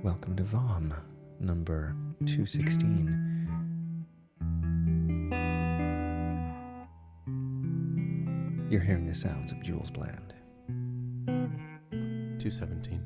welcome to VOM number 216. You're hearing the sounds of Jules Bland. 217.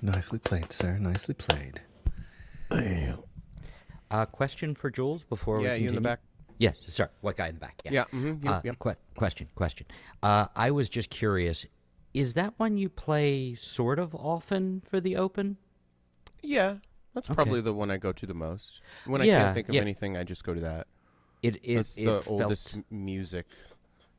Nicely played, sir. Nicely played. Question for Jules before we continue? Yeah, you in the back. Yes, sorry. What guy in the back? Yeah. Yep. Question. I was just curious. Is that one you play sort of often for the Open? Yeah, that's Okay. probably the one I go to the most. When I Yeah, can't think of yeah. anything, I just go to that. It's That's the felt- oldest music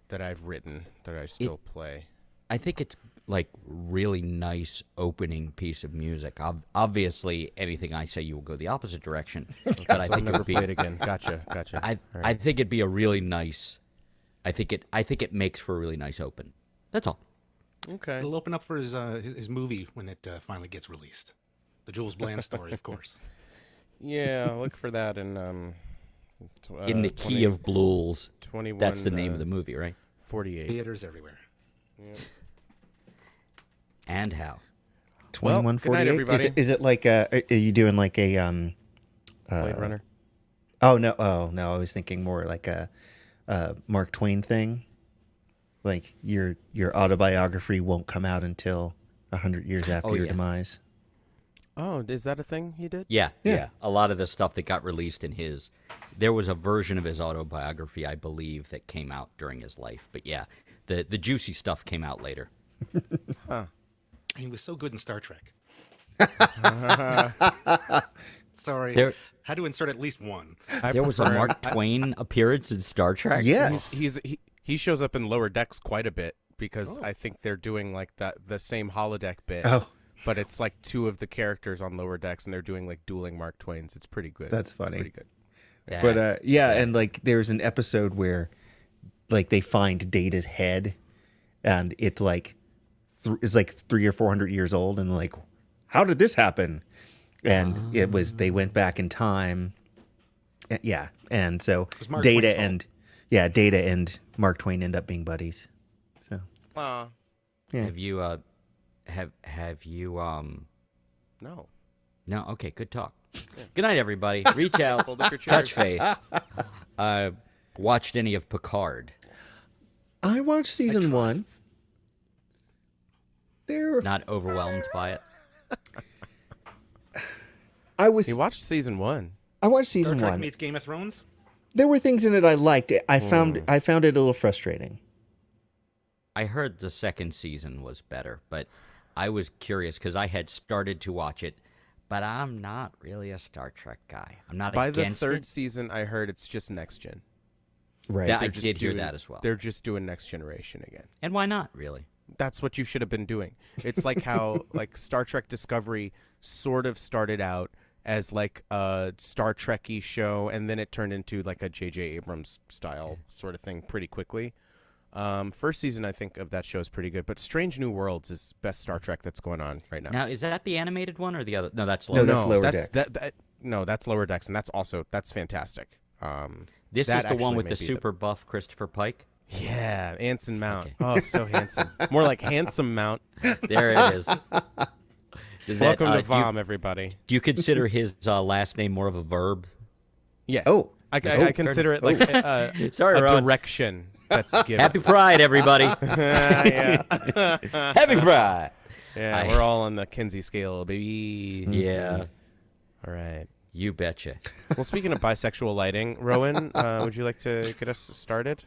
that I've written that I still play. I think it's like really nice opening piece of music. Obviously, anything I say, you will go the opposite direction. But I So I'll think it never would be. play it again. Gotcha. I All I right. think it'd be a really nice. I think it makes for a really nice open. That's all. Okay. It'll open up for his movie when it finally gets released. The Jules Bland story, of course. Yeah, look for that in In the Key of Blues. 21. That's the name of the movie, right? 48. Theaters everywhere. And how? 2148. good night, everybody. Is it like are you doing like a Blade Runner. Oh no! I was thinking more like a Mark Twain thing. Like your autobiography won't come out until 100 years after your yeah. demise. Oh, is that a thing he did? Yeah. Yeah. A lot of the stuff that got released in his, there was a version of his autobiography, I believe, that came out during his life. But yeah, the juicy stuff came out later. Huh. He was so good in Star Trek. Sorry. There- Had to insert at least one. There was a Mark Twain appearance in Star Trek. Yes. He shows up in Lower Decks quite a bit because Oh. I think they're doing like the same holodeck bit. Oh, But it's like two of the characters on Lower Decks, and they're doing like dueling Mark Twains. It's pretty good. That's It's funny. pretty good. Yeah. but and like there's an episode where like they find Data's head, and it's like it's like 300 or 400 years old, and like, how did this happen? And it was they went back in time. Yeah, and so was Mark Data Twain's and Data and Mark Twain end up being buddies. So Aw, yeah. Have you have you no. no, okay, good talk. Good night, everybody. Reach out, Fold up your touch chairs. face. Watched any of Picard? I watched season 1. There, Not overwhelmed by it? I was. He watched season 1. I watched Star season Trek 1. meets Game of Thrones. There were things in it I liked. I found it a little frustrating. I heard the second season was better, but I was curious because I had started to watch it, but I'm not really a Star Trek guy. I'm not By the against third it. season, I heard it's just next gen. Right. That- I They're just did hear doing- that as well. They're just doing next generation again. And why not, really? That's what you should have been doing. It's like how like Star Trek Discovery sort of started out as like a Star Trek-y show, and then it turned into like a J.J. Abrams style sort of thing pretty quickly. First season, I think, of that show is pretty good, but Strange New Worlds is best Star Trek that's going on right now. Now, is that the animated one or the other? No, that's No, Lower. that's Lower that's, Decks. that's Lower Decks, and that's fantastic. This that is the one actually with may the be super buff Christopher Pike. Yeah, Anson Mount. Okay. Oh, so handsome. More like handsome Mount. There it is. Does that, Welcome to do you- VOM, everybody. Do you consider his last name more of a verb? Yeah. Oh. I consider it like Sorry, a Ron. direction that's given. Happy Pride, everybody. yeah. Happy Pride. Yeah, we're all on the Kinsey scale, baby. Yeah, All right. you betcha. Well, speaking of bisexual lighting, Rowan, would you like to get us started?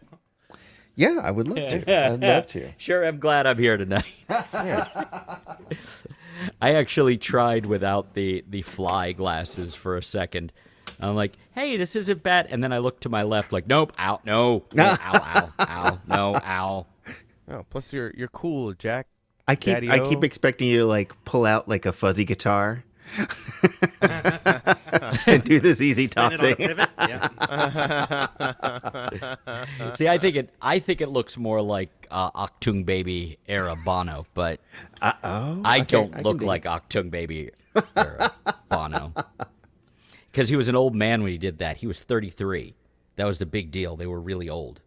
Yeah, I would love to. I'd love to. Sure, I'm glad I'm here tonight. I actually tried without the fly glasses for a second. I'm like, hey, this isn't bad. And then I looked to my left like, nope, ow, no, ow, ow, no, ow. Oh, plus you're cool, Jack. I keep Daddy-o. expecting you to like pull out like a fuzzy guitar and do this easy top Spin it on a thing. pivot. Yeah. See, I think it looks more like Octung Baby era Bono, but I don't look like Octung Baby era Bono. Because he was an old man when he did that. He was 33. That was the big deal. They were really old.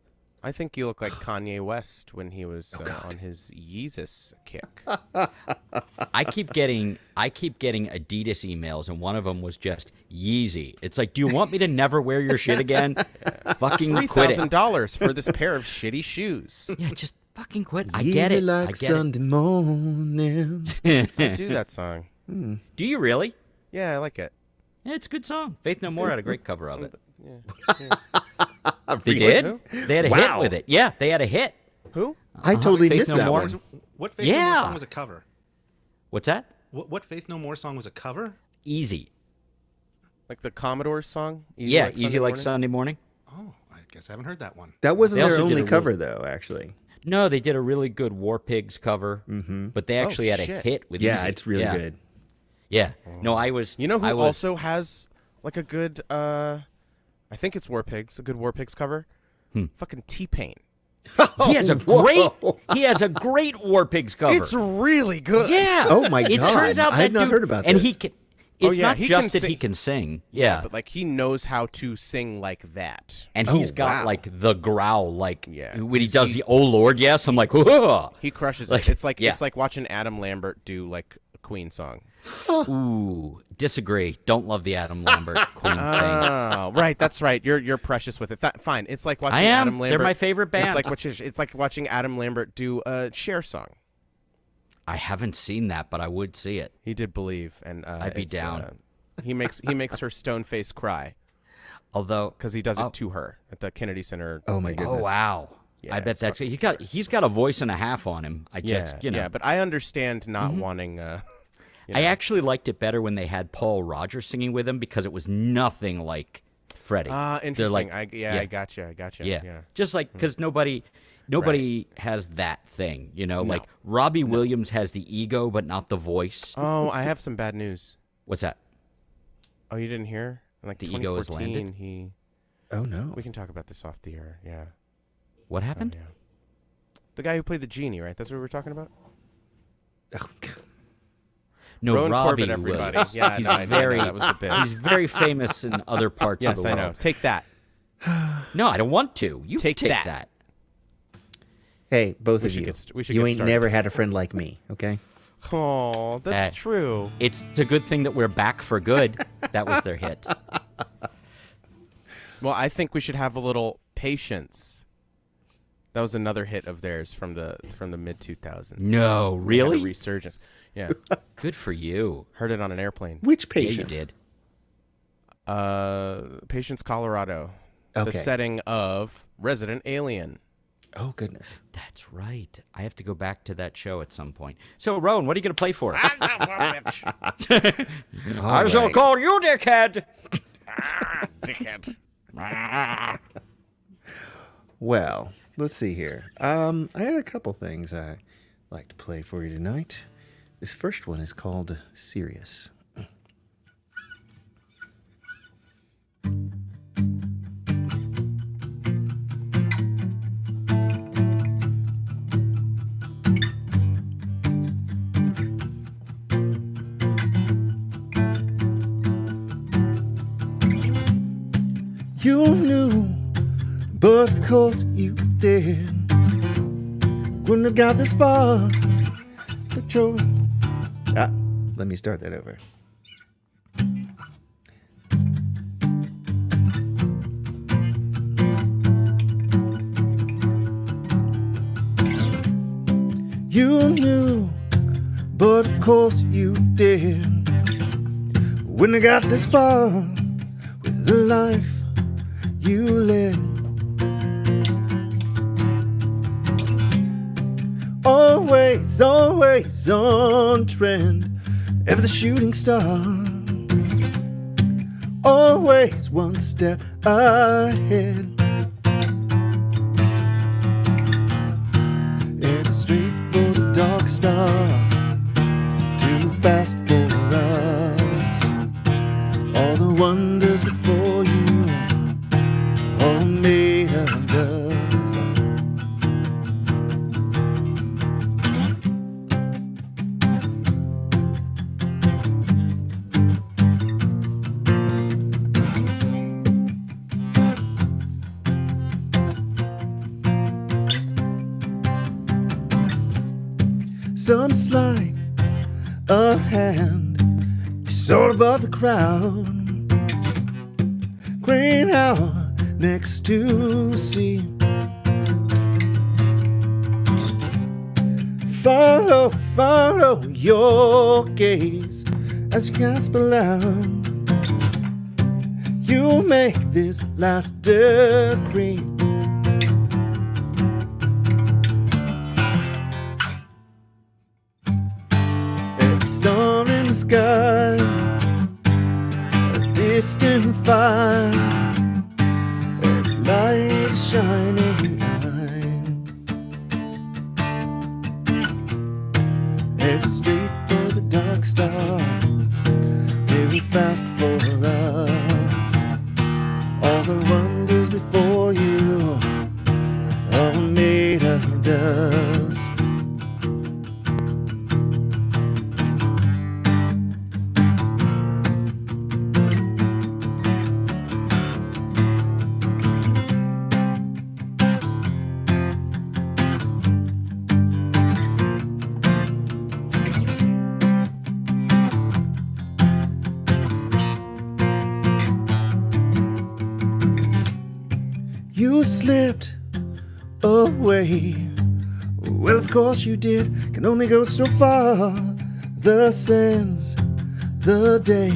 I think you look like Kanye West when he was on his Yeezus kick. I keep getting Adidas emails, and one of them was just Yeezy. It's like, do you want me to never wear your shit again? Fucking quit it. $3,000 for this pair of shitty shoes. Yeah, just fucking quit. I get it. Easy like I get Sunday morning. I do that song. Do you really? Yeah, I like it. Yeah, it's a good song. Faith No More had a great cover of it. Yeah. They did? Who? They had a hit with it. Yeah, they had a hit. Who? I totally Faith missed No that More. one. What Faith No More Yeah. song was a cover? What's that? What Faith No More song was a cover? Easy. Like the Commodore's song? Yeah, Easy Sunday Like Morning? Sunday Morning. Oh, I guess I haven't heard that one. That wasn't They their also did only a cover, though, actually. No, they did a really good War Pigs cover, but they actually had a shit. hit with Yeah, Easy. it's really good. Yeah. No, I was. You know who I was, also has like a good, I think it's War Pigs, a good War Pigs cover? Fucking T-Pain. He has a Whoa. great War Pigs cover. It's really good. Yeah. Oh, my It God. turns out I that had not dude, heard about and this. he can. It's yeah, not he just can that he sing. can sing. Yeah. But like he knows how to sing like that. And Oh, he's got wow. like the growl, like Yeah. when he does the "Oh Lord, yes," I'm like, "Whoa!" He crushes Like, it. It's like yeah. it's like watching Adam Lambert do like a Queen song. Ooh, disagree. Don't love the Adam Lambert Queen thing. Oh, right, that's right. You're precious with it. Fine. It's like watching I am. Adam Lambert. They're my favorite band. It's like watching Adam Lambert do a Cher song. I haven't seen that, but I would see it. He did Believe, and I'd be down. He makes her stone face cry Although, because he does it to her at the Kennedy Center. Oh, my oh goodness. wow, Yeah, I bet it's that's he's got a voice and a half on him. I Yeah, just you know. yeah, but I understand not wanting. I actually liked it better when they had Paul Rogers singing with him because it was nothing like Freddie. Interesting. They're like, I gotcha. yeah. Just like because nobody has that thing, you know. No. Like Robbie Williams has the ego, but not the voice. Oh, I have some bad news. What's that? Oh, you didn't hear? In like The ego has 2014, landed? he. Oh, no. We can talk about this off the air. Yeah. What happened? Yeah. The guy who played the genie, right? That's what we were talking about. Oh, God. No, Rowan Robbie Corbett, everybody. Williams. Yeah, he's no, I know very that was the bit. he's very famous in other parts of Yes, the I world. know. Take that. No, I don't want to. You Take take that. that. Hey, both We of should you. we should You get ain't started. never had a friend like me, okay? Oh, that's true. It's a good thing that we're back for good. That was their hit. Well, I think we should have a little patience. That was another hit of theirs from the mid 2000s. No, They had a really? resurgence. Yeah, Good for you. heard it on an airplane. Which Yeah, you patience? did. Patience, Colorado. The Okay. setting of Resident Alien. Oh, goodness. That's right. I have to go back to that show at some point. So, Rowan, what are you going to play for us? I shall right. call you dickhead. Well, let's see here. I had a couple things I'd like to play for you tonight. This first one is called Serious. You knew, but of course you did. Wouldn't have got this far. The joy. Let me start that over. You knew, but of course you did. Wouldn't have got this far with the life you led. Always, always on trend, ever the shooting star. Always one step ahead. Headed straight for the dark star. Too fast for us. All the wonders before you, all made of dust. Some sleight of hand, soared above the crowd. Crane hour next to sea. Follow your gaze as you gasp aloud. You make this last decree. Every star in the sky, a distant fire, every light shining eye, headed straight for the dark star, moving fast for us. All the wonders before you, all made of dust. You slipped away. Well, of course you did. Can only go so far. The sands, the day.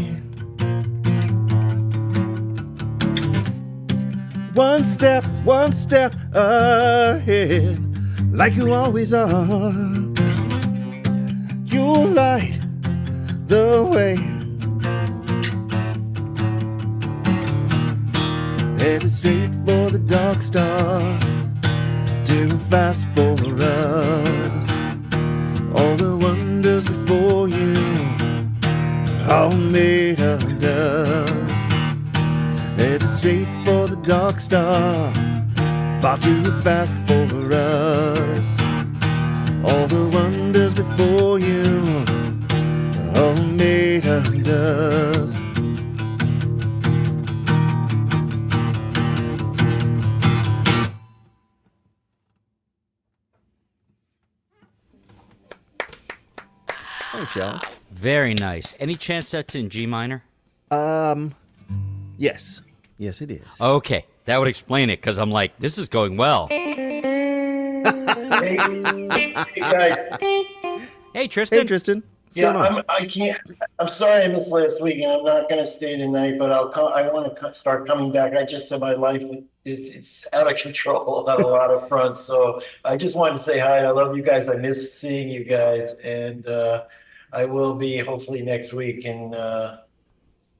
One step ahead, like you always are. You light the way. Headed straight for the dark star, too fast for us. All the wonders before you, all made of dust. Headed straight for the dark star, far too fast for us. All the wonders before you, all made of dust. Thanks, y'all. Very nice. Any chance that's in G minor? Yes. Yes, it is. Okay, that would explain it, because I'm like, this is going well. Hey guys. Hey, Tristan. Hey, Tristan. What's Yeah, going on? I can't. I'm sorry I missed last week, and I'm not going to stay tonight. But I'll come. I want to start coming back. I just said my life it's out of control on a lot of fronts. So I just wanted to say hi. I love you guys. I miss seeing you guys, and I will be hopefully next week. And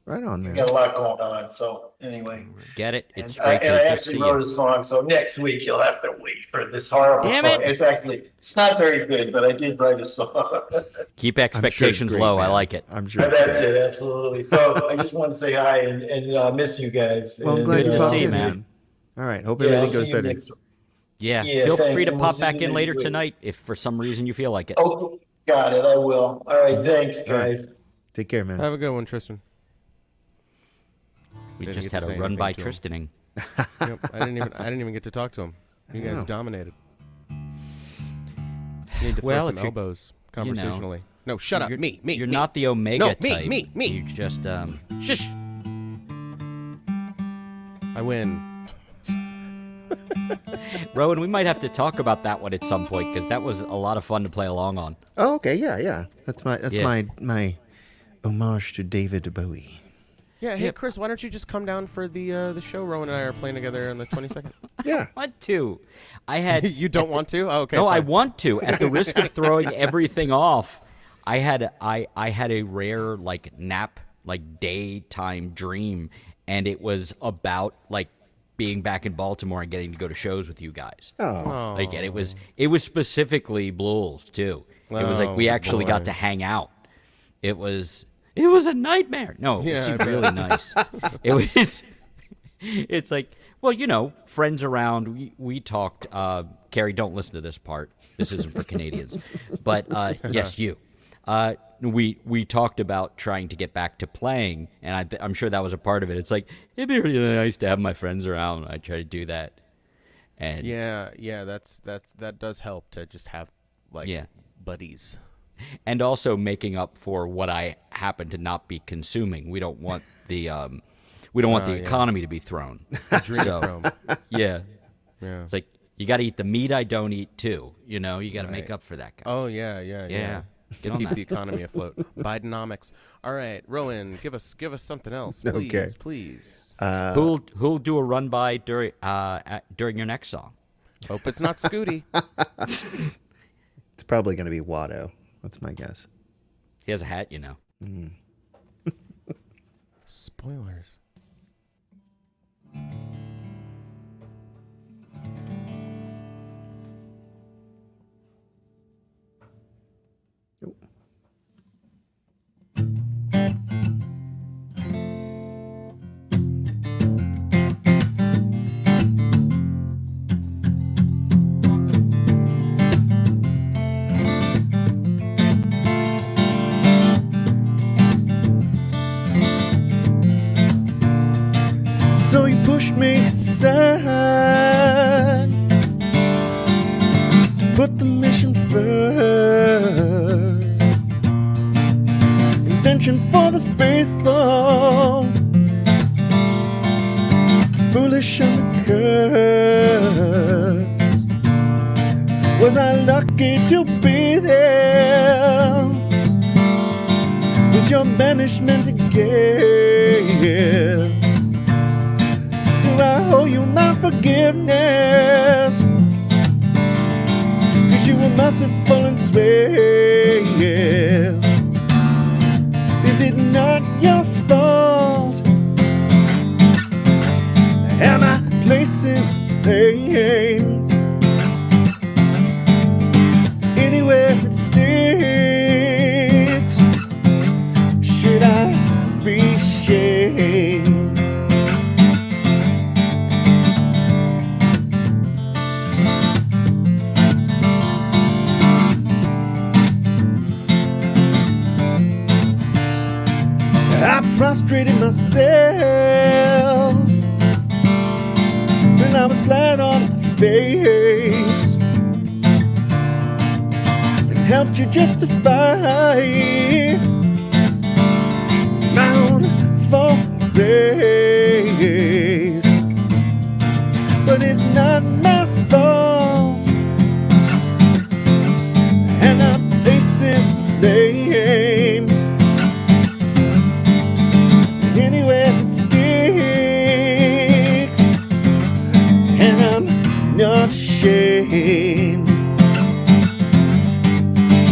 Right on, we man. got a lot going on. So anyway, Get it? It's and I, great and I to just actually see wrote you. a song. So next week you'll have to wait for this horrible Damn song. it. It's not very good, but I did write a song. Keep I'm sure it's expectations great, low. I man. like it. I'm sure. That's it, absolutely. So I just wanted to say hi and miss you guys. Well, I'm And, glad Good you to popped see you, in, man. All right. Hope Yeah, I'll everything see goes you better. next. Yeah, Yeah, feel thanks, free to and we'll pop see back you in next later week. tonight if for some reason you feel like it. Oh, got it. I will. All right, thanks, All right. guys. Take care, man. Have a good one, Tristan. We Didn't just get to had a say run by anything to him. Tristaning. Yep, I didn't even get to talk to him. You guys know. dominated. You need to throw Well, some if you're- elbows you know, conversationally. No, shut up. You're, Me. You're me. not the Omega No, type. me. You just Shush. I win. Rowan, we might have to talk about that one at some point because that was a lot of fun to play along on. Oh, okay. Yeah. That's Yeah. my homage to David Bowie. Yeah, hey Chris, why don't you just come down for the show? Rowan and I are playing together on the 22nd. Yeah. Want to? I had. You don't want to? Oh, okay. No, I fine. want to. At the risk of throwing everything off, I had a rare nap, daytime dream, and it was about being back in Baltimore and getting to go to shows with you guys. Oh. And it was specifically Blues too. It was like we Oh, actually boy. got to hang out. It was a nightmare. No, it Yeah, I was bet. really nice. It was. It's like, well, friends around. We talked. Carrie, don't listen to this part. This isn't for Canadians. But yes, you. We talked about trying to get back to playing, and I'm sure that was a part of it. It's like it'd be really nice to have my friends around. I try to do that, and Yeah, that does help to just have Yeah. buddies. and also making up for what I happen to not be consuming. We don't want the yeah. economy to be thrown. Adrenochrome. Yeah, Yeah. it's like you got to eat the meat I don't eat too. You got to make Right. up for that, guy. Oh yeah. Yeah. Get to on keep that. the economy afloat. Bidenomics. All right, Rowan, give us something else, please, Okay. please. Who'll do a run by during your next song? Hope it's not Scooty. It's probably going to be Watto. That's my guess. He has a hat, Spoilers. So you pushed me aside to put the mission first. Invention for the faithful, foolish on the curse. Was I lucky to be there? Was your banishment a gift? I owe you my forgiveness, 'cause you were merciful and swift. Is it not your fault? Am I placing blame anywhere it sticks? Should I be ashamed? I prostrated myself when I was flat on my face and helped you justify my own fault grace. But it's not my fault, and I'm placing blame anywhere it sticks, and I'm not ashamed.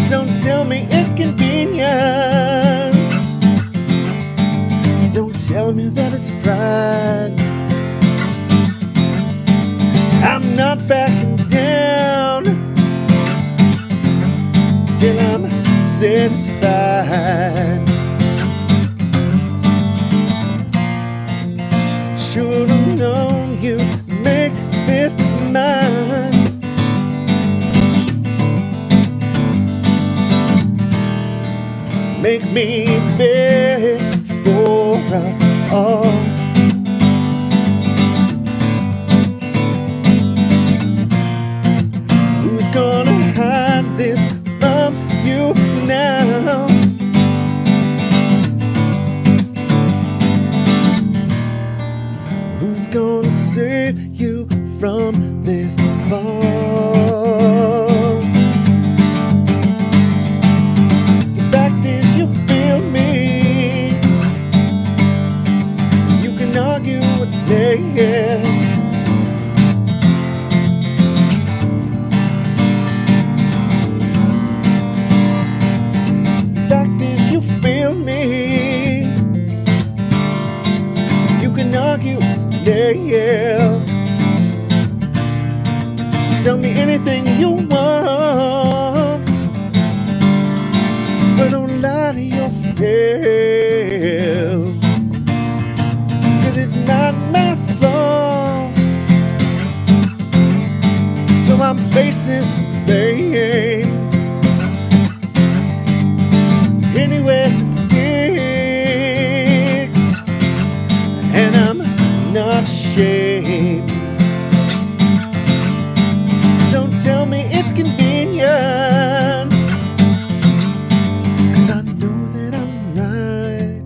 Don't tell me it's convenience, don't tell me that it's pride. I'm not backing down till I'm satisfied. Should've known you'd make this mine. Make me beg for us all. Who's gonna hide this from you now? Who's gonna save you from this fall? The fact is you feel me. You can argue with me. The fact is you feel me. You can argue left. Tell me anything you want, but don't lie to yourself, 'cause it's not my fault. So I'm facing blame anywhere it sticks, and I'm not ashamed. Don't tell me it's convenience, 'cause I know that I'm right,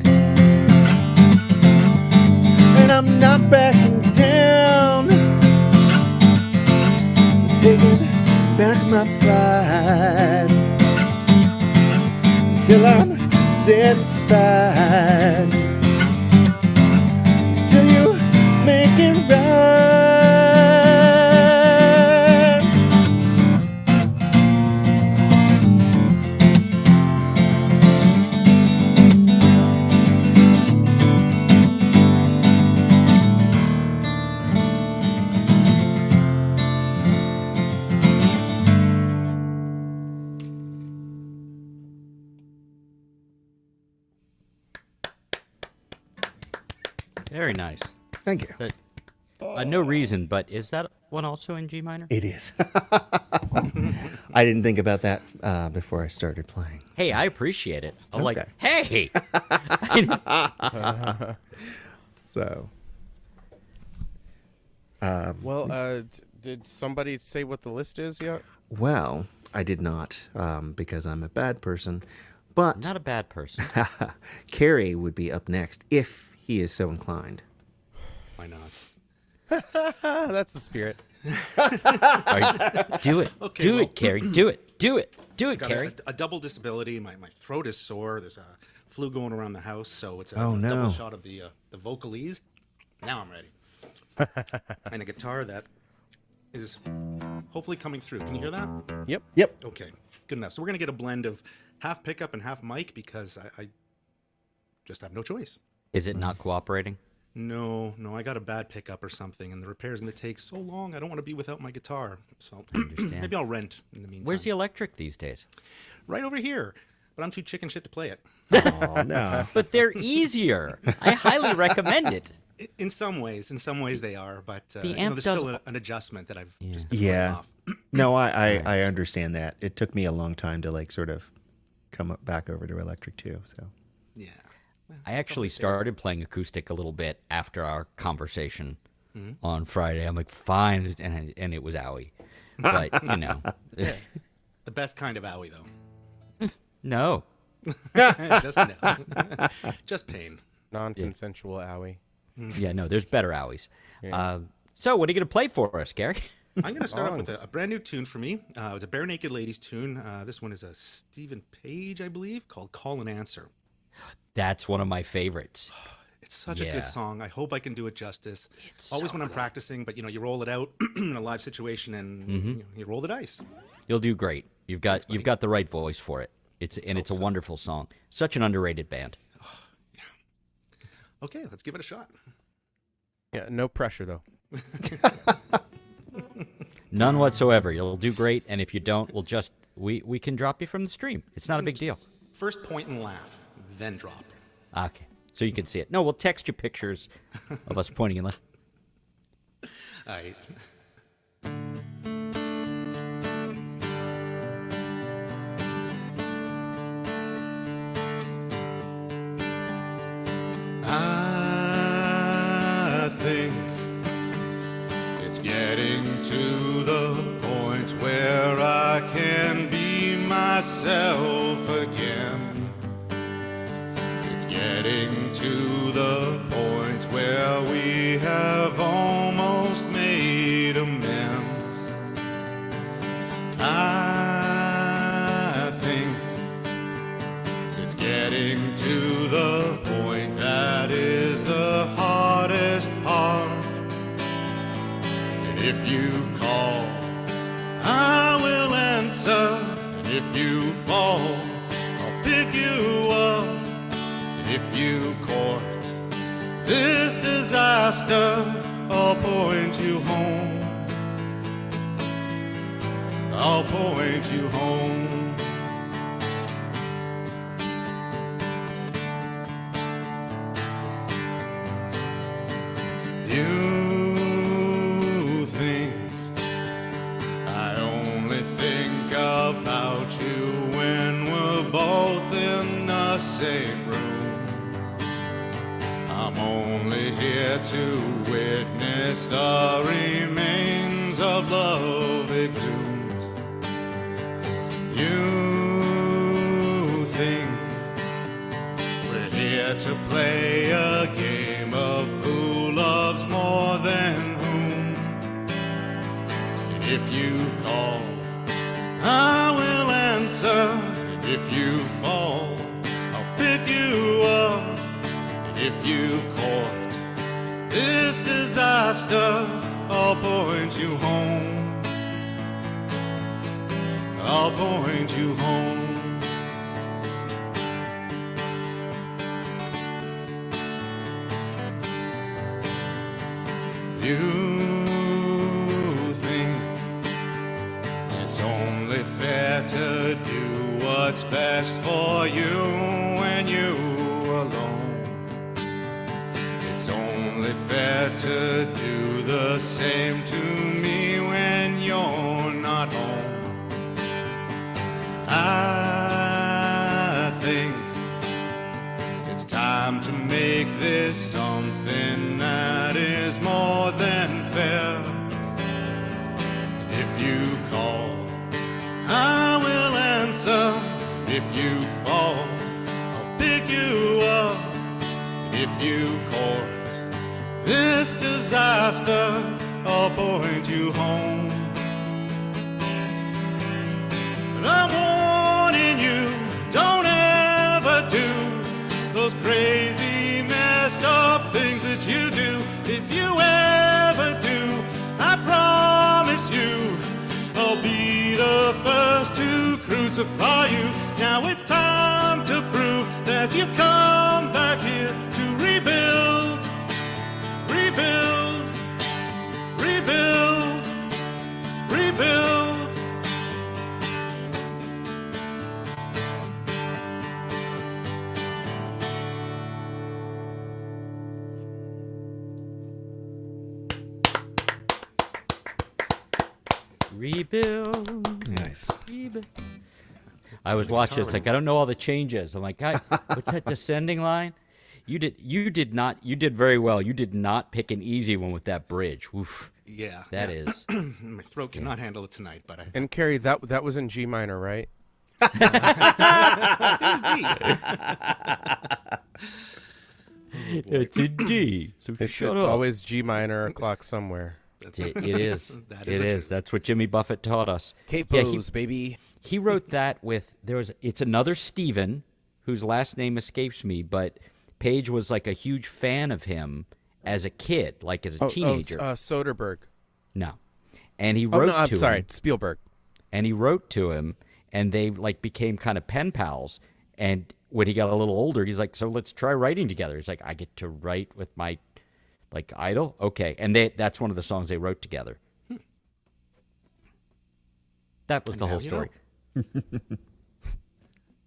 and I'm not backing down, taking back my pride. till I'm satisfied, till you make it right. Very nice. Thank you. No reason, but is that one also in G minor? It is. I didn't think about that before I started playing. Hey, I appreciate it. I'm like, Okay. hey! So, Well, did somebody say what the list is yet? well, I did not because I'm a bad person. But Not a bad person. Carrie would be up next if he is so inclined. Why not? That's the spirit. Do it. Okay, Do well- it, Carrie. Do it. Do it. Do it, Got Carrie. a double disability. My throat is sore. There's a flu going around the house, so it's a Oh, no. double shot of the vocalese. Now I'm ready. And a guitar that is hopefully coming through. Can you hear that? Yep. Yep. Okay, good enough. So we're gonna get a blend of half pickup and half mic because I just have no choice. Is it not cooperating? No, I got a bad pickup or something, and the repair's gonna take so long. I don't want to be without my guitar, so understand. maybe I'll rent in the meantime. Where's the electric these days? Right over here, but I'm too chicken shit to play it. Oh, no. But they're easier. I highly recommend it. In some ways they are, but The amp there's does- still an adjustment that I've just been Yeah. putting off. No, I understand that. It took me a long time to like sort of come back over to electric too. So Yeah. I actually started playing acoustic a little bit after our conversation on Friday. I'm like, fine, and it was owie. But, The best kind of owie, though. no. Just no. Just pain. Non-consensual owie. Yeah, no, there's better owies. So what are you going to play for us, Gary? I'm going to start off with Songs. a brand new tune for me. It's a Bare Naked Ladies tune. This one is a Stephen Page, I believe, called Call and Answer. That's one of my favorites. It's such a Yeah. good song. I hope I can do it justice. It's Always so when I'm good. practicing, but you roll it out in a live situation and you roll the dice. You'll do great. You've got the right voice for it. It's a wonderful song. Such an underrated band. Okay, let's give it a shot. Yeah, no pressure though. None whatsoever. You'll do great, and if you don't, we can drop you from the stream. It's not a big deal. First point and laugh, then drop. Okay, so you can see it. No, we'll text you pictures of us pointing and laughing. I I think it's getting to the point where I can be myself again. It's getting to the point where we have almost made amends. I think it's getting to the point that is the hardest part. And if you call, I will answer. And if you fall, I'll pick you up. And if you court this disaster, I'll point you home. I'll point you home. You think I only think about you when we're both in the same room. I'm only here to witness the remains of love exhumed. You think we're here to play a game of who loves more than whom. And if you call, I will answer. And if you fall, if you court this disaster, I'll point you home. I'll point you home. You think it's only fair to do what's best for you when you alone. It's only fair to do the same to me when you're not home. I think it's time to make this something that is more than fair. If you call, I will answer. If you fall, I'll pick you up. If you court this disaster, I'll point you home. But I'm warning you, don't ever do those crazy, messed up things that you do. If you ever do, I promise you, I'll be the first to crucify you. Now it's time to prove that you've come back here to rebuild, rebuild, rebuild, rebuild. Rebuild. Nice. Rebuild. I was watching. It's like I don't know all the changes. I'm like, what's that descending line? You did very well. You did not pick an easy one with that bridge. Oof. Yeah. That is. My throat cannot handle it tonight, but I. And Carrie, that was in G minor, right? It's a D. So It's shut up. always G minor o'clock somewhere. It is. That It the is. truth. That's what Jimmy Buffett taught us. Capos, baby. He wrote that with it's another Stephen whose last name escapes me, but Page was like a huge fan of him as a kid, like as a teenager. Soderbergh. No. And he Oh, wrote no, I'm to sorry, him. Spielberg. And he wrote to him, and they like became kind of pen pals. And when he got a little older, he's like, so let's try writing together. He's like, I get to write with my like idol? Okay. And that's one of the songs they wrote together. That was And the now whole you story.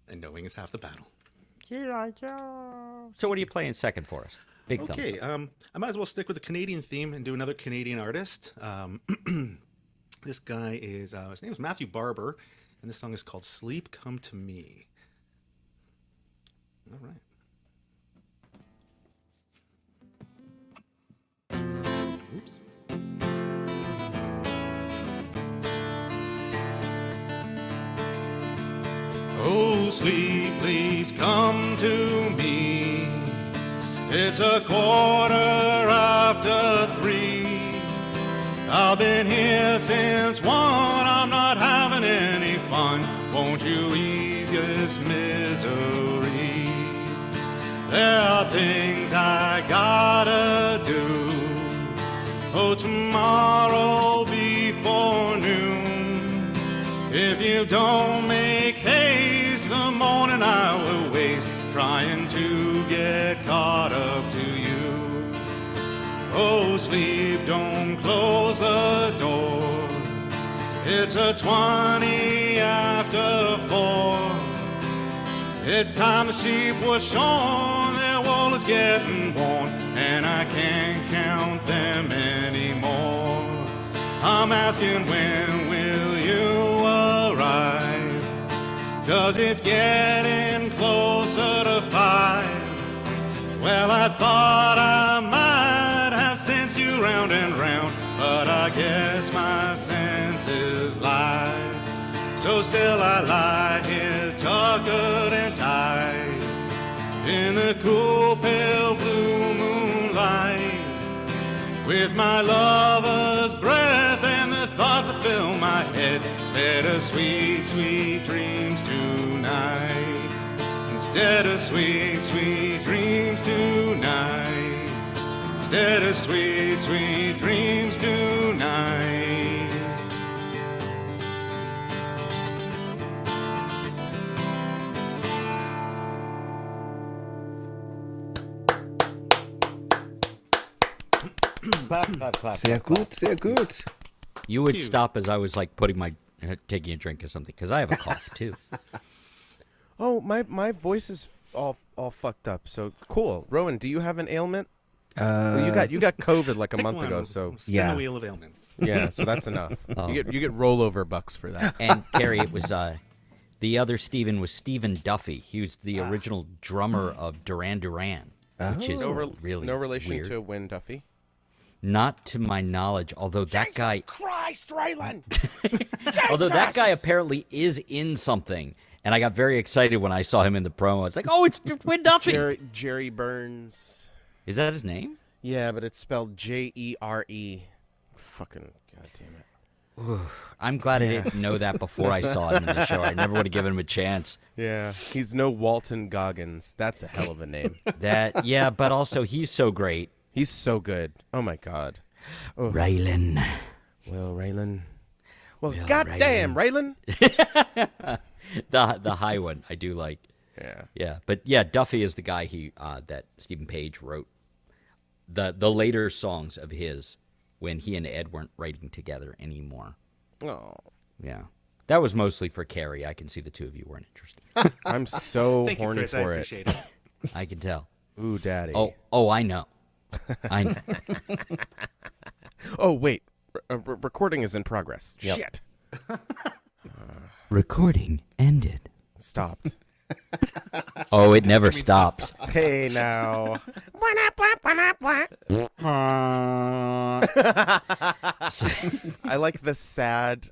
And knowing is half the battle. So what are you playing second for us? Big thumbs Okay, up. I might as well stick with the Canadian theme and do another Canadian artist. This guy is, his name is Matthew Barber, and this song is called Sleep Come to Me. All right. Oops. Oh, sleep, please come to me. It's 3:15. I've been here since 1. I'm not having any fun. Won't you ease this misery? There are things I gotta do. Oh, tomorrow before noon. If you don't make haste, the morning I will waste trying to get caught up to you. Oh, sleep, don't close the door. It's 20 after 4. It's time the sheep was shorn, their wool is getting worn, and I can't count them anymore. I'm asking, when will you arrive? 'Cause it's getting closer to 5. Well, I thought I might have sensed you round and round, but I guess my senses lie. So still I lie here tucked and tied in the cool pale blue moonlight, with my lover's breath and the thoughts that fill my head, instead of sweet, sweet dreams tonight. Instead of sweet, sweet dreams tonight. instead of sweet, sweet dreams tonight. Clap, clap, clap. Sehr gut, sehr gut. You would stop as I was like taking a drink or something, because I have a cough too. Oh, my voice is all fucked up. So cool. Rowan, do you have an ailment? Well, you got COVID like a Pick month one. ago, so Spin Yeah. the wheel of ailments. yeah, so that's enough. You get rollover bucks for that. And Carrie, it was the other Steven was Stephen Duffy. He was the original drummer of Duran Duran, which is really no relation weird. to Win Duffy. Not to my knowledge, although that guy Christ, Raylan. although that guy apparently is in something. And I got very excited when I saw him in the promo. It's like, oh, it's Win Duffy. Jerry Burns. Is that his name? Yeah, but it's spelled Jere. Fucking goddamn it. I'm glad I didn't know that before I saw him in the show. I never would have given him a chance. Yeah, he's no Walton Goggins. That's a hell of a name. Yeah, but also he's so great. He's so good. Oh my god. Raylan. Well, Raylan. Well, goddamn, Raylan. The high one I do like. Yeah. Yeah, but yeah, Duffy is the guy that Stephen Page wrote the later songs of his when he and Ed weren't writing together anymore. Oh. Yeah. That was mostly for Carrie. I can see the two of you weren't interested. I'm so Thank you, horny Chris. I for it. appreciate it. I can tell. Ooh, daddy. Oh, I know. I know. Oh, wait. Recording is in progress. Yep. Shit. Recording ended. Stopped. Oh, it never stops. Hey, now. I like the sad,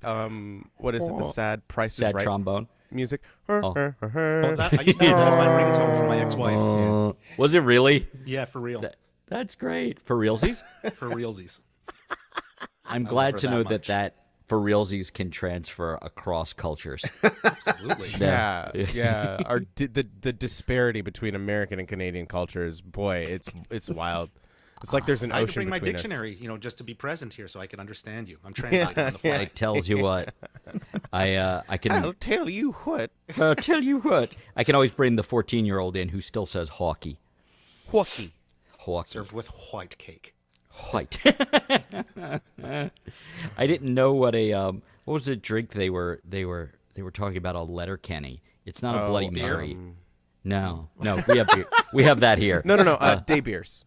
what is it? The sad Price is Sad Right trombone. music. Oh, that, I used to use that as my ringtone from my ex-wife. Was it really? Yeah, for real. That's great. For realsies? For realsies. I'm glad to that know much. that for realsies can transfer across cultures. Absolutely. Yeah. The disparity between American and Canadian cultures, boy, it's wild. It's like there's an I had to ocean bring my between us. dictionary, just to be present here so I can understand you. I'm translating on the fly. It tells you what. I can I'll tell you what. tell you what. I can always bring the 14-year-old in who still says hockey. Hockey. Hockey. Served with white cake. White. I didn't know what what was the drink they were talking about on Letterkenny. It's not a Bloody Mary. No, we have beer. We have that here. No. Day beers.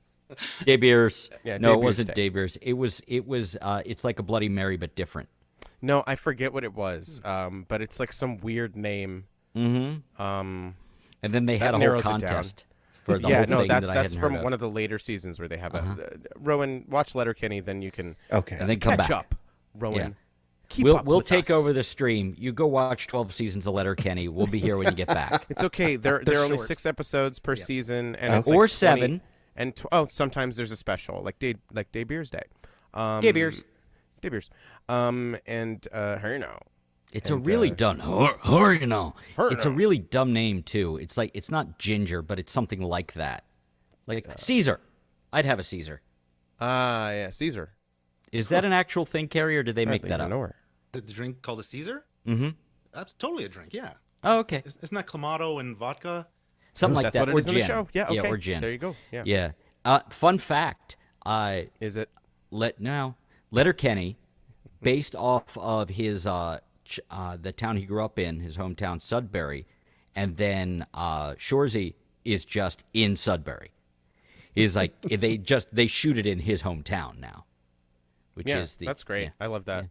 Day beers. Yeah, no, Day it Beers wasn't Day. Day beers. It was. It's like a Bloody Mary but different. No, I forget what it was. But it's like some weird name. Mm-hmm. And then they had a whole narrows it down. contest for the Yeah, whole no, thing that's that I hadn't from heard of. one of the later seasons where they have a Rowan. Watch Letterkenny, then you can Okay. And then come catch back. up. Rowan, Yeah. keep We'll up we'll with take us. over the stream. You go watch 12 seasons of Letterkenny. We'll be here when you get back. It's okay. There are only short. 6 episodes per season, and it's Or like 20 7. And sometimes there's a special, like Day Beers Day. Day beers. Day Beers. And her now. It's a really dumb. It's a no. really dumb name too. It's like it's not Ginger, but it's something like that. Like Caesar. I'd have a Caesar. Yeah, Caesar. Is that an actual thing, Carrie, or did they make that up? Nowhere. The drink called a Caesar? Mm-hmm. That's totally a drink, yeah. Oh, okay. Isn't that Clamato and vodka? Something like That's that. what it or is in gin. the show. Yeah, okay. Yeah, or gin. There you go. Yeah. Yeah. Fun fact. Is it? Letterkenny, based off of his the town he grew up in, his hometown Sudbury, and then Shoresy is just in Sudbury. He's like they shoot it in his hometown now, which Yeah, is that's great. Yeah, I love that.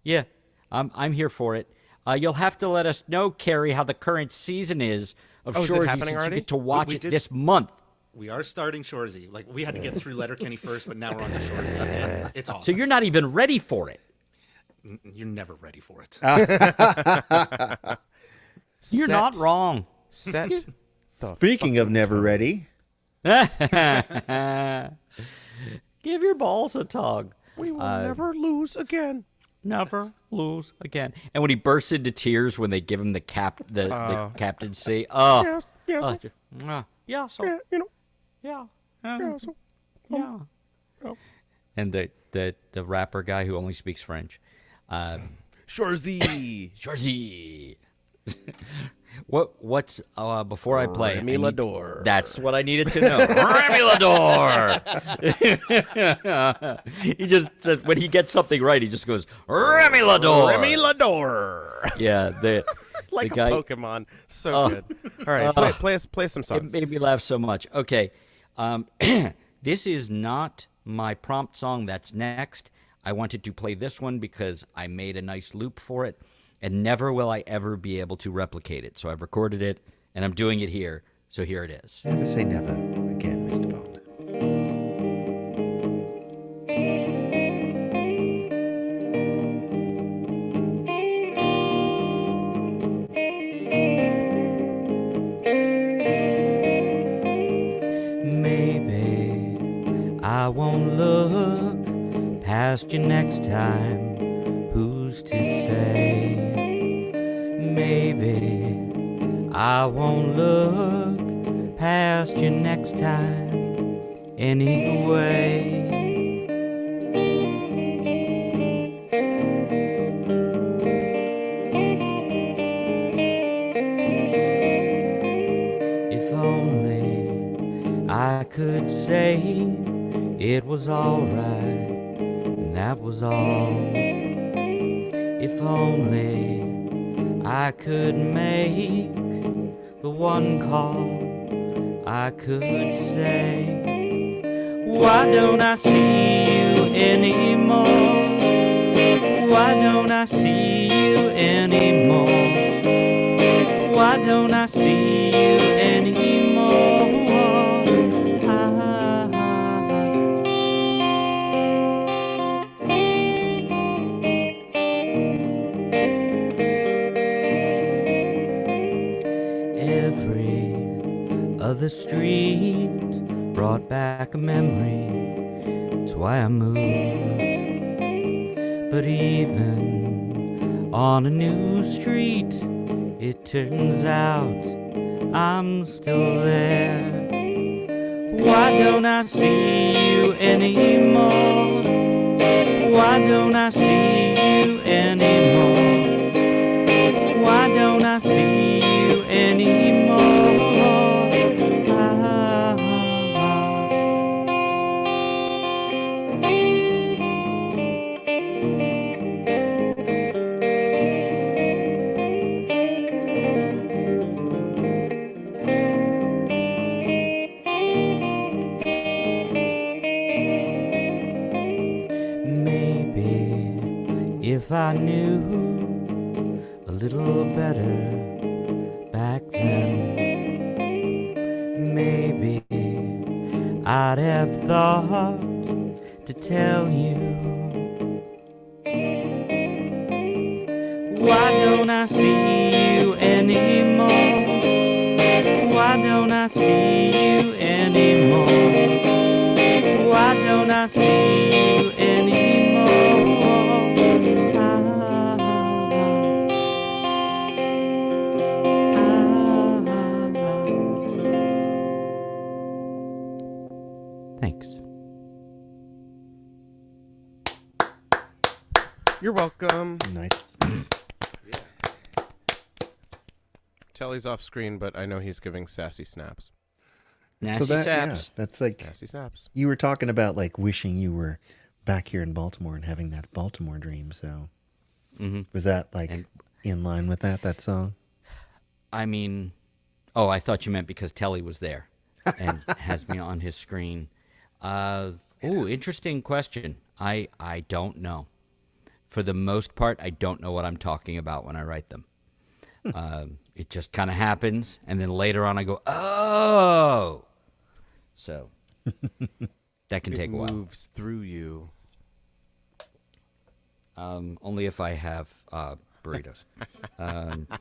yeah. I'm here for it. You'll have to let us know, Carrie, how the current season is of is it Shoresy happening since already? you get to watch We it did- this month. We are starting Shoresy. Like, we had to get through Letterkenny first, but now we're on to Shoresy. And it's awesome. So you're not even ready for it. You're never ready for it. You're not wrong. Set. Speaking of never ready, Give your balls a tug. We will never lose again. Never lose again. And when he bursts into tears when they give him the captaincy. Oh, Yes. yeah, so Yeah, you know. yeah, Yeah. So. yeah. And the rapper guy who only speaks French. Shorzy. Shorzy. What's before I play? Remy Lador. That's what I needed to know. Remy Lador. He just says when he gets something right, he just goes Remy Lador. Remy Lador. Yeah, Like the guy, a Pokemon. So good. All right, play some songs. It made me laugh so much. Okay, this is not my prompt song. That's next. I wanted to play this one because I made a nice loop for it, and never will I ever be able to replicate it. So I've recorded it, and I'm doing it here. So here it is. Never say never again, Mr. Bond. Maybe I won't look past you next time. Who's to say? Maybe I won't look past you next time anyway. If only I could say it was alright, and that was all. If only I could make the one call, I could say, why don't I see you anymore? Why don't I see you anymore? Why don't I see you anymore? Every other street brought back a memory. That's why I moved. But even on a new street, it turns out I'm still there. Why don't I see you anymore? Why don't I see you anymore? Why don't I see you anymore? If I knew a little better back then, maybe I'd have thought to tell you. Why don't I see you anymore? Why don't I see you anymore? Why don't I see you anymore? Thanks. You're welcome. Nice. Telly's off screen, but I know he's giving sassy snaps. Nasty Yeah, saps. that's like Sassy snaps. you were talking about, like wishing you were back here in Baltimore and having that Baltimore dream. So was that like in line with that song? I mean, oh, I thought you meant because Telly was there and has me on his screen. Interesting question. I don't know. For the most part, I don't know what I'm talking about when I write them. It just kind of happens, and then later on I go, oh! So, that can take a while. It moves through you. Only if I have burritos.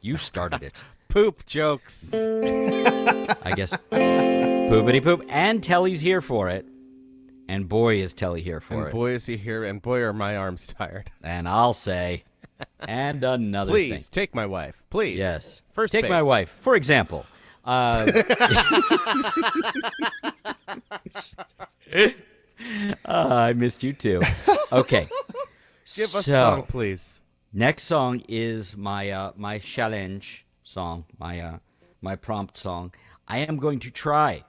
You started it. Poop jokes. I guess poopity poop. And Telly's here for it. And boy, is Telly here for And it. boy, is he here, and boy, are my arms tired. And I'll say, and another thing. Please, take my wife. Please. Yes. First Take base. my wife, for example. I missed you too. Okay. Give us a So, song, please. next song is my my challenge song, my prompt song. I am going to try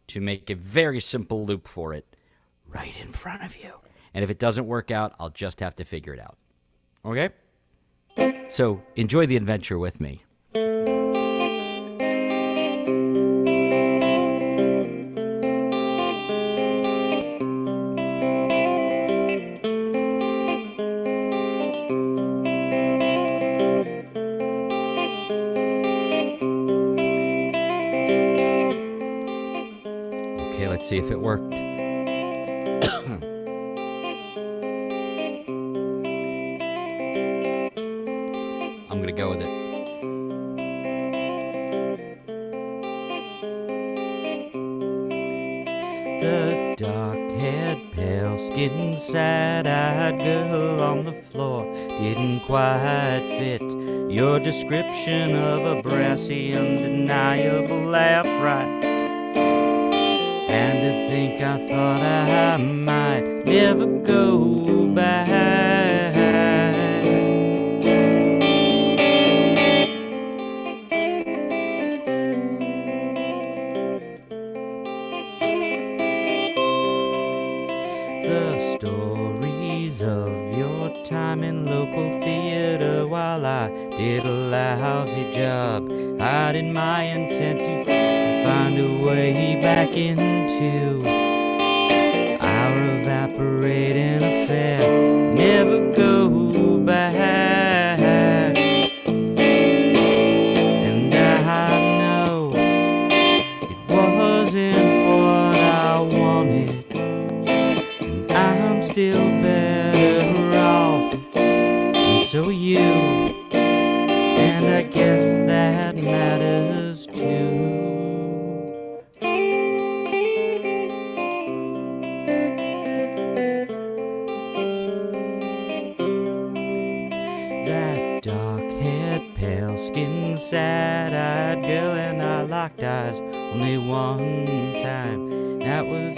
to make a very simple loop for it right in front of you. And if it doesn't work out, I'll just have to figure it out. Okay? So, enjoy the adventure with me. Okay, let's see if it worked. I'm going to go with it. The dark-haired, pale-skinned, sad-eyed girl on the floor didn't quite fit your description of a brassy, undeniable laugh, right? And to think I thought I might never go back. The stories of your time in local theater while I did a lousy job hiding my intent to find a way back into our evaporating affair. Never go back. And I know it wasn't what I wanted, and I'm still better off, and so are you, and I guess that matters too. That dark-haired, pale-skinned, sad-eyed girl and I locked eyes only one time. That was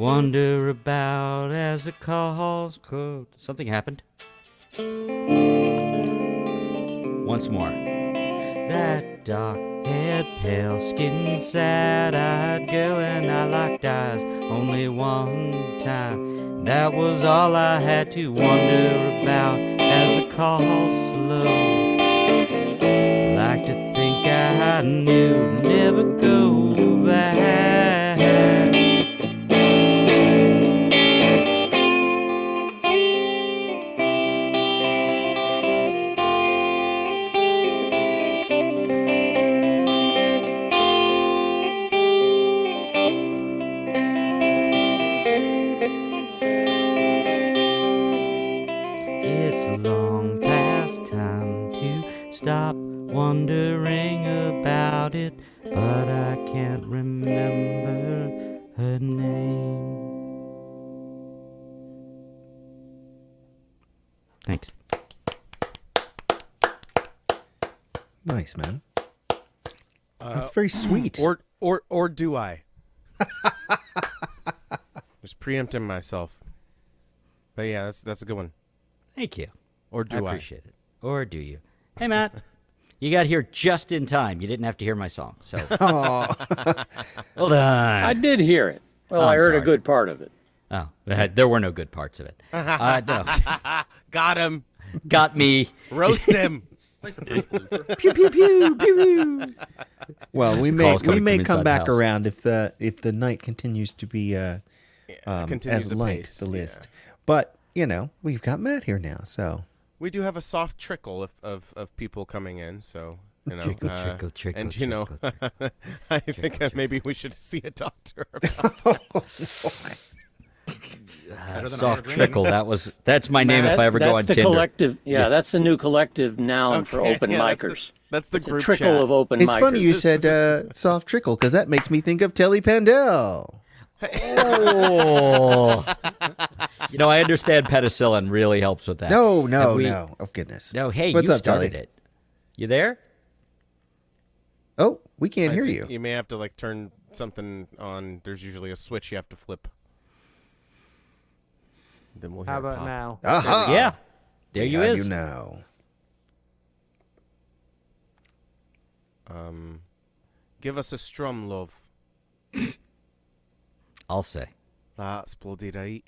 wonder about as the calls closed. Something happened. Once more. That dark-haired, pale-skinned, sad-eyed girl and I locked eyes only one time. That was all I had to wonder about as the call slowed. Like to think I knew never go back. It's long past time to stop wondering about it, but I can't remember her name. Thanks. Nice, man. That's very sweet. Or do I? Just preempting myself. But yeah, that's a good one. Thank you. Or do I? appreciate it. Or do you? Hey, Matt. You got here just in time. You didn't have to hear my song. So, well done. I did hear it. Well, Oh, I I'm heard sorry. a good part of it. Oh, there were no good parts of it. No. Got him. Got me. Roast him. Pew, pew, pew, pew, pew. Well, we Calls may coming from come inside back the house. around if the night continues to be continues as the light pace, the list. yeah. But we've got Matt here now, so We do have a soft trickle of people coming in, so Trickle, trickle, trickle, and trickle, I think maybe we should see a doctor about Soft trickle. That's my name if I ever go on that's the Tinder. collective. Yeah, that's the new collective noun for Okay, open yeah, micers. That's the It's a group trickle chat. of open it's micers. funny you said soft trickle because that makes me think of Telly Pandel. Oh. I understand penicillin really helps with that. No, Have we- no. Oh goodness. No, hey, What's you up, started Telly? it. You there? Oh, we can't I hear think you. You may have to turn something on. There's usually a switch you have to flip. then we'll hear How it about pop. now? Aha! Yeah. There We you have is. You now. Give us a strum, love. I'll say. That's bloody right.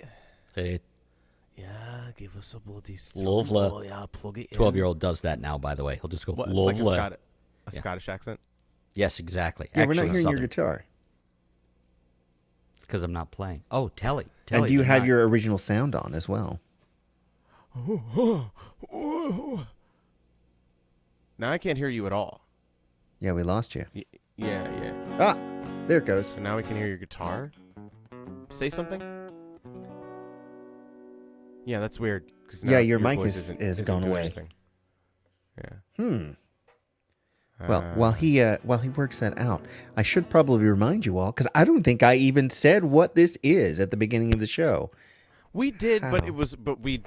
A Yeah, give us a bloody strum. Lovely. Oh, yeah, plug it in. 12-year-old does that now, by the way. He'll just go, What, lovely. like a Scottish accent? Yes, exactly. Yeah, we're Actually, not hearing Southern. your guitar. Because I'm not playing. Oh, Telly. And do you did have not- your original sound on as well? Now I can't hear you at all. Yeah, we lost you. Yeah. Ah, there it goes. So now we can hear your guitar. Say something. Yeah, that's weird. 'Cause now Yeah, your mic voice is isn't gone doing away. anything. Yeah. Well, while he works that out, I should probably remind you all because I don't think I even said what this is at the beginning of the show. We did, but How? it was, but we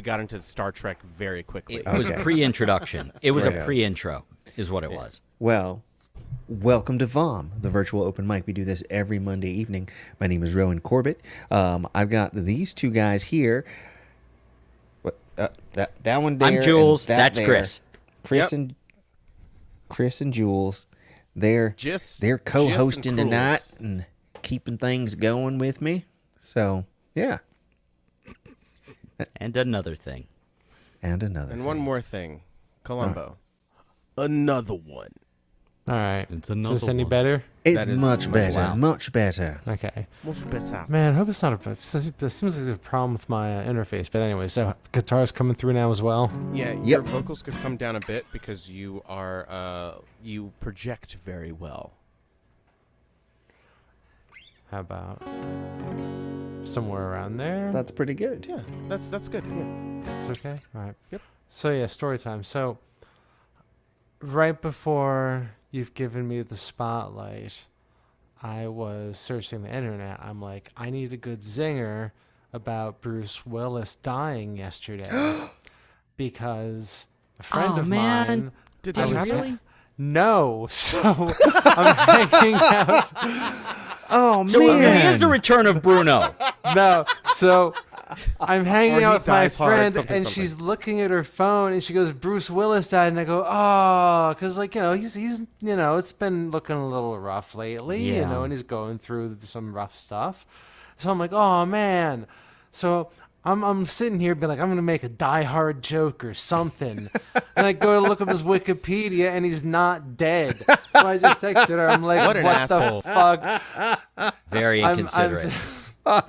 got into Star Trek very quickly. It was Okay. pre-introduction. It was Right. a pre-intro, is what it was. Well, welcome to VOM, the virtual open mic. We do this every Monday evening. My name is Rowan Corbett. I've got these two guys here. What? That one there. I'm Jules. and that That's there. Chris. Chris and Jules. They're Just co-hosting Jess and tonight Cruise. and keeping things going with me. So yeah, And another thing. and another. And thing. one more thing, Columbo. Another one. All right. It's Is another this any one. better? It's That is much much better, loud. much better. Okay. Much better. Man, I hope it's not a. There seems like a problem with my interface. But anyway, so guitar's coming through now as well. Yeah, your Yep. vocals could come down a bit because you are you project very well. How about somewhere around there? That's pretty good. Yeah, that's good. Yeah. It's okay. All right. Yep. So yeah, story time. So right before you've given me the spotlight, I was searching the internet. I'm like, I need a good zinger about Bruce Willis dying yesterday because a friend Oh, of man. mine. Did I that was- happen? No, so I'm hanging out. Oh So man! here's the return of Bruno. No, so I'm Or hanging he out with my dies hard, friend, something, and something. she's looking at her phone, and she goes, "Bruce Willis died," and I go, "Oh," because he's it's been looking a little rough lately, Yeah. and he's going through some rough stuff. So I'm like, "Oh man," so. I'm sitting here being like, I'm going to make a Die Hard joke or something. And I go to look up his Wikipedia and he's not dead. So I just texted her. I'm like, What an asshole. the fuck? Very inconsiderate. But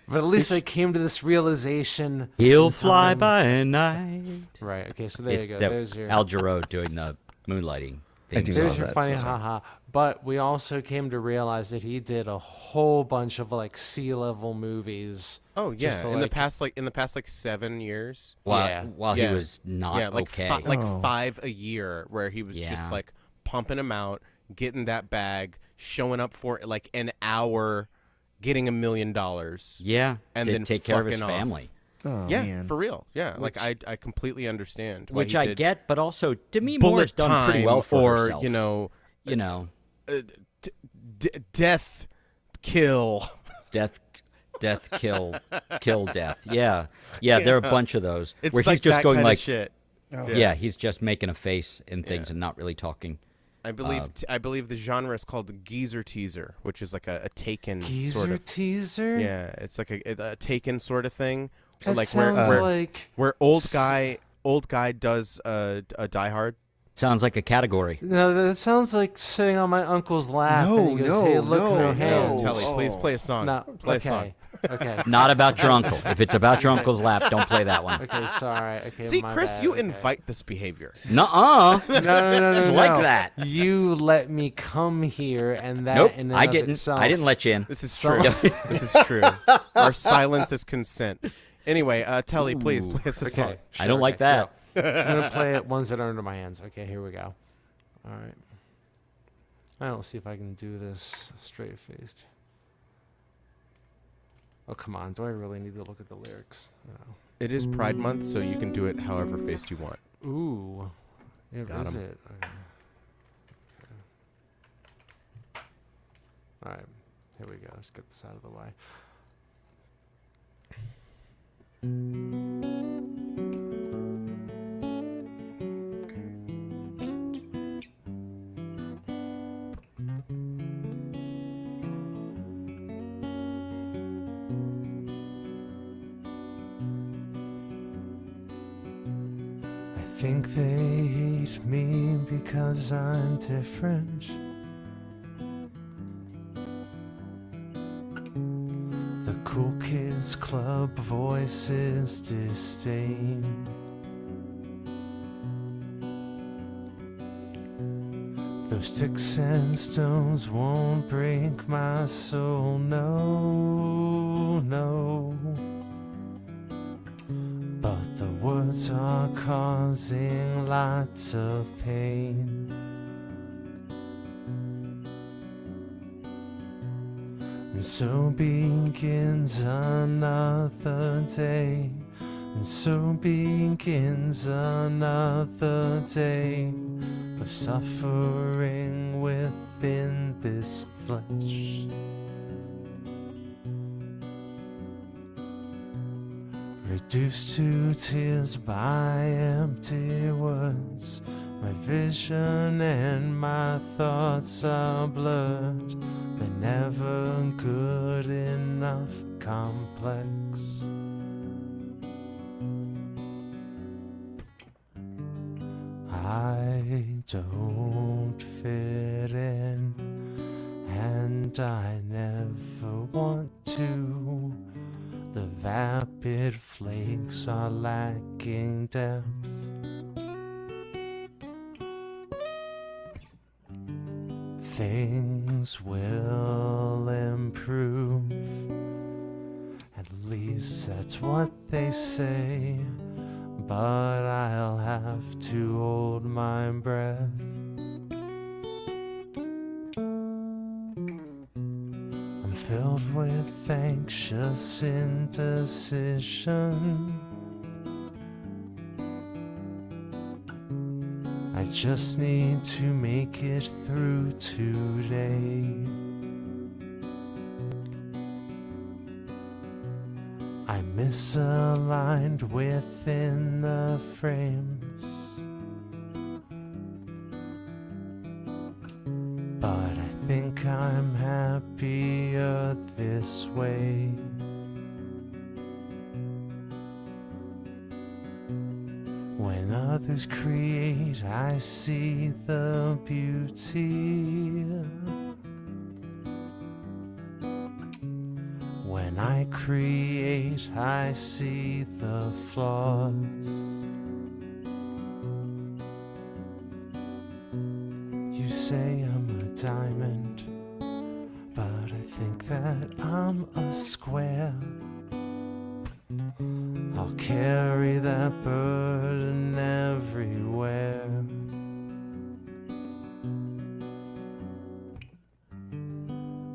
at least I came to this realization. He'll in fly time. by night. Right. Okay. So there you go. That- There's your Al Jarreau doing the moonlighting thing. do there's love your that funny song. haha. But we also came to realize that he did a whole bunch of like sea-level movies. Oh yeah, Just to, in like- the past 7 years. While he Yeah. was not Yeah, like okay. like Oh. 5 a year, where he was Yeah. just like pumping them out, getting that bag, showing up for like an hour, getting $1 million. yeah, and to then take care of his fucking off. family. Oh, Yeah, man. for real. Yeah, like I completely understand. why Which he I did get, but also Demi Moore has Bullet done time pretty well for or herself. you know, death, kill. death, kill, death. Yeah, there are a bunch of those It's where like he's just that going kinda like, shit. yeah, he's just making a face and things Yeah. and not really talking. I believe the genre is called the geezer teaser, which is like a Taken Geezer sort of. teaser. Yeah, it's like a Taken sort of thing. Or That like sounds like. where old guy does a Die Hard. Sounds like a category. No, that sounds like sitting on my uncle's lap. No, and he goes, no, hey, look, no, no no. hands. Telly, please play a song. No, Play a song. okay. Not about your uncle. If it's about your uncle's lap, don't play that one. Okay, sorry. Okay, See, my Chris, bad. you Okay. invite this behavior. Nuh-uh. No, It's like that. You let me come here, and that Nope, in and I of didn't. itself. I didn't let you in. This is So- true. This is true. Our silence is consent. Anyway, Telly, please play us a song. Okay, I don't sure, like okay, that. yeah. I'm gonna play it ones that are under my hands. Okay, here we go. All right. I'll see if I can do this straight faced. Oh come on! Do I really need to look at the lyrics? No. It is Pride Month, so you can do it however faced you want. Ooh, Got is 'em. it? Okay. All right, here we go. Let's get this out of the way. I think they hate me because I'm different. The cool kids club voices disdain. Those sticks and stones won't break my soul, no, no. But the words are causing lots of pain. And so begins another day. And so begins another day of suffering within this flesh. Reduced to tears by empty words, my vision and my thoughts are blurred. They're never good enough complex. I don't fit in, and I never want to. The vapid flakes are lacking depth. Things will improve, at least that's what they say. But I'll have to hold my breath. I'm filled with anxious indecision. I just need to make it through today. I misaligned within the frames, but I think I'm happier this way. When others create, I see the beauty. When I create, I see the flaws. You say I'm a diamond, but I think that I'm a square. I'll carry that burden everywhere.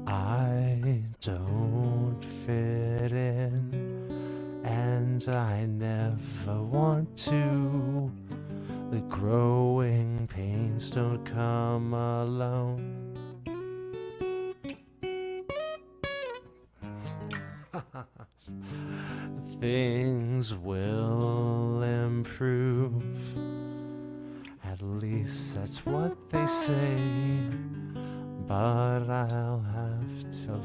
I don't fit in, and I never want to. The growing pains don't come alone. Things will improve, at least that's what they say. But I'll have to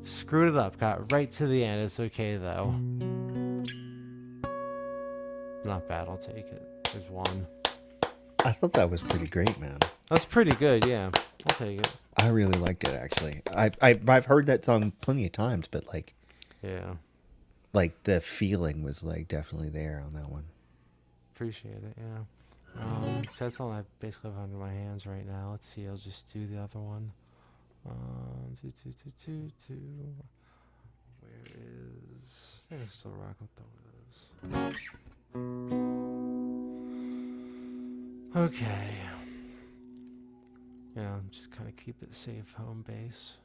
screwed it up, got right to the end. It's okay though. Not bad, I'll take it. There's one. I thought that was pretty great, man. That's pretty good, yeah. I'll take it. I really liked it, actually. I've heard that song plenty of times, but Yeah. like the feeling was like definitely there on that one. Appreciate it, yeah. So that's all I basically have under my hands right now. Let's see, I'll just do the other one. Two. Where is... I can still rock with those. Okay. Yeah, just kind of keep it safe, home base.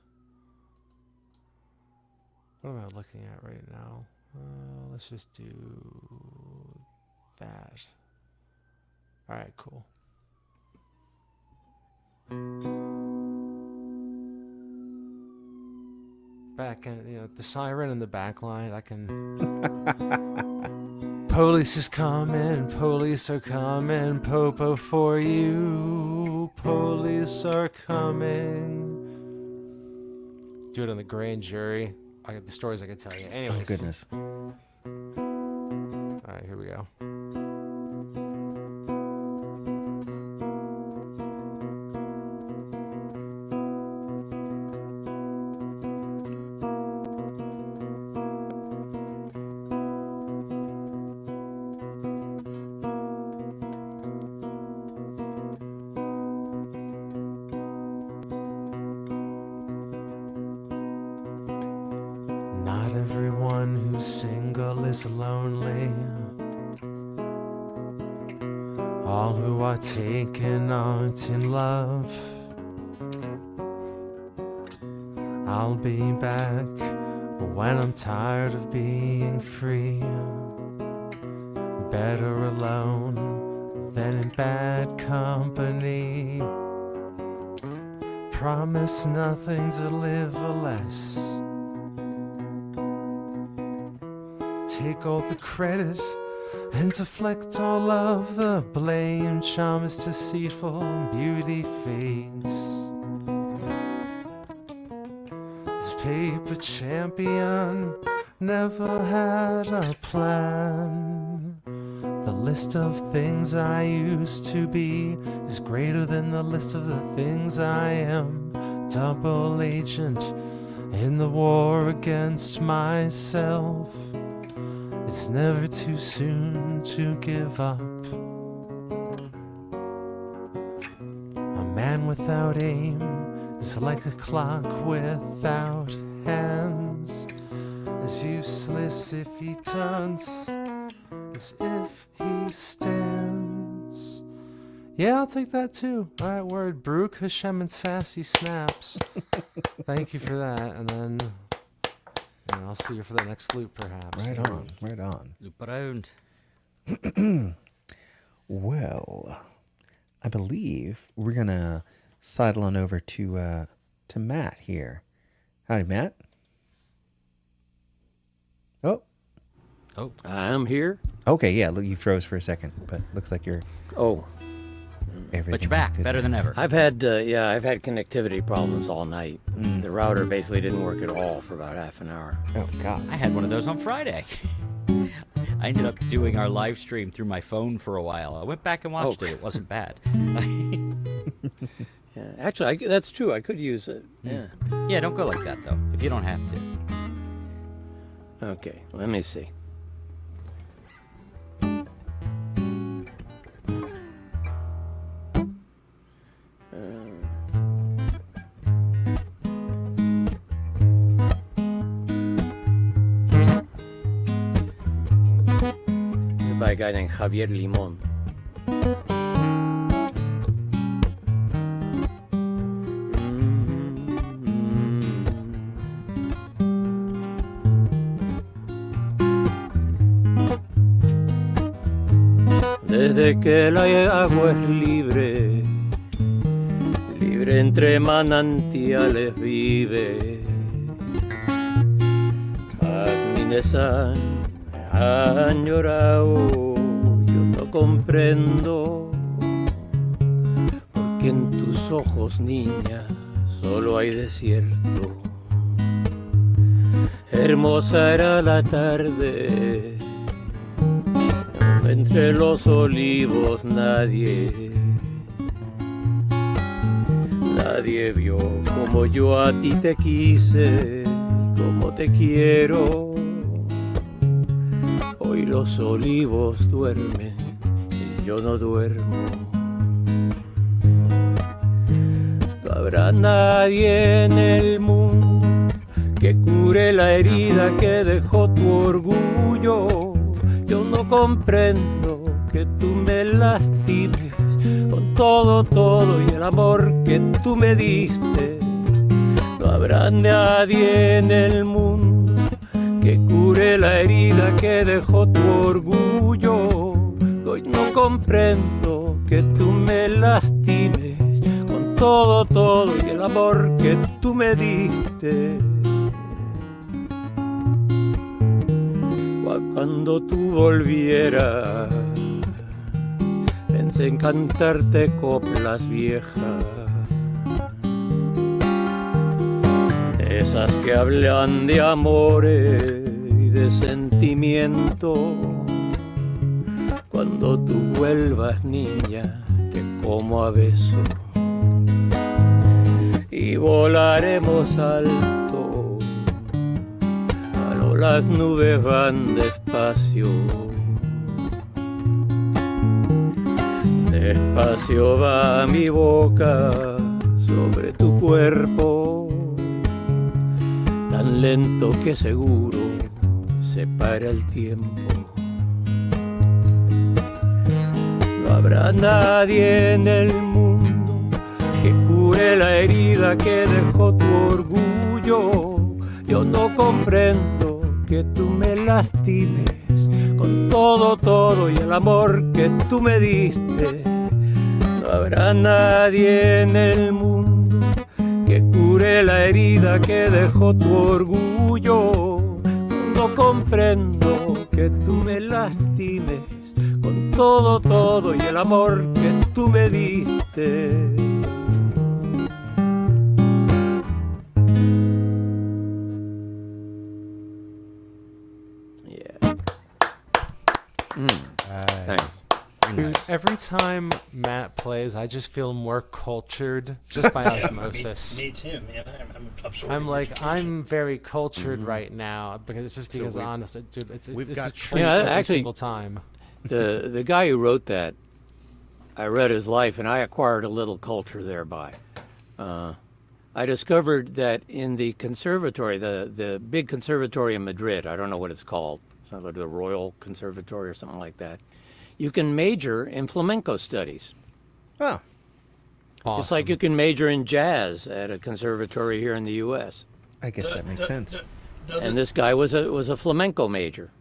What am I looking at right now? Let's just do that. Alright, cool. back end, the siren in the back line. I can. Police is coming, police are coming, Popo for you. Police are coming. Do it on the grand jury. I got the stories I could tell you. Anyways. Oh, goodness. All right, here we go. Not everyone who's single is lonely. All who are taken aren't in love. I'll be back when I'm tired of being free. Better alone than in bad company. Promise nothing to live or less. Take all the credit and deflect all of the blame. Charm is deceitful and beauty fades. This paper champion never had a plan. The list of things I used to be is greater than the list of the things I am. Double agent in the war against myself. It's never too soon to give up. A man without aim is like a clock without hands. As useless if he turns as if he stands. Yeah, I'll take that too. All right, word. Brooke, Hashem, and Sassy Snaps. Thank you for that. And then I'll see you for the next loop, perhaps. Right on, right on. Loop around. Well, I believe we're gonna sidle on over to Matt here. Howdy, Matt. Oh, I'm here. okay, yeah. Look, you froze for a second, but looks like you're. Oh, But you're back, better than ever. I've had connectivity problems all night. The router basically didn't work at all for about half an hour. Oh God. I had one of those on Friday. I ended up doing our live stream through my phone for a while. I went back and watched it. It wasn't bad. Yeah, actually, that's true. I could use it. Yeah. Yeah, don't go like that, though, if you don't have to. Okay, let me see. By a guy named Javier Limon. Desde que el agua es libre, libre entre manantiales vive. Agninesan añorado, yo no comprendo porque en tus ojos, niña, solo hay desierto. Hermosa era la tarde, entre los olivos nadie vio como yo a ti te quise, como te quiero. Hoy los olivos duermen y yo no duermo. No habrá nadie en el mundo que cure la herida que dejó tu orgullo. Yo no comprendo que tú me lastimes con todo y el amor que tú me diste. No habrá nadie en el mundo que cure la herida que dejó tu orgullo. Hoy no comprendo que tú me lastimes con todo y el amor que tú me diste. cuando tú volvieras. Pensé en cantarte coplas viejas, de esas que hablan de amores y de sentimiento. Cuando tú vuelvas, niña, te como a beso y volaremos alto. Las nubes van despacio, despacio va mi boca sobre tu cuerpo, tan lento que seguro se para el tiempo. No habrá nadie en el mundo que cure la herida que dejó tu orgullo. Yo no comprendo que tú me lastimes con todo y el amor que tú me diste. No habrá nadie en el mundo que cure la herida que dejó tu orgullo. No comprendo que tú me lastimes con todo y el amor que tú me diste. Thanks. Very nice. Every time Matt plays, I just feel more cultured just by osmosis. Me too, man. I'm absorbing I'm like, education. I'm very cultured right now because it's just because honestly, dude, it's we've it's got a treat Yeah, every actually- single time. The guy who wrote that, I read his life, and I acquired a little culture thereby. I discovered that in the conservatory, the big conservatory in Madrid, I don't know what it's called, it's not like the Royal Conservatory or something like that, you can major in flamenco studies. Oh, Awesome. Just like you can major in jazz at a conservatory here in the U.S. I guess that makes sense. And this guy was a flamenco major.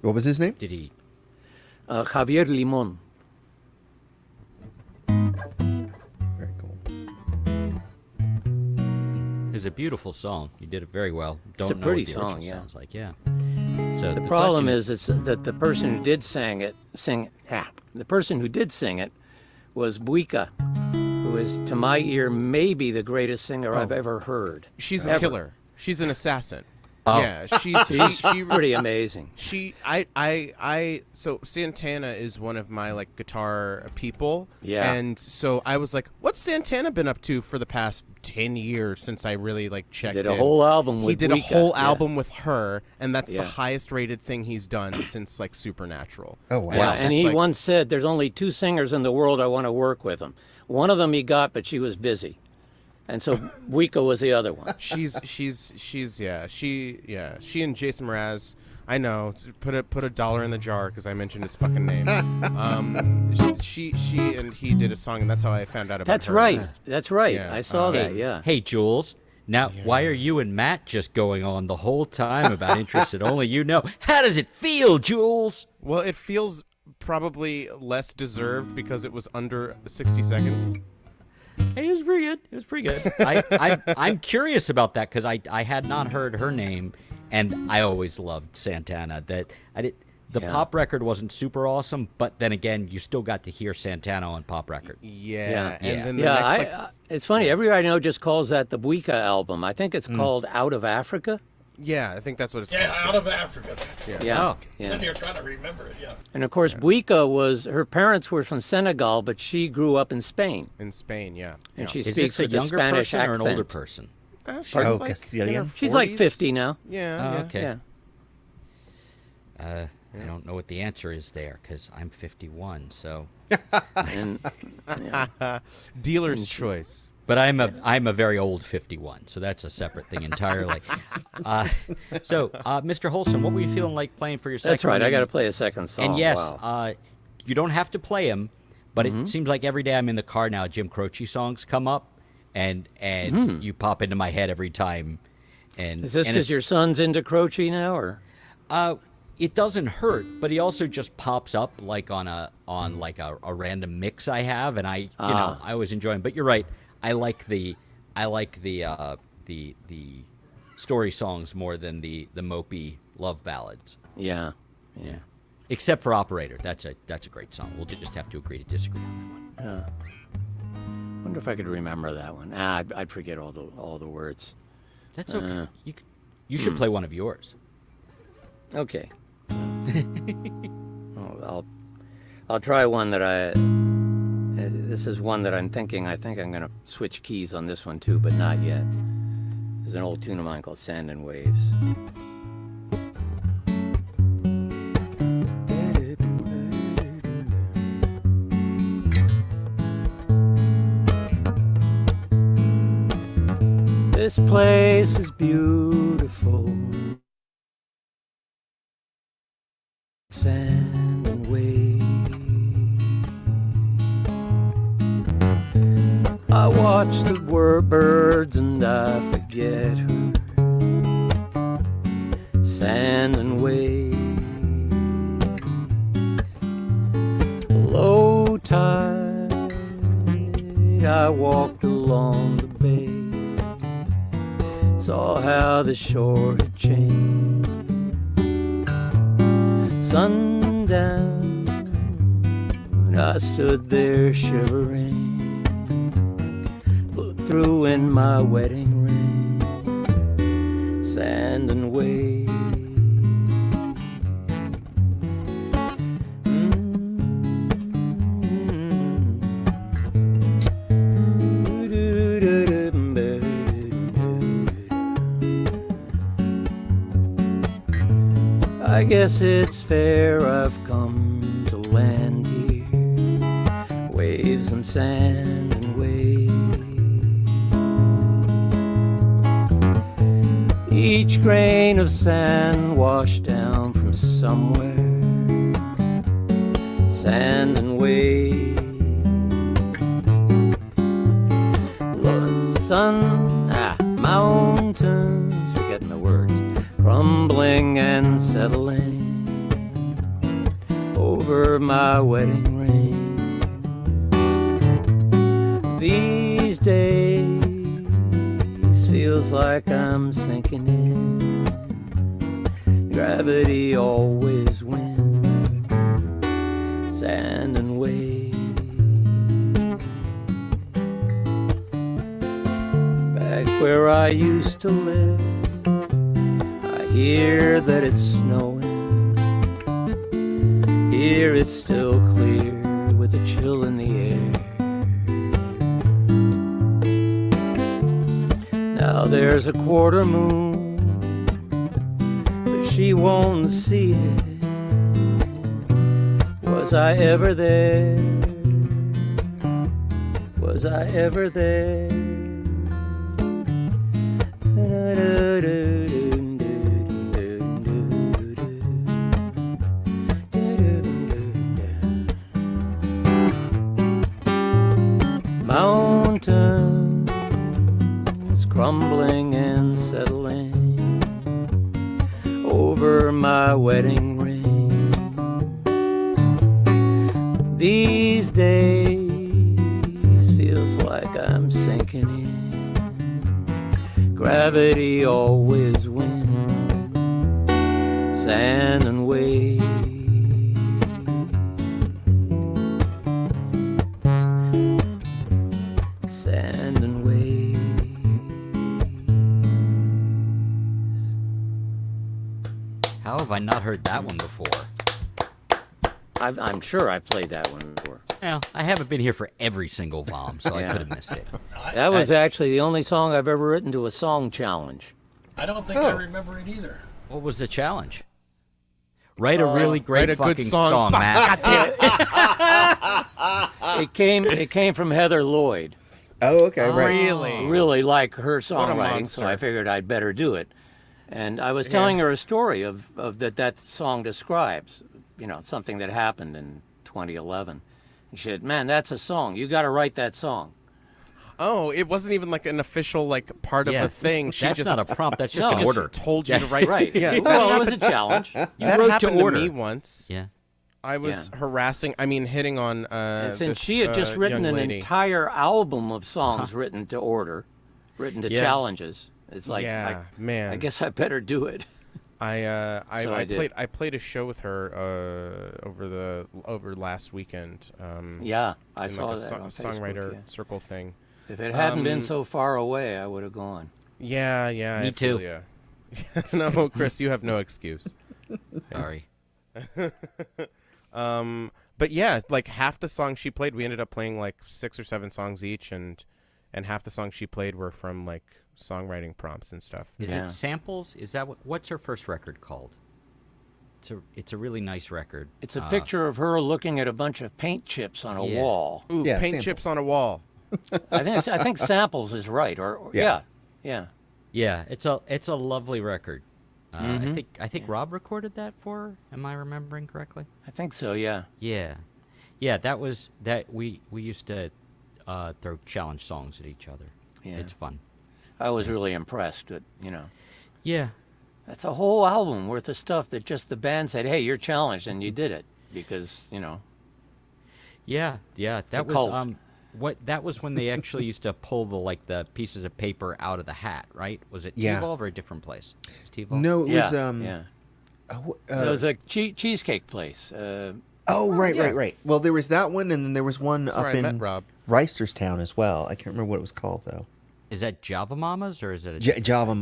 What was his name? Did he? Javier Limon. Very cool. It was a beautiful song. You did it very well. Don't a know pretty what the song, original yeah. sounds like. Yeah. So The problem is it's that the person who did sing it was Buika, who is, to my ear, maybe the greatest singer I've ever heard. She's a Ever. killer. She's an assassin. Oh. Yeah, She's pretty amazing. So Santana is one of my like guitar people. Yeah. And so I was like, what's Santana been up to for the past 10 years since I really like checked Did in? a whole album He with did a Buika, whole yeah. album with her, and that's Yeah. the highest rated thing he's done since like Supernatural. Oh, wow. Yeah, it's and just he like- once said, "There's only two singers in the world I want to work with them. One of them he got, but she was busy, and so Buika was the other one." She and Jason Mraz. I know. Put a dollar in the jar because I mentioned his fucking name. She and he did a song, and that's how I found out about That's her. right. That's right. Yeah. I saw that. Hey, Yeah. Hey, Jules. Now, why are you and Matt just going on the whole time about interests that only you know? How does it feel, Jules? Well, it feels probably less deserved because it was under 60 seconds. Hey, it was pretty good. It was pretty good. I'm curious about that because I had not heard her name, and I always loved Santana. The Yeah. pop record wasn't super awesome, but then again, you still got to hear Santana on pop record. Yeah. And Yeah. then the Yeah, next, it's funny. Everybody I know just calls that the Buika album. I think it's called Out of Africa. yeah, I think that's what it's Yeah, called. out of Africa. That's Yeah. Oh. Yeah. Sitting here trying to remember it. Yeah. And of course, Buika her parents were from Senegal, but she grew up in Spain, In Spain, yeah. and she Is speaks this a with a younger Spanish person or accent. an older person? She's Oh, like Castilian? in her She's like 40s. 50 now. Yeah, Oh, yeah. okay. Yeah. I don't know what the answer is there because I'm 51. So, And Dealer's choice. but I'm a very old 51. So that's a separate thing entirely. Mr. Holson, what were you feeling like playing for your second? that's right. I one? got to play a second song. And yes, Wow. you don't have to play them, but Mm-hmm. it seems like every day I'm in the car now, Jim Croce songs come up, and you pop into my head every time. And Mm-hmm. Is this and because your son's into Croce now, or? it doesn't hurt, but he also just pops up like on a random mix I have, and I always enjoy him. But you're right, I like the story songs more than the mopey love ballads. Yeah. Yeah. Except for Operator. That's a great song. We'll just have to agree to disagree on that one. Wonder if I could remember that one. I'd forget all the words. That's okay. You should play one of yours. Okay. I'll try one that this is one that I'm thinking. I think I'm gonna switch keys on this one too, but not yet. There's an old tune of mine called "Sand and Waves." This place is beautiful. Sand and waves. I watch the birds and I forget her. Sand and waves. Low tide, I walked along the bay. Saw how the shore had changed. Sundown, I stood there shivering, blew through in my wedding ring, sand and waves. I guess it's fair I've come to land here. Waves and sand and waves. Each grain of sand washed down from somewhere. Sand and waves. Mountains, forgetting the words. Crumbling and settling over my wedding ring. These days feels like I'm sinking in. Gravity always wins. Sand and waves. Back where I used to live, hear that it's snowing. Here it's still clear with a chill in the air. Now there's a quarter moon, but she won't see it. Was I ever there? Was I ever there? Mountains crumbling and settling over my wedding ring. These days feels like I'm sinking in. Gravity always wins. Sand and waves. Sand and waves. How have I not heard that one before? I'm sure I've played that one before. Well, I haven't been here for every single VOM, so I could have missed it. That was actually the only song I've ever written to a song challenge. I don't think I remember it either. What was the challenge? Write a really great write a good fucking song. Matt. It came from Heather Lloyd. Oh, okay, right. Really? Really like her a songwriting, so monster. I figured I'd better do it. And I was telling her a story of that song describes, something that happened in 2011. And she said, "Man, that's a song. You got to write that song." Oh, it wasn't even like an official part of Yeah. a thing. She That's just not a prompt. That's just No. an just order. told you to write. Right. Yeah. Well, it was a challenge. That wrote to happened order. to me once. Yeah. I was hitting on. And since this, she had just written young an lady. entire album of songs written to order, written to Yeah. challenges. It's like, yeah, man. I guess I better do it. I played a show with her over last weekend. Yeah, I in saw like a that on songwriter Facebook, yeah. circle thing. If it hadn't been so far away, I would have gone. Yeah. Me I feel too. ya. No, Chris, you have no excuse. Sorry. But yeah, like half the songs she played, we ended up playing like 6 or 7 songs each, and half the songs she played were from like songwriting prompts and stuff. Is it samples? Is that what's her first record called? It's a really nice record. It's a picture of her looking at a bunch of paint chips on a wall. Ooh, Yeah, paint samples. chips on a wall. I think samples is right. Or yeah. Yeah, it's a lovely record. I think Rob recorded that for her. Am I remembering correctly? I think so. Yeah. Yeah. That was that we used to throw challenge songs at each other. Yeah. It's fun. I was really impressed. But Yeah. that's a whole album worth of stuff that just the band said, "Hey, you're challenged," and you did it because Yeah. That a was cult. that was when they actually used to pull the pieces of paper out of the hat, right? Was it Yeah. T-Volve or a different place? It's T-Volve? No, it was yeah. It was a cheesecake place. Oh, right. Well, there was that one, and then there was one That's up where I in met Rob. Reisterstown as well. I can't remember what it was called though. Is that Java Mamas or is it a Java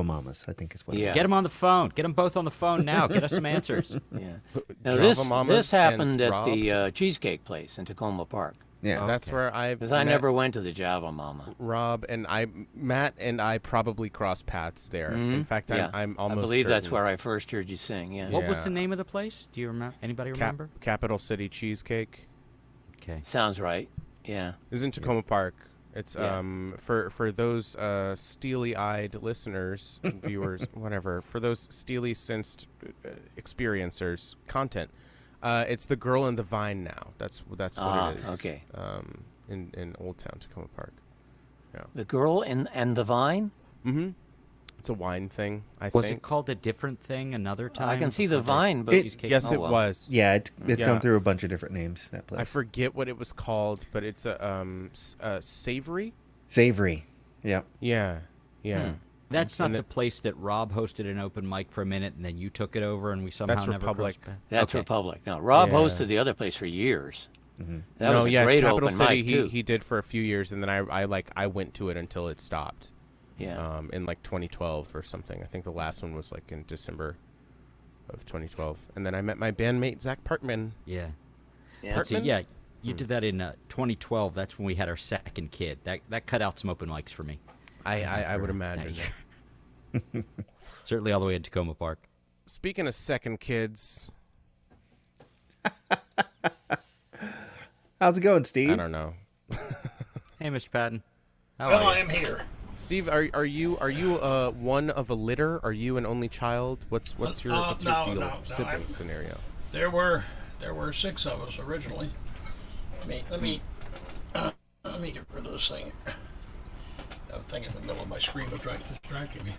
Mamas, I think is what. Yeah. It was. Get them on the phone. Get them both on the phone now. Get us some answers. Yeah. Now Java Mamas this happened and at Rob? the cheesecake place in Tacoma Park. Yeah. That's Okay. where I Because I met never went to the Java Mama. Rob and Matt and I probably crossed paths there. In fact, Yeah. I'm almost I believe that's certain. where I first heard you sing. Yeah. What was Yeah. the name of the place? Do you remember? Anybody remember? Capital City Cheesecake Okay. Sounds right. Yeah. is in Tacoma Park. It's Yeah. for those steely-eyed listeners, viewers, whatever. For those steely-sensed experiencers, content. It's the Girl in the Vine now. That's what it is. Okay. In Old Town Tacoma Park. The Girl and the Vine? Mm-hmm. It's a wine thing, I Was think. it called a different thing another time? I can see the before Vine, but Yes, oh, it well. was. Yeah, it's Yeah. gone through a bunch of different names. That place. I forget what it was called, but it's a savory. Savory. Yeah. Yeah. That's not And the place that Rob hosted an open mic for a minute and then you took it over and we somehow That's never Republic. crossed paths? That's Okay. Republic. No, Rob Yeah. hosted the other place for years. That No, was a yeah, great Capital open City. mic too. He did for a few years, and then I went to it until it stopped. Yeah. In like 2012 or something. I think the last one was like in December of 2012, and then I met my bandmate Zach Partman. Yeah. Yeah. See, yeah, you did that in 2012. That's when we had our second kid. That cut out some open mics for me. I would for imagine. that year. Certainly all the way in Tacoma Park. Speaking of second kids, How's it going, Steve? I don't know. Hey, Mr. Patton. How Well, are I you? am here. Steve, are you one of a litter? Are you an only child? What's your no, deal no, sibling scenario? There were 6 of us originally. Let me get rid of this thing. That thing in the middle of my screen was distracting me.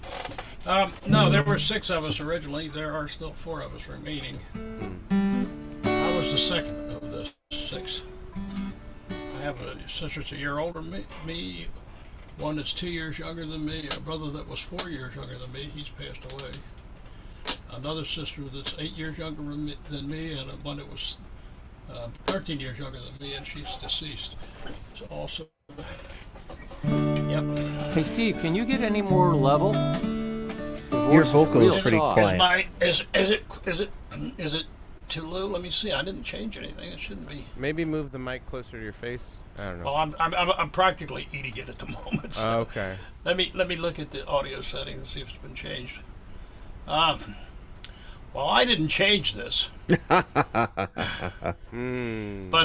No, there were 6 of us originally. There are still 4 of us remaining. I was the second of the 6. I have a sister that's a year older than me, one that's 2 years younger than me, a brother that was 4 years younger than me. He's passed away. Another sister that's 8 years younger than me, and one that was 13 years younger than me, and she's deceased. So also, yep. Hey, Steve, can you get any more level? Your vocal is real pretty soft. quiet. Is it too low? Let me see. I didn't change anything. It shouldn't be. Maybe move the mic closer to your face. I don't know. Well, I'm practically eating it at the moment. So Okay. let me look at the audio settings and see if it's been changed. Well, I didn't change this, but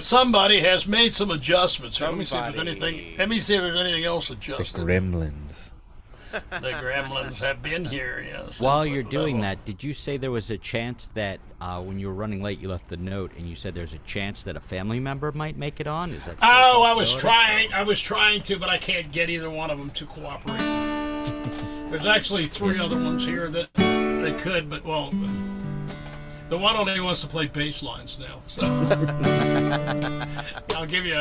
somebody has made some adjustments. Let me see if there's anything. Let me see if there's anything else The adjusted. Gremlins. The gremlins have been here. Yes. While you're doing that, did you say there was a chance that when you were running late, you left the note, and you said there's a chance that a family member might make it on? Is that? still a Oh, I was possibility? trying to, but I can't get either one of them to cooperate. There's actually 3 other ones here that they could, but well, the one only wants to play bass lines now. So I'll give you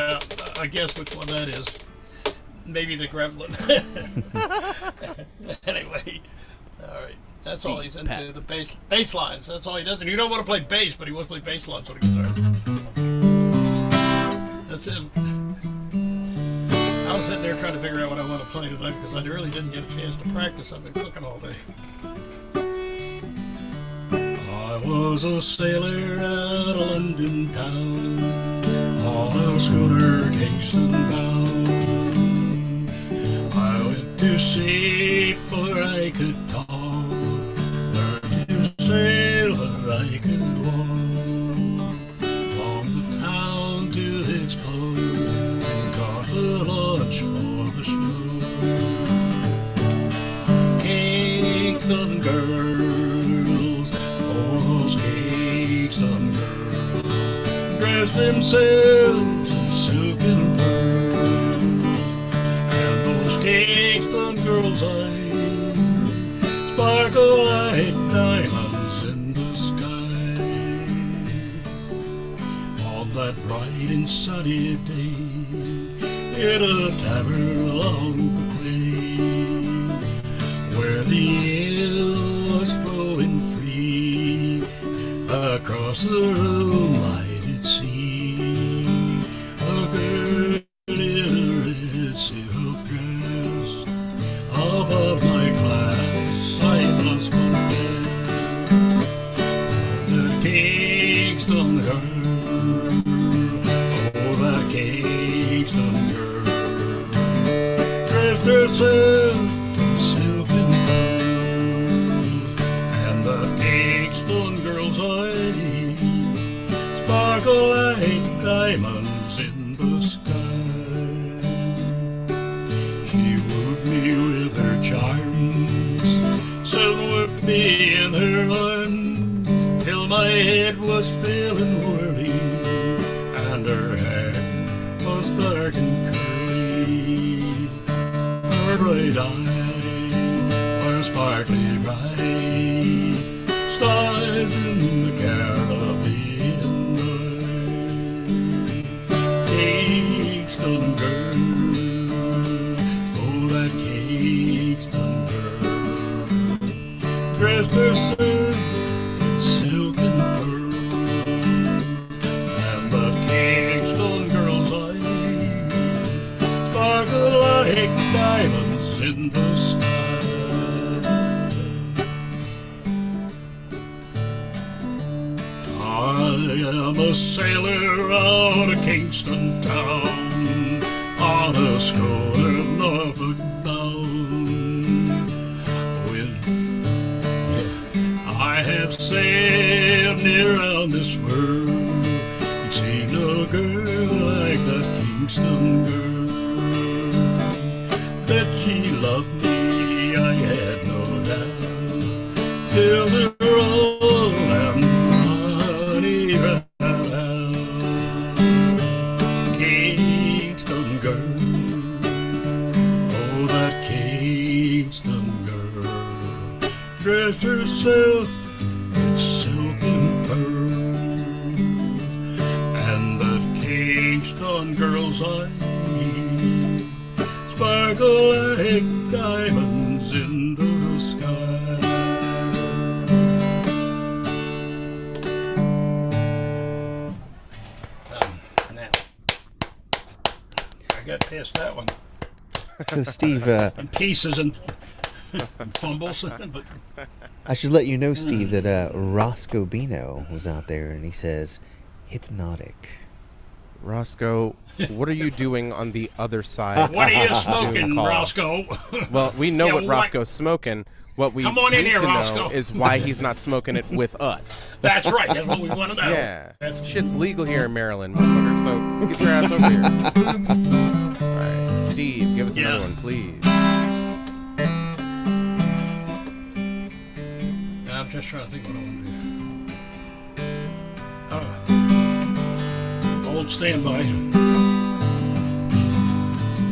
a guess which one that is. maybe the gremlin. Anyway, all right. That's all he's into, the bass lines. That's all he does. And you don't want to play bass, but he wants to play bass lines on a guitar. That's him. I was sitting there trying to figure out what I want to play tonight because I really didn't get a chance to practice. I've been cooking all day. I was a sailor at a London town on a schooner Kingston bound. I went to sea where I could talk, learned to sail where I could walk, from the town to explore, and caught the launch for the shore. Kingston girls, oh those Kingston girls, dress themselves in silken pearls, and those Kingston girls' eyes sparkle like diamonds in the sky. On that bright and sunny day, in a tavern along the quay, where the ale was flowing free, across the room I did see a girl in a red silk dress. Above my class I must confess, the Kingston girl, oh that Kingston girl, dressed herself in silken pearls, and the Kingston girl's eyes sparkle like diamonds in the sky. She wooed me with her charms, soon whipped me in her arms, till my head was feeling whirly, and her hair was dark and curly. Her bright eyes were sparkly bright, stars in the Caribbean night. Kingston girl, oh that Kingston girl, dressed herself in silken pearls, and the Kingston girl's eyes sparkle like diamonds in the sky. I am a sailor out of Kingston town, on a schooner Norfolk bound. I have sailed near around this world, and seen no girl like that Kingston girl. That she loved me, I had no doubt, till the roll and money ran out. Kingston girl, oh that Kingston girl, dressed herself in silken pearls, and that Kingston girl's eyes sparkle like diamonds in the sky. Now, I got past that one. So, Steve, And pieces and fumbles, but I should let you know, Steve, that Roscoe Bino was out there, and he says, hypnotic. Roscoe, what are you doing on the other side? what are you of the Zoom smoking, call? Roscoe? Well, we know Yeah, what what- Roscoe's smoking. What we Come on in need here, to know Roscoe. is why he's not smoking it with us. That's right. That's what we want to know. Yeah, That's- shit's legal here in Maryland, motherfucker. So get your ass over here. All right, Steve, give us Yeah. another one, please. I'm just trying to think what I want to do. Old standby.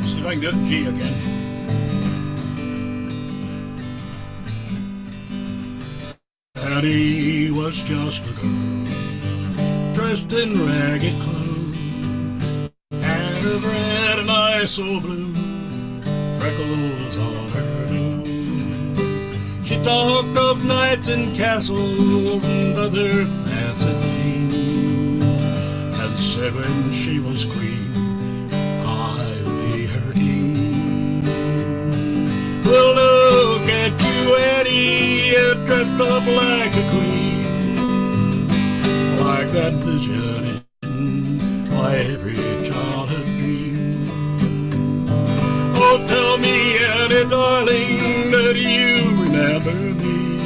See if I can do it in G again. Patty was just a girl, dressed in ragged clothes, and her red and eyes so blue, freckles on her nose. She talked of knights and castles and other fancy things, and said when she was queen, I'd be her king. Well, look at you, Eddie, you're dressed up like a queen, like that vision in my every childhood dream. Oh, tell me, Eddie, darling, that you remember me,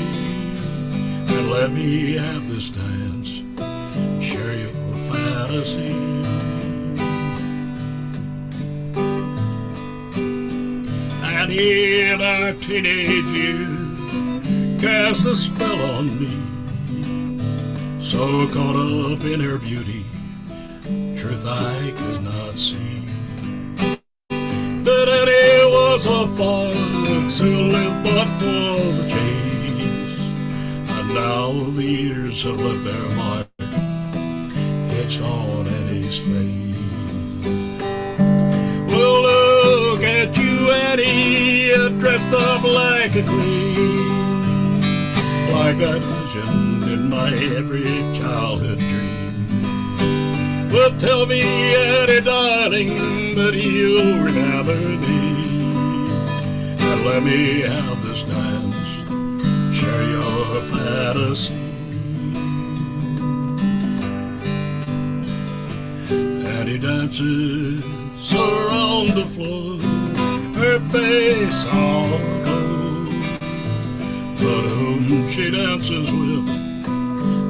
and let me have this dance, share your fantasy. And in our teenage years, cast a spell on me, so caught up in her beauty, truth I could not see. That Eddie was a fox who lived but for the chase, and now the years have left their mark etched on Eddie's face. Well, look at you, Eddie, you're dressed up like a queen, like that vision in my every childhood dream. Well, tell me, Eddie, darling, that you'll remember me, and let me have this dance, share your fantasy. Eddie dances around the floor, her face all aglow, but whom she dances with,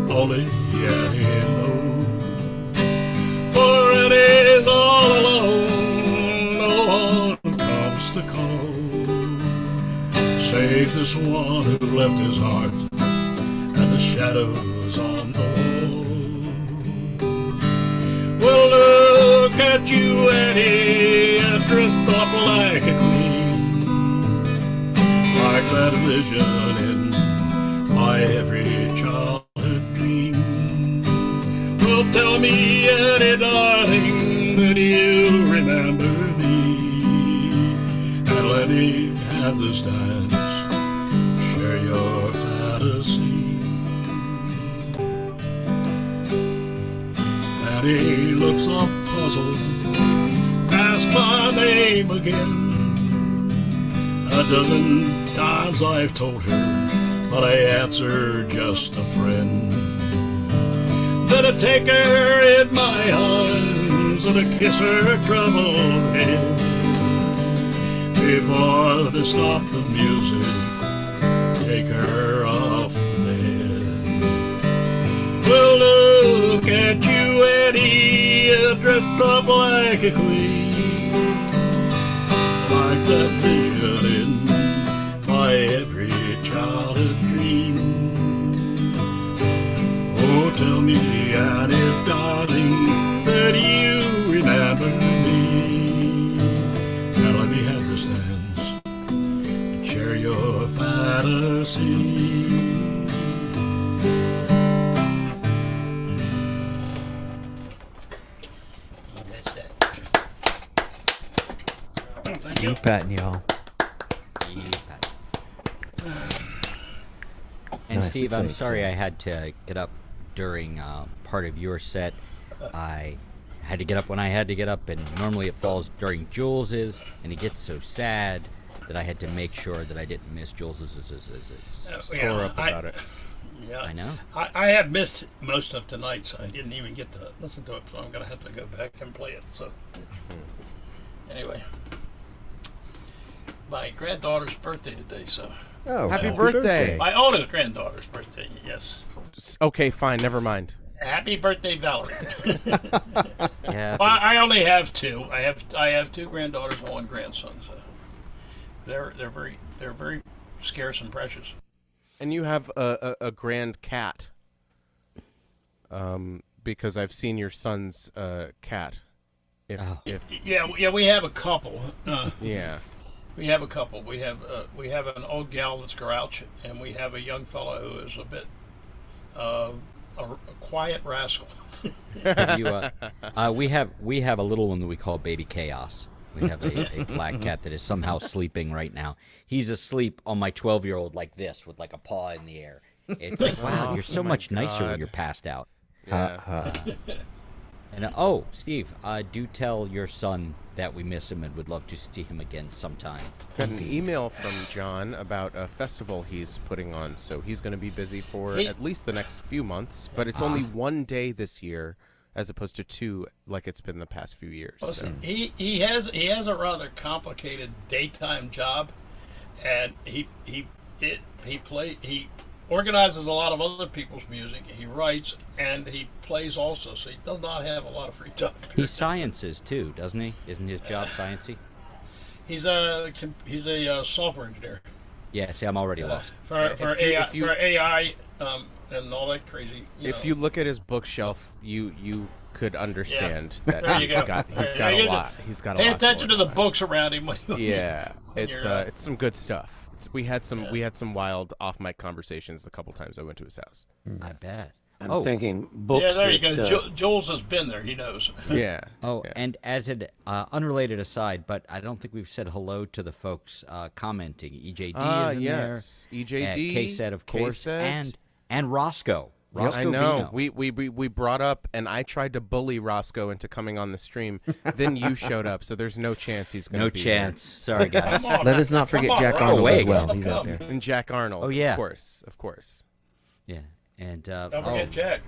only Eddie knows. For Eddie's all alone, no one comes to call, save this one who left his heart and the shadows on the wall. Well, look at you, Eddie, dressed up like a queen, like that vision in my every childhood dream. Well, tell me, Eddie, darling, that you remember me, and let me have this dance, share your fantasy. Eddie looks up puzzled, asks my name again. A dozen times I've told her, but I answer just a friend. Then I take her in my arms and I kiss her troubled head. Before they stop the music, take her off the bed. Well, look at you, Eddie, dressed up like a queen, like that vision in my every childhood dream. Oh, tell me, Eddie, darling, that you remember me, and let me have this dance and share your fantasy. Steve Patton, y'all. And Nice, Steve, I'm thanks. sorry I had to get up during part of your set. I had to get up when I had to get up, and normally it falls during Jules's, and he gets so sad that I had to make sure that I didn't miss Jules's. Tore up about it. Yeah, I know. I have missed most of tonight, so I didn't even get to listen to it. So I'm gonna have to go back and play it. So anyway, my granddaughter's birthday today, so Oh, Happy birthday. my oldest granddaughter's birthday. Yes, Okay, fine, never mind. happy birthday, Valerie. Yeah. Well, I only have two. I have two granddaughters and one grandson. So they're very scarce and precious. And you have a grand cat. Because I've seen your son's cat. If Yeah, we have a couple. yeah. We have a couple. We have an old gal that's grouch, and we have a young fellow who is a bit a quiet rascal. We have a little one that we call Baby Chaos. We have a black cat that is somehow sleeping right now. He's asleep on my 12-year-old like this, with like a paw in the air. It's like, wow, you're so much nicer when you're passed out. Yeah. And Steve, do tell your son that we miss him and would love to see him again sometime. Got an email from John about a festival he's putting on, so he's going to be busy for at least the next few months. But it's only one day this year, as opposed to 2, like it's been the past few years. Well, So. he has a rather complicated daytime job, and he organizes a lot of other people's music. He writes and he plays also, so he does not have a lot of free time. He sciences too, doesn't he? Isn't his job sciencey? He's a software engineer. Yeah, see, I'm already lost. For AI and all that crazy. If you look at his bookshelf, you could understand that There you he's go. got a lot. He's got a Pay lot. attention to going the on. books around him. Yeah, it's you're, some good stuff. We had some wild off mic conversations a couple times I went to his house. I bet. I'm thinking books. Yeah, there you go. that, Jules has been there. He knows. Yeah. Oh, yeah. and as an unrelated aside, but I don't think we've said hello to the folks commenting. EJD is in yes. EJD, K-Set, of course, K-Set. and Roscoe. Roscoe I know. Vino. We brought up, and I tried to bully Roscoe into coming on the stream. Then you showed up, so there's no chance he's going to No be chance. Sorry, guys. Come on. Let us not forget Come on, Jack Rob. Arnold wait. as well. He's out there. here. And Jack Arnold. Oh, yeah. Of course. Yeah, and Don't forget Jack.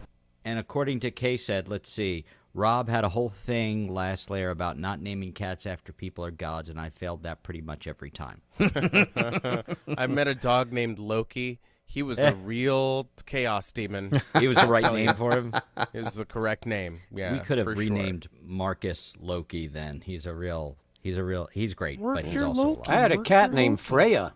And according to K-Set, let's see, Rob had a whole thing last layer about not naming cats after people or gods, and I failed that pretty much every time. I met a dog named Loki. He was a real chaos demon. He was the right name for him. It was the correct name. Yeah, We could have for sure. renamed Marcus Loki then. He's great, but he's your also Loki. I had a cat named Freya.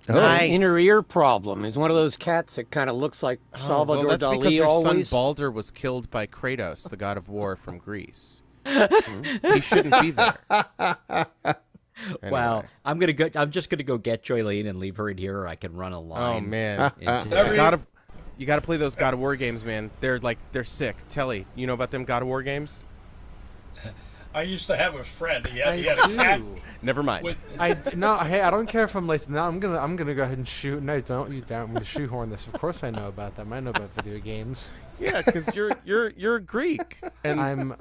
Oh, Nice. Inner ear problem. He's one of those cats that kind of looks like Salvador well, that's Dali because her always. son Balder was killed by Kratos, the god of war from Greece. He shouldn't be there. Wow, I'm just gonna go get Joylene and leave her in here, or I can run a line. Oh man, into- you gotta play those God of War games, man. They're sick. Telly, you know about them God of War games? I used to have a friend. He had a cat. Never mind. With, Hey, I don't care if I'm late. Now I'm gonna go ahead and shoot. No, don't you don't. I'm gonna shoehorn this. Of course I know about them. I know about video games. Yeah, because you're Greek, and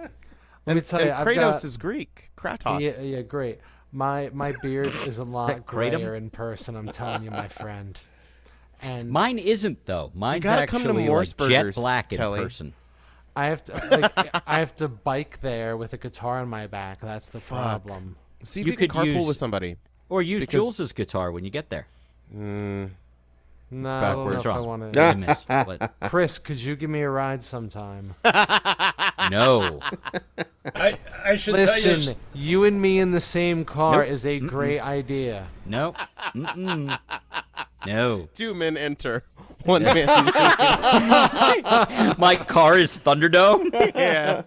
Let me tell you, I've Kratos got, is Greek. Kratos. Yeah, great. My beard is a lot Kratom? grayer in person. I'm telling you, my friend. And Mine isn't though. Mine's gotta come to actually like jet Morseburgers, black in Telly. person. I have to I have to bike there with a guitar on my back. That's the problem. See if You you, can could carpool use- with somebody. Or use Because- Jules's guitar when you get there. No, I don't know backwards. if I Wrong. want I to. miss. What? Chris, could you give me a ride sometime? No. I should Listen, tell you and me in the same car Nope. is a great idea. No. Mm-mm. No. 2 men enter. 1 man. My car is Thunderdome. Yeah,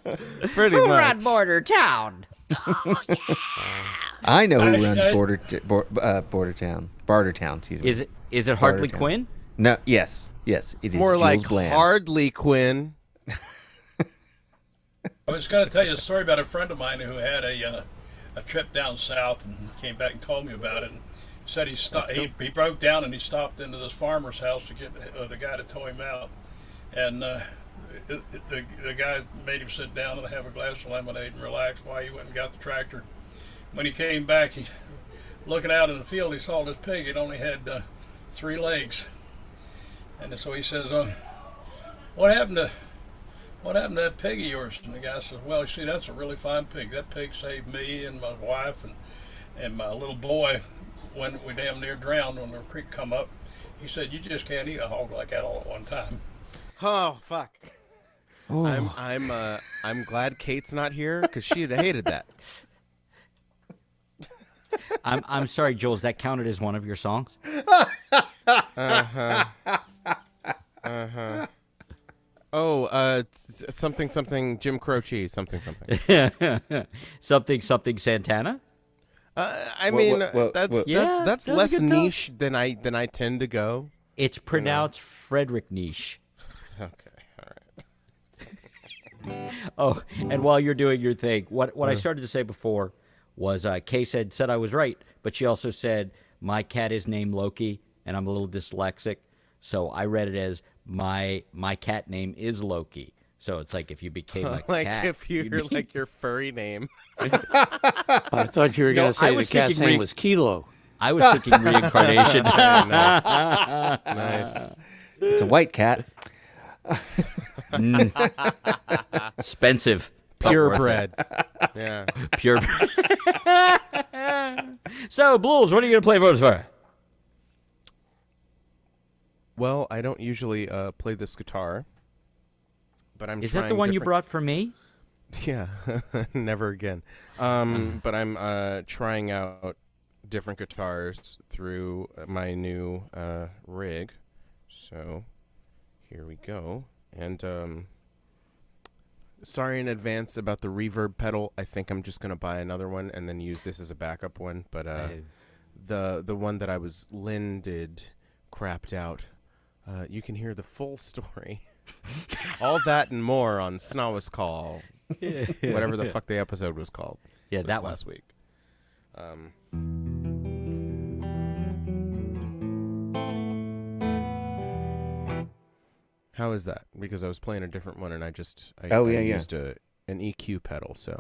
pretty much. Border Town. I know who runs I- Bartertown. Excuse me. Is it Hartley Bartertown. Quinn? No, yes, it is. More Jules like Bland. Hardly Quinn. I was going to tell you a story about a friend of mine who had a trip down south and came back and told me about it. And said he stopped. He broke down and he stopped into this farmer's house to get the guy to tow him out. And the guy made him sit down and have a glass of lemonade and relax while he went and got the tractor. When he came back, he looking out in the field, he saw this pig. It only had 3 legs. And so he says, "What happened to that pig of yours?" And the guy says, "Well, you see, that's a really fine pig. That pig saved me and my wife and my little boy when we damn near drowned when the creek come up." He said, "You just can't eat a hog like that all at one time." Oh fuck. I'm glad Kate's not here because she'd have hated that. I'm sorry, Jules. That counted as one of your songs. Oh, something Jim Croce, something. something Santana. I mean, that's Yeah, that's really less good talk. niche than I tend to go. It's pronounced Frederick Niche. Okay, all right. Oh, and while you're doing your thing, what I started to say before was Kay said I was right, but she also said my cat is named Loki, and I'm a little dyslexic, so I read it as my cat name is Loki. So it's like if you became a like cat, if you're like your furry name. I thought you were going to say the cat's name was Kilo. I was thinking reincarnation. Nice. Nice. It's a white cat. Expensive. but worth it. Purebred. Yeah. Pure. So, Blues, what are you going to play for us for? Well, I don't usually play this guitar, but I'm. Is that the one you brought for me? Yeah, never again. But I'm trying out different guitars through my new rig. So here we go. And sorry in advance about the reverb pedal. I think I'm just gonna buy another one and then use this as a backup one. But the one that I was lended crapped out. You can hear the full story. All that and more on Snawa's Call. Whatever the fuck the episode was called. Yeah, that last week. How is that? Because I was playing a different one and I used an EQ pedal, so.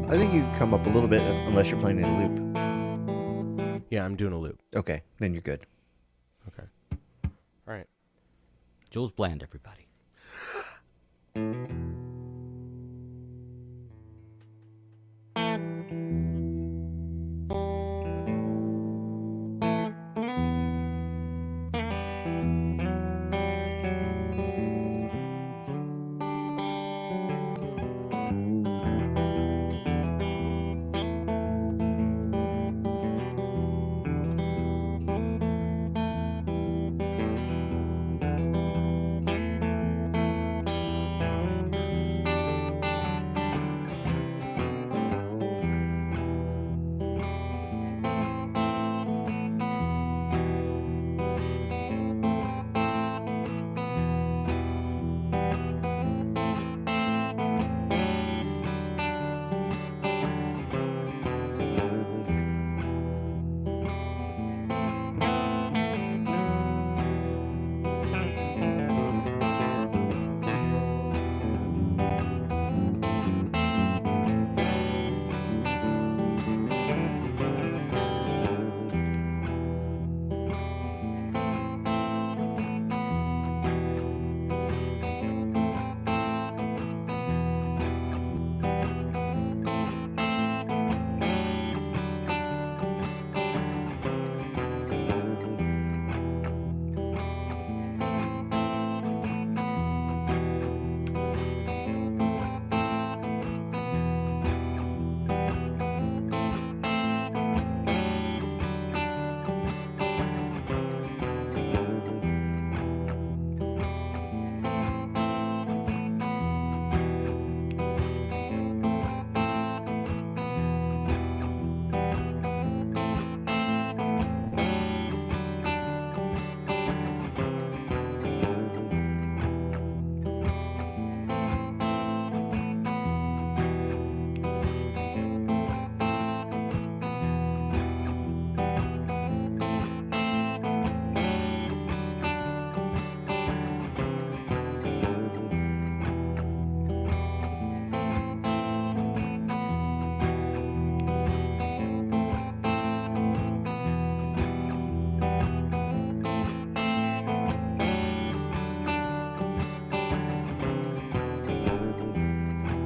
I think you come up a little bit unless you're playing in a loop. Yeah, I'm doing a loop. Okay, then you're good. Okay. All right. Jules Bland, everybody.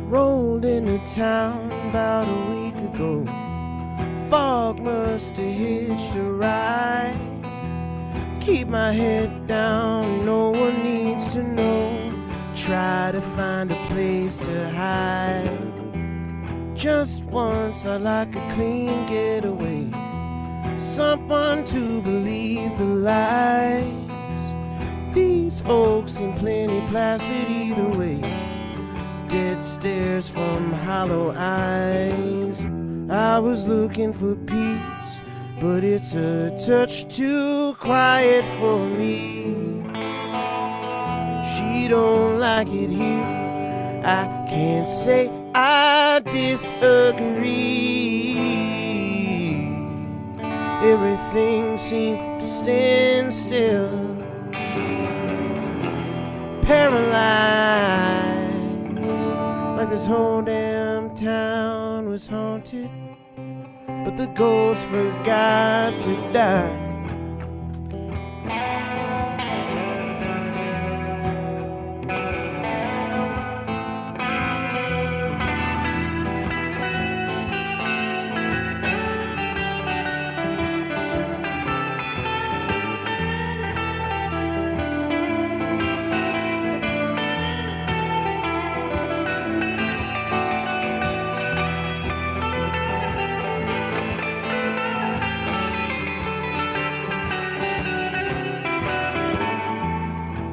Rolled into town about a week ago. Fog must have hitched a ride. Keep my head down, no one needs to know. Try to find a place to hide. Just once I'd like a clean getaway. Someone to believe the lies. These folks seem plenty placid either way. Dead stares from hollow eyes. I was looking for peace, but it's a touch too quiet for me. She don't like it here, I can't say I disagree. Everything seemed to stand still, paralyzed, like this whole damn town was haunted, but the ghost forgot to die.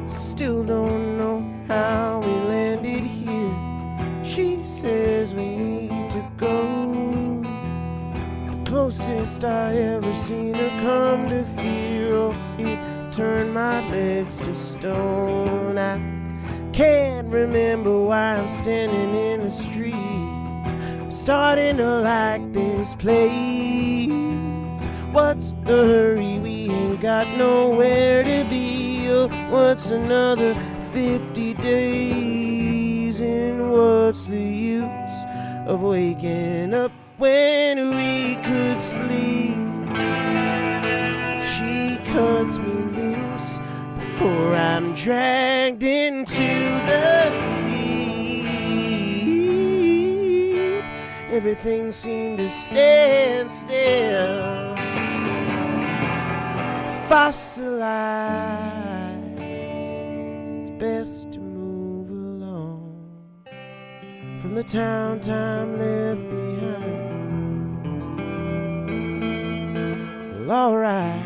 Still don't know how we landed here. She says we need to go. The closest I ever seen her come to fear. Oh, it turned my legs to stone. I can't remember why I'm standing in the street. I'm starting to like this place. What's the hurry? We ain't got nowhere to be. What's another 50 days? And what's the use of waking up when we could sleep? She cuts me loose before I'm dragged into the deep. Everything seemed to stand still, fossilized. Best to move along from the town time left behind. Well, alright.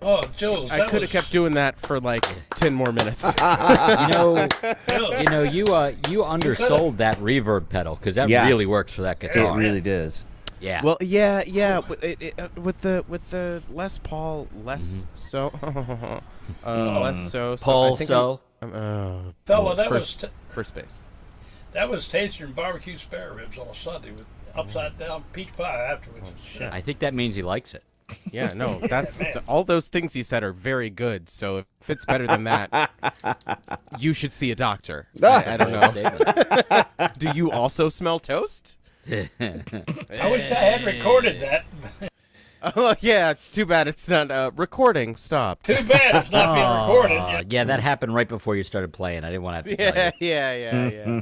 Oh, Jules, I could have kept doing that for like 10 more minutes. You undersold that reverb pedal because that really works for that guitar. It really does. Yeah. Well, yeah. With the Les Paul, less so. Paul so. Fella, that first base. That was tasting barbecue spare ribs on a Sunday with upside down peach pie afterwards. Shit. I think that means he likes it. Yeah, no, that's all those things he said are very good. So if it's better than that, you should see a doctor. I don't know. Do you also smell toast? I wish I had recorded that. Oh yeah, it's too bad it's not recording. Stopped. Too bad it's not being recorded. Yeah, that happened right before you started playing. I didn't want to have to tell you. Yeah.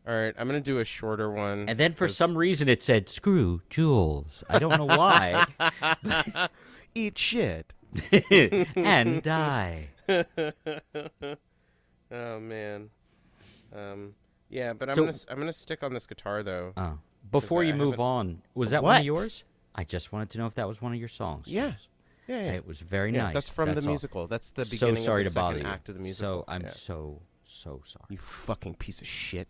All right, I'm gonna do a shorter one. And then for some reason it said "Screw Jules." I don't know why. Eat shit and die. Oh man. Yeah, but I'm gonna stick on this guitar though. Oh. Before you move on, was that one of yours? I just wanted to know if that was one of your songs. Yeah. Yeah. It was very nice. That's from the all. musical. That's the beginning sorry of the to bother second you. act of the musical. So I'm so sorry. You fucking piece of shit.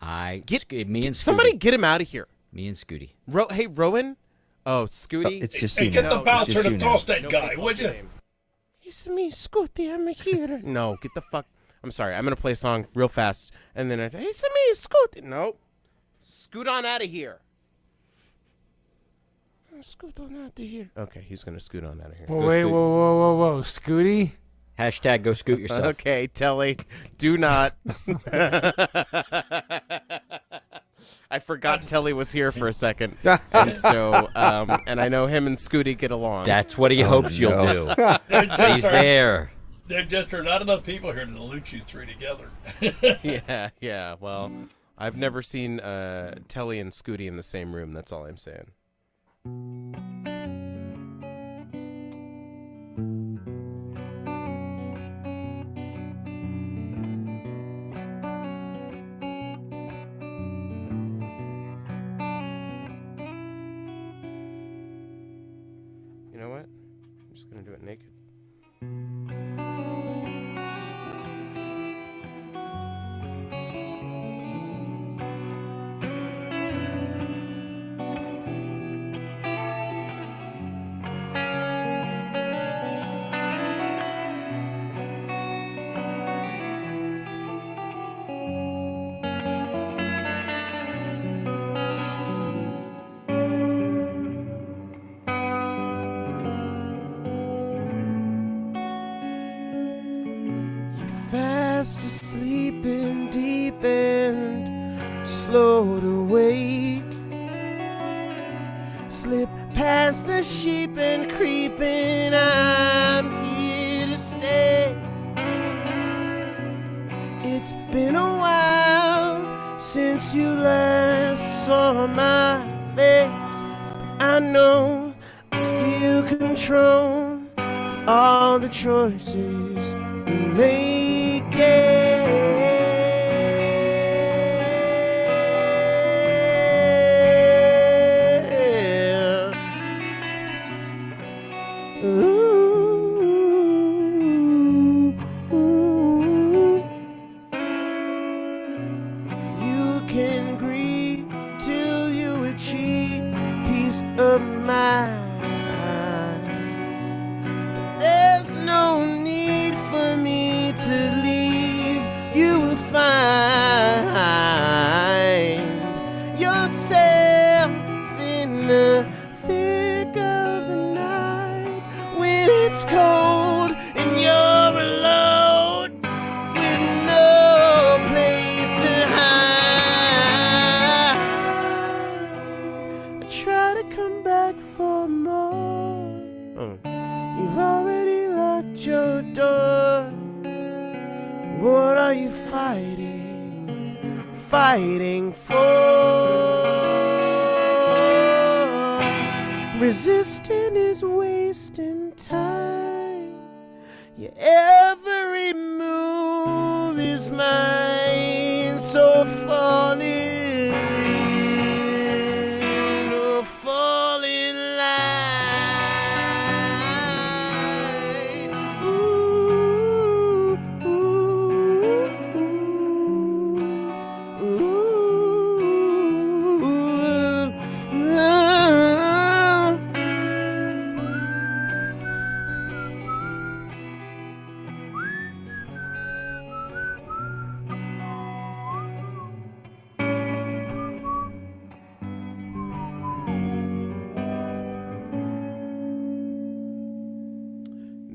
Somebody get him out of here. Me and Scooty. Hey, Rowan. Oh, Scooty. It's just Hey, you get now. the bouncer to toss that Nobody guy, called would your you? name. It's me, Scooty. I'm here. No, get the fuck. I'm sorry. I'm gonna play a song real fast, and then it's me, Scooty. No, scoot on out of here. Scoot on out of here. Okay, he's gonna scoot on out of here. Wait, whoa, Scooty. Hashtag go scoot yourself. Okay, Telly, do not. I forgot Telly was here for a second, and so and I know him and Scooty get along. That's what he hopes you'll do. He's there. There just are not enough people here to loot you three together. Yeah. Well, I've never seen Telly and Scooty in the same room. That's all I'm saying. You know what? I'm just gonna do it naked. Fast asleep and deep and slow to wake. Slip past the sheep and creeping, I'm here to stay. It's been a while since you last saw my face, but I know I still control all the choices you make. You can grieve till you achieve peace of mind. There's no need for me to leave. You will find yourself in the thick of the night when it's cold and you're alone with no place to hide. I try to come back for more. You've already locked your door. What are you fighting for? Resisting is wasting time. Your every move is mine. So fall in line.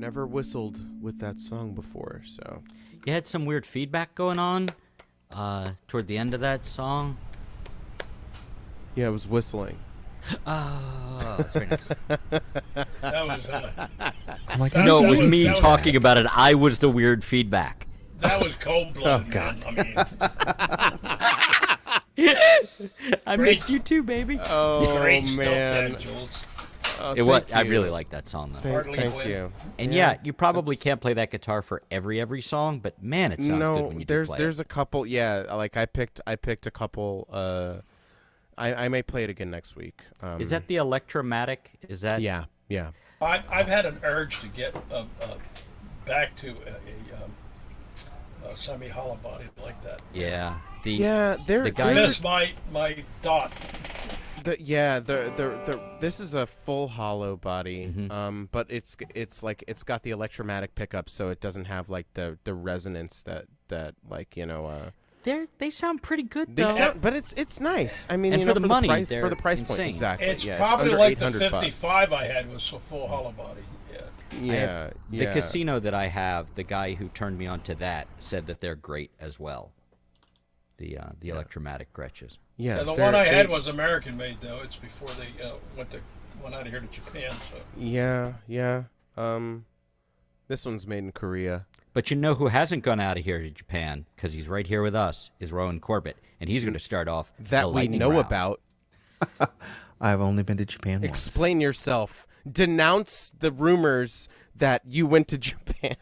never whistled with that song before, so. You had some weird feedback going on toward the end of that song. Yeah, I was whistling. Oh, that's very nice. That was No, it was me talking about it. I was the weird feedback. that was cold blooded. Oh, God. I mean, I missed you too, baby. Oh, great stuff man. there, Jules. Oh, It was. thank I you. really like that song though. Hardly Thank quit. you. And yeah, you probably can't play that guitar for every song, but man, it sounds good when you do play there's it. a couple. Yeah, like I picked a couple. I may play it again next week. Is that the Electromatic? Is that? Yeah. I've had an urge to get back to a semi hollow body like that. Yeah. Yeah, the guy. I miss my dot. This is a full hollow body, Mm-hmm. but it's got the electromatic pickup, so it doesn't have like the resonance that like They sound pretty good they though. sound, but it's nice. I mean, And for the money, for the price point, they're insane. exactly. It's yeah, probably under like the $800 bucks. 55 I had was a full hollow body. Yeah. Yeah, The casino that I have, the guy who turned me on to that said that they're great as well. The Electromatic Gretches. Yeah, The they're- one I had they- was American made though. It's before they went out of here to Japan. So Yeah. This one's made in Korea. But you know who hasn't gone out of here to Japan, because he's right here with us, is Rowan Corbett. And he's going to start off That the we lightning know round. about. I've only been to Japan once. Explain yourself. Denounce the rumors that you went to Japan.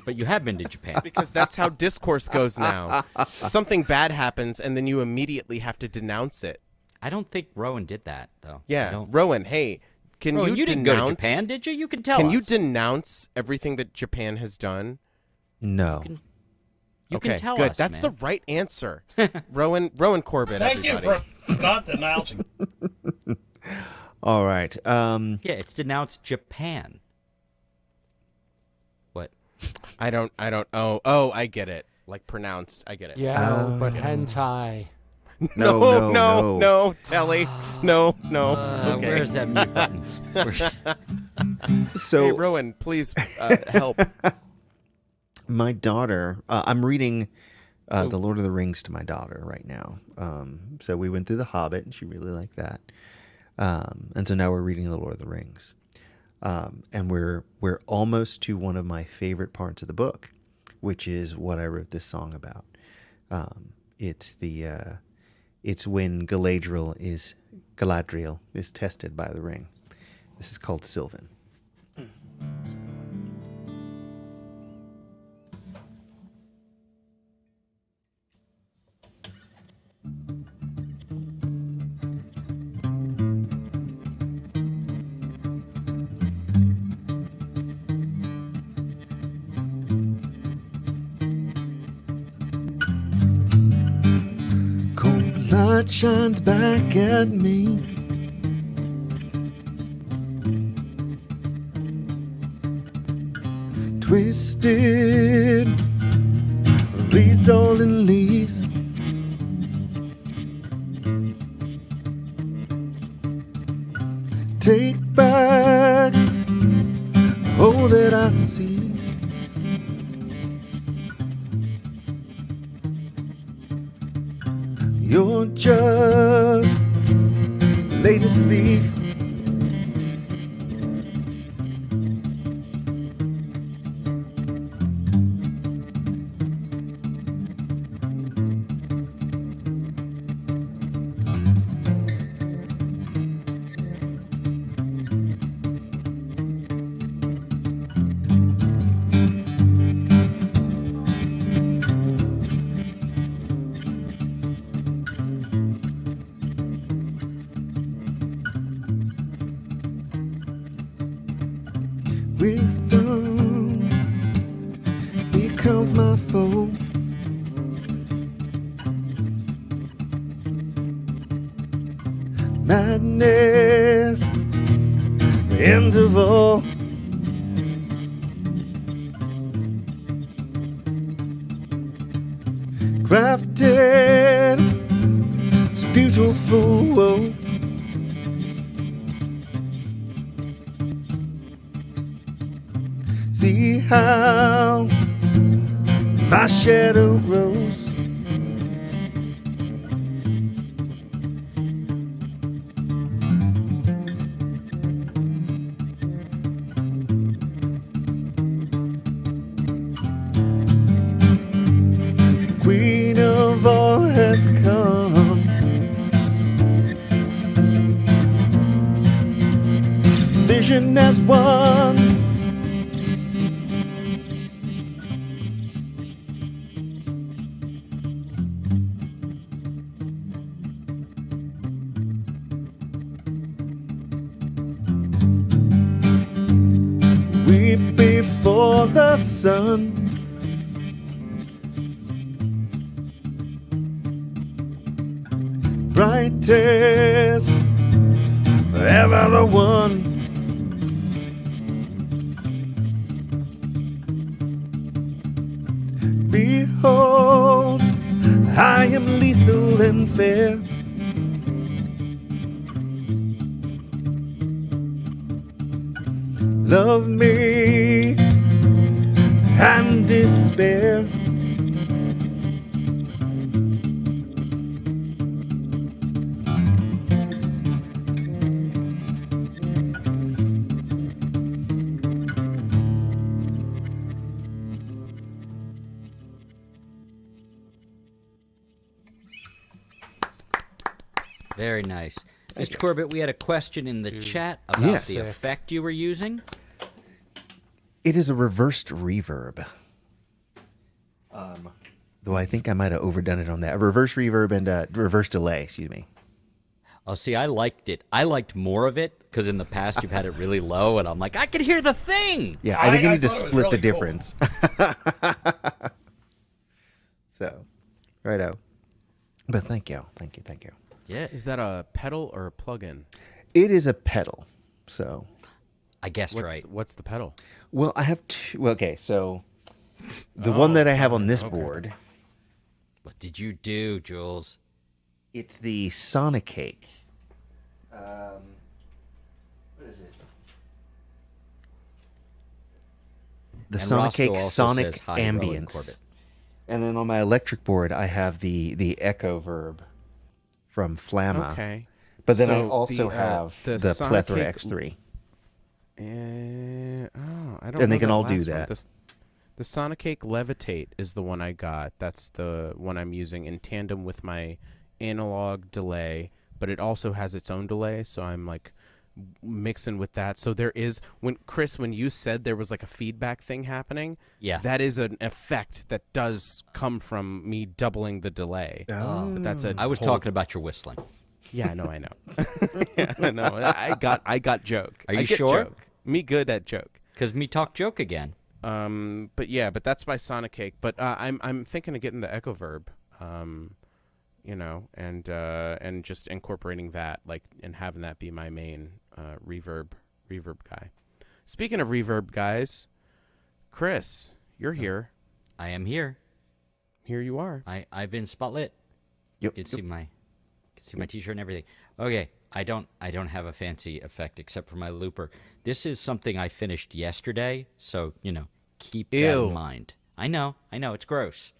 But you have been to Japan. Because that's how discourse goes now. Something bad happens, and then you immediately have to denounce it. I don't think Rowan did that, though. I Yeah, don't- Rowan, hey, can Rowan, you didn't denounce, go to Japan, did you? You can tell Can us. you denounce everything that Japan has done? No. You okay, can tell good. us, That's man. the right answer. Rowan Corbett, thank everybody. you for not denouncing. All right. Yeah, it's denounced Japan. What? I don't. Oh, I get it. Like pronounced. I get it. Yeah, but hentai. No, Telly. No. Okay. Where's that mute button? So Hey, Rowan, please help. my daughter, I'm reading The Lord of the Rings to my daughter right now. So we went through The Hobbit, and she really liked that. And so now we're reading The Lord of the Rings. And we're almost to one of my favorite parts of the book, which is what I wrote this song about. It's when Galadriel is tested by the ring. This is called Sylvan. Cold light shines back at me. Twisted, wreathed all in leaves. Take back all that I see. You're just latest thief. Wisdom becomes my foe. Madness, the end of all. Crafted, it's beautiful. Woe. See how my shadow grows. Queen of all has come. Vision as one. Weep before the sun. Brightest, forever the one. Behold, I am lethal and fair. Love me and despair. Very nice. Mr. Corbett, we had a question in the chat about Yes. the effect you were using. It is a reversed reverb. Though I think I might have overdone it on that. Reverse reverb and reverse delay, excuse me. Oh, see, I liked it. I liked more of it because in the past you've had it really low, and I'm like, I can hear the thing. Yeah, I think you I need to thought it was split the really cool. difference. So, righto. But thank you. Yeah, Is that a pedal or a plug-in? It is a pedal. So, I guessed What's right. what's the pedal? well, I have two. Well, okay, so the one that I have on this board, What did you do, Jules? it's the Sonic Cake. What is it? The And Sonic Roscoe Cake also Sonic says, "Hi, Rowan Ambience. Corbett." And then on my electric board, I have the Echo Verb from Flamma. Okay. But then I So also the, have the the Sonic Plethora Cake- X3. I don't. And they know can that all do last one. that. The Sonic Cake Levitate is the one I got. That's the one I'm using in tandem with my analog delay, but it also has its own delay, so I'm like mixing with that. So there is when you said there was like a feedback thing happening, Yeah. that is an effect that does come from me doubling the delay. But that's a I was whole- talking about your whistling. Yeah, no, I know. Yeah, I know. I got joke. Are I you get sure? Joke. Me good at joke. Because me talk joke again. But that's my Sonic Cake. But I'm thinking of getting the Echo Verb, and just incorporating that, like, and having that be my main reverb guy. Speaking of reverb guys, Chris, you're here. I am here. Here you are. I've been spotlit. Yep. You can see my T-shirt and everything. Okay, I don't have a fancy effect except for my looper. This is something I finished yesterday, so keep that Ew. in mind. I know, it's gross.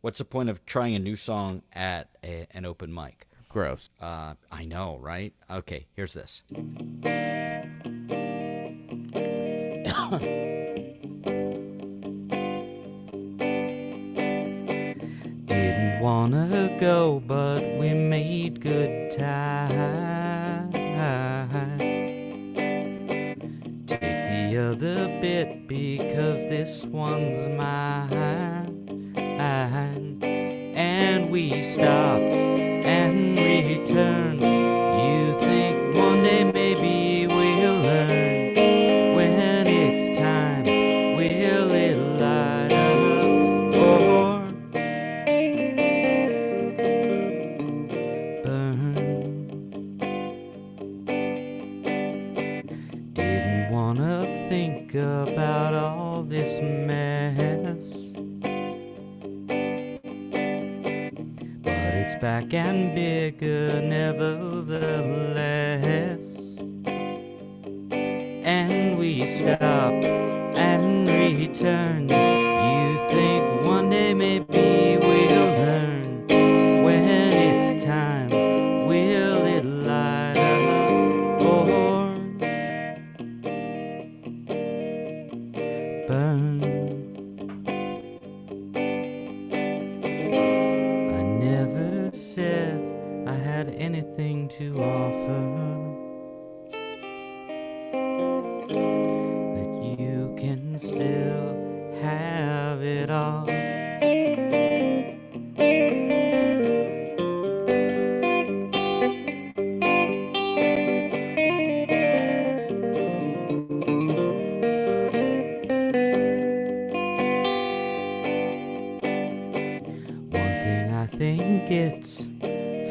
What's the point of trying a new song at an open mic? Gross. I know, right? Okay, here's this. Didn't wanna go, but we made good time. Take the other bit because this one's mine. And we stop and return. You think one day maybe we'll learn. When it's time, will it light up or burn? Didn't wanna think about all this mess, but it's back and bigger nevertheless. And we stop and return. You think one day maybe we'll learn. When it's time, will it light up or burn? I never said I had anything to offer, but you can still have it all. One thing I think it's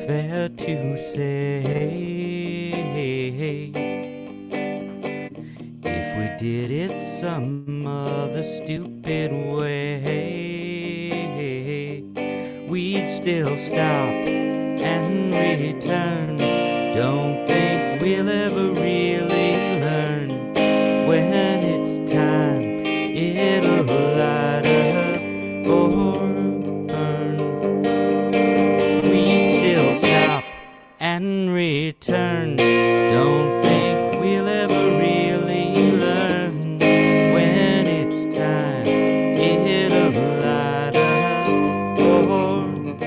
fair to say, if we did it some other stupid way, we'd still stop and return. Don't think we'll ever really learn. When it's time, it'll light up or burn. We'd still stop and return. Don't think we'll ever really learn. When it's time, it'll light up or burn.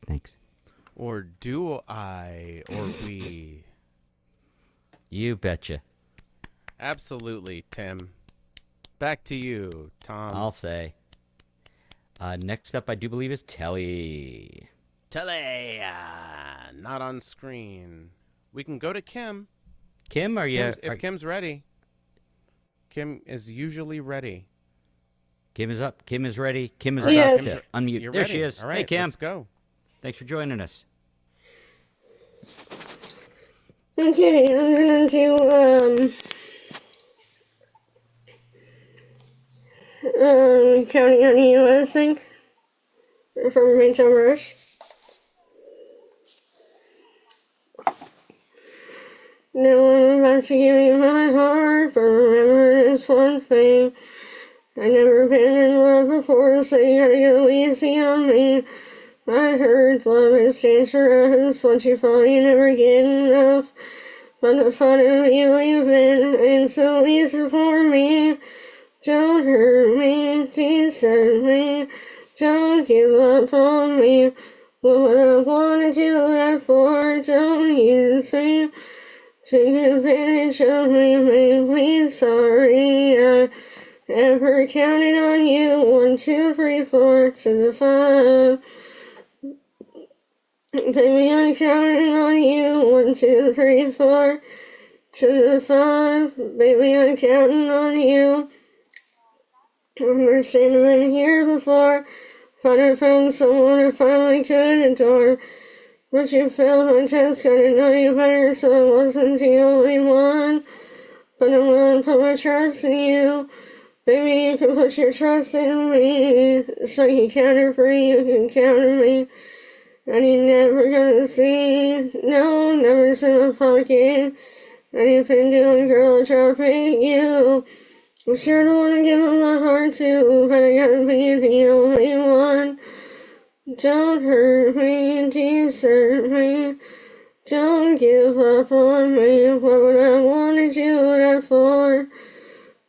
Thanks. Or do I, or we? You betcha. Absolutely, Tim. Back to you, Tom. I'll say. Next up, I do believe is Telly. Telly, not on screen. We can go to Kim. Kim, are you? If Kim's ready. Kim is usually ready. Kim is up. Kim is ready. Kim is Yes. about to unmute. You're There ready. she is. All right, Hey, Kim. let's go. Thanks for joining us. Okay, I'm gonna do Counting on You, I think, from Rachel Rush. Now I'm about to give you my heart, but remember this one thing. I never been in love before, so you gotta go easy on me. I heard love is dangerous. Once you fall, you never get enough. But the fun of you leaving ain't so easy for me. Don't hurt me, desert me. Don't give up on me. What would I wanna do that for? Don't use me. Take advantage of me, make me sorry. I ever counted on you. 1, 2, 3, 4 to the 5. Baby, I'm counting on you. 1, 2, 3, 4 to the 5. Baby, I'm counting on you. We're standing in here before. Finally found someone I finally could adore. But you failed my test, gotta know you better, so I wasn't the only one. But I'm willing to put my trust in you. Baby, you can put your trust in me. So you counter free, you can counter me. And you're never gonna see, no, never see my pocket. Anything doing, girl, dropping you. I sure don't wanna give up my heart to, but I gotta be the only one. Don't hurt me, desert me. Don't give up on me. What would I wanna do that for?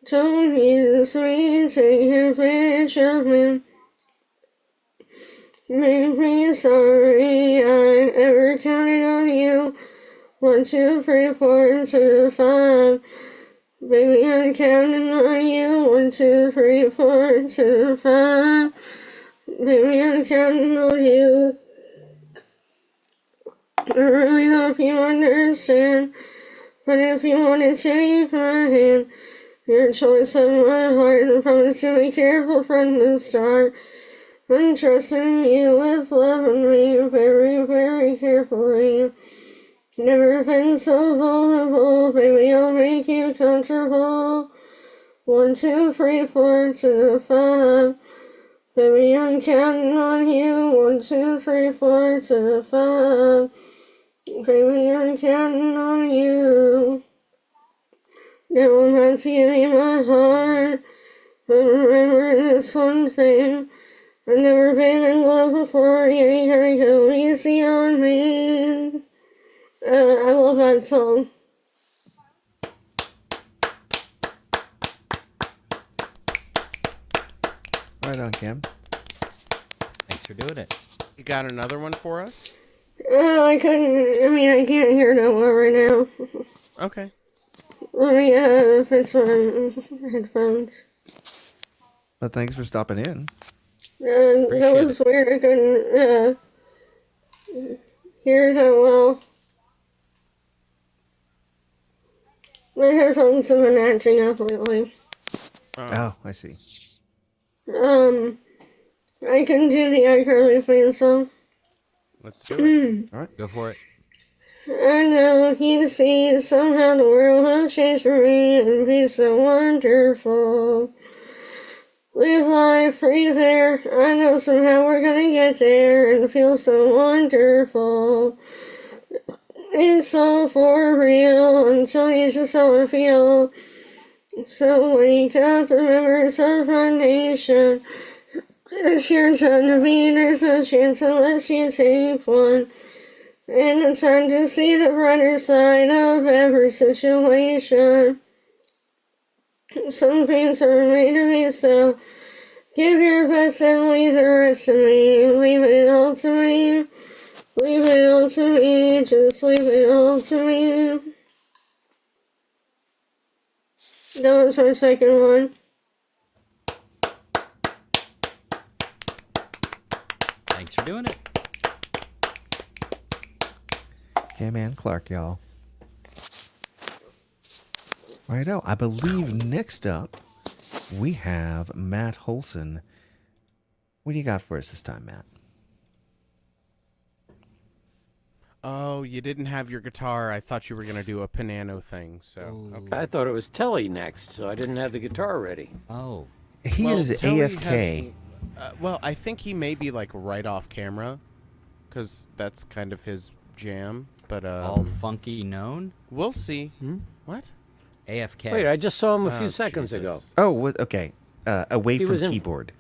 Don't use me, take advantage of me. Make me sorry I ever counted on you. 1, 2, 3, 4 to 5. Baby, I'm counting on you. 1, 2, 3, 4 to 5. Baby, I'm counting on you. I really hope you understand. But if you want to take my hand, your choice of my heart, I promise to be careful from the start. I'm trusting you with loving me very, very carefully. Never been so vulnerable, baby, I'll make you comfortable. 1, 2, 3, 4 to the 5. Baby, I'm counting on you. 1, 2, 3, 4 to the 5. Baby, I'm counting on you. Now I'm about to give you my heart. But remember this one thing. I've never been in love before. Yeah, you gotta go easy on me. I love that song. Right on, Cam. Thanks for doing it. You got another one for us? I can't hear that well right now. Okay. Let me fix my headphones. But thanks for stopping in. That was weird. I couldn't hear that well. My headphones have been acting up lately. Oh, I see. I can do the iCarly theme song. Let's do it. All right. Go for it. I know you see somehow the world will change for me and be so wonderful. Live life free to fair. I know somehow we're gonna get there and feel so wonderful. It's all for real until you just how I feel. So wake up the members of our nation. It's your time to be, there's no chance unless you take one. And it's time to see the brighter side of every situation. Some things are made to be so. Give your best and leave the rest to me. Leave it all to me. Leave it all to me. Just leave it all to me. That was my second one. Thanks for doing it. Cam and Clark, y'all. Righto. I believe next up we have Matt Holson. What do you got for us this time, Matt? Oh, you didn't have your guitar. I thought you were going to do a piano thing. So okay. I thought it was Telly next, so I didn't have the guitar ready. Oh. He is Telly AFK. Well, I think he may be like right off camera because that's kind of his jam. But All funky known? we'll see. What? AFK. Wait, I just saw him a few Oh, seconds ago. Jesus. Oh, okay. Away He from was in- keyboard.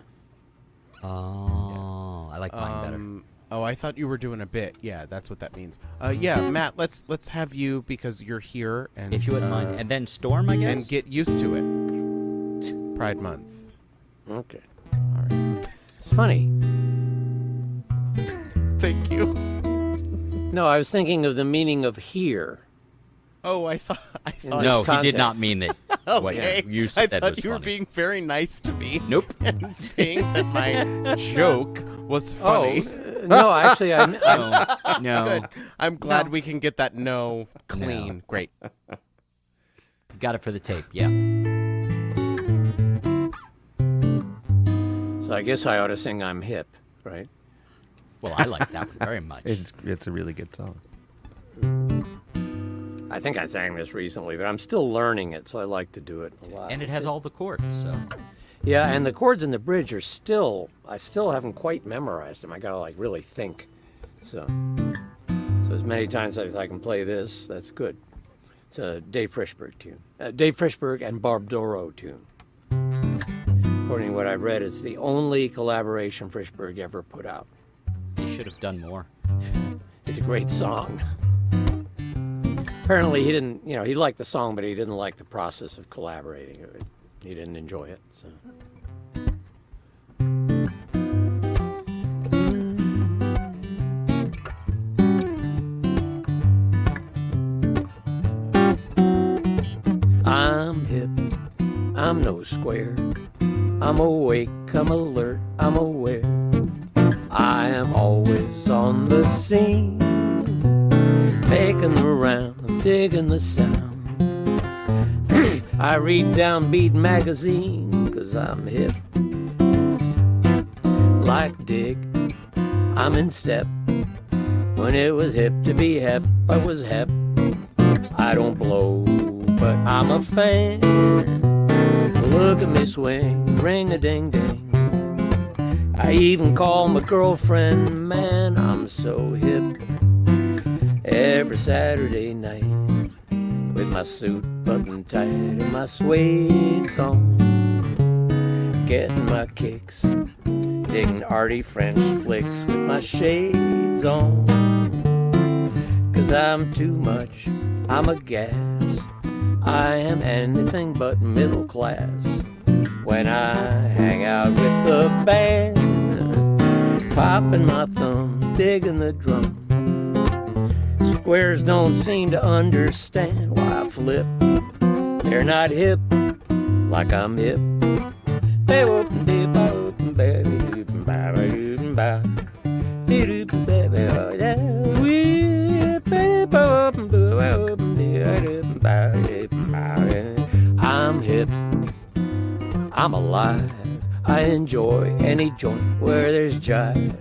Oh, I like mine better. Oh, I thought you were doing a bit. Yeah, that's what that means. Yeah, Matt, let's have you because you're here and If you wouldn't mind. And then Storm, I guess? and get used to it. Pride Month. Okay. All right. It's funny. Thank you. No, I was thinking of the meaning of here. Oh, I thought. No, he did not context. mean that. What Okay, you I said thought was you were funny. being very nice to me. Nope. And saying that my joke was funny. No, actually, I No. Good. I'm glad we can get that no clean. No. Great. Got it for the tape, yeah. so I guess I ought to sing I'm hip, right? Well, I like that one very much. It's a really good song. I think I sang this recently, but I'm still learning it, so I like to do it a lot. And it has all the chords, so. Yeah, and the chords in the bridge are I still haven't quite memorized them. I gotta like really think. So as many times as I can play this, that's good. It's a Dave Frischberg tune. Dave Frischberg and Barb Doro tune. According to what I've read, it's the only collaboration Frischberg ever put out. You should have done more. It's a great song. Apparently he didn't, he liked the song, but he didn't like the process of collaborating. He didn't enjoy it, so. I'm hip, I'm no square. I'm awake, I'm alert, I'm aware. I am always on the scene, making the rounds, digging the sound. I read Downbeat magazine, 'cause I'm hip. Like Dig, I'm in step. When it was hip to be hep, I was hep. I don't blow, but I'm a fan. Look at me swing, ring-a-ding-ding. I even call my girlfriend, man, I'm so hip. Every Saturday night, with my suit buttoned tight and my suede song, getting my kicks, digging arty French flicks with my shades on. 'Cause I'm too much, I'm a gas, I am anything but middle class. When I hang out with the band, popping my thumb, digging the drum. Squares don't seem to understand why I flip. They're not hip like I'm hip. I'm hip, I'm alive, I enjoy any joint where there's jive.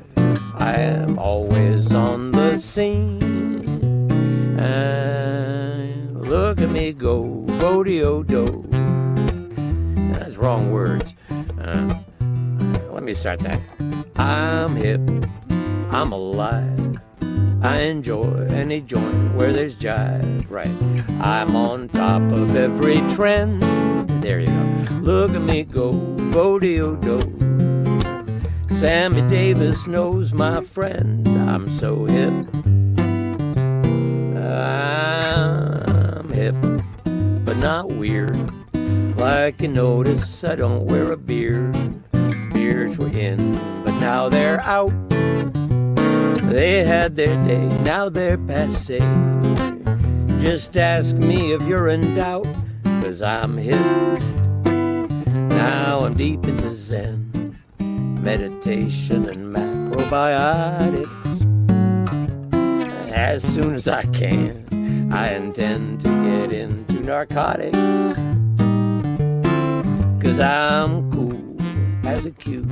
I am always on the scene, and look at me go, bodeo-do. That's wrong words. Let me start that. I'm hip, I'm alive, I enjoy any joint where there's jive, right. I'm on top of every trend. There you go. Look at me go, bodeo-do. Sammy Davis knows my friend. I'm so hip. I'm hip, but not weird. Like you notice, I don't wear a beard. Beards were in, but now they're out. They had their day, now they're passé. Just ask me if you're in doubt, 'cause I'm hip. Now I'm deep into Zen, meditation and macrobiotics. As soon as I can, I intend to get into narcotics. 'Cause I'm cool as a cuke.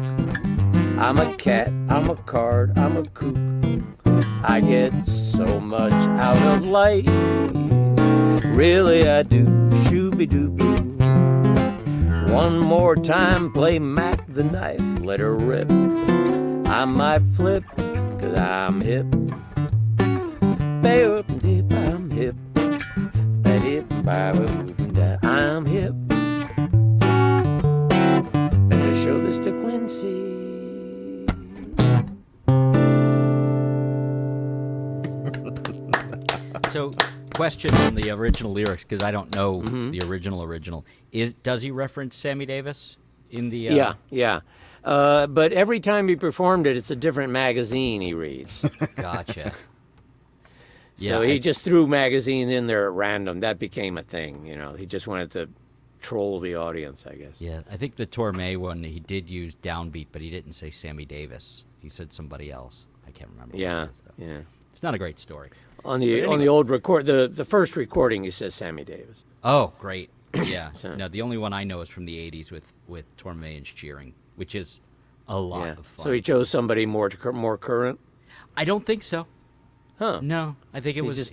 I'm a cat, I'm a card, I'm a kook. I get so much out of life. Really I do, shooby-doo-boo. One more time, play Mac the Knife, let her rip. I might flip, 'cause I'm hip. I'm hip. I'm hip. Better show this to Quincy. So, question on the original lyrics, because I don't know the original. Does he reference Sammy Davis in the? Yeah. But every time he performed it, it's a different magazine he reads. Gotcha. So he just threw magazines in there at random. That became a thing, you know. He just wanted to troll the audience, I guess. Yeah, I think the Torme one, he did use Downbeat, but he didn't say Sammy Davis. He said somebody else. I can't remember. Yeah, what it is, though. yeah. It's not a great story. On the old record, the first recording, he says Sammy Davis. Oh, great. Yeah. So- No, the only one I know is from the 80s with Torme and Shearing, which is a lot of fun. So he chose somebody more current? I don't think so. Huh. No, I think it was just-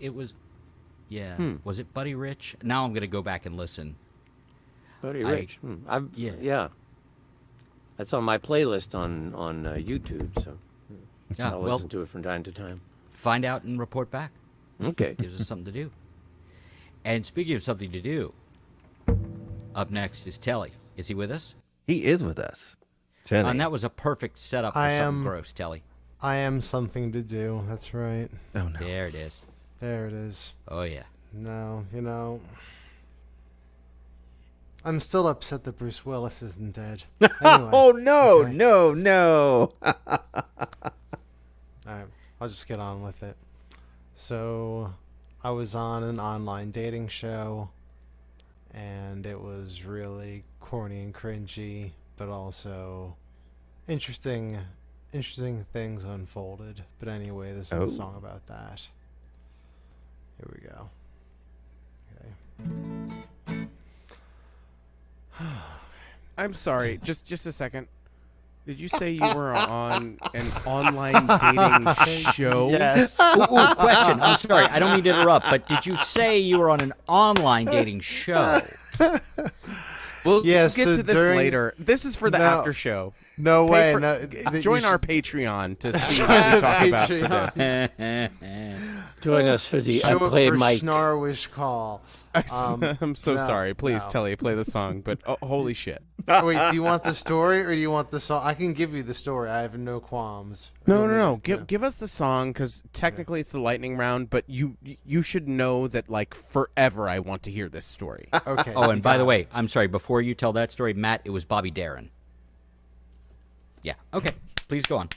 yeah. Was it Buddy Rich? Now I'm going to go back and listen. Buddy Rich. Yeah. That's on my playlist on YouTube, so Yeah, I'll well, listen to it from time to time. find out and report back. Okay. Gives us something to do. And speaking of something to do, up next is Telly. Is he with us? He is with us. Telly. And that was a perfect setup for something gross, Telly. I am something to do. That's right. Oh, no. There it is. There it is. Oh, yeah. No, you know, I'm still upset that Bruce Willis isn't dead. Anyway, Oh, no, okay. no. All right, I'll just get on with it. So, I was on an online dating show, and it was really corny and cringy, but also interesting things unfolded. But anyway, this is a song about that. Here we go. Okay. I'm sorry. Just a second. Did you say you were on an online dating show? Yes. Ooh, question. I'm sorry. I don't mean to interrupt, but did you say you were on an online dating show? We'll Yeah, get so to this during- later. This is for the No. after show. No Pay way. for- No, Join our Patreon to see what we talk about for this. Join us for the I show play up for Mike. Schnarwish call. I'm so no, sorry. Please, no. Telly, play the song. But holy shit. Wait, do you want the story or do you want the song? I can give you the story. I have no qualms. No. Give us the song because technically it's the lightning round. But you should know that like forever I want to hear this story. Okay. Oh, and by the way, I'm sorry. Before you tell that story, Matt, it was Bobby Darin. Yeah. Okay. Please go on.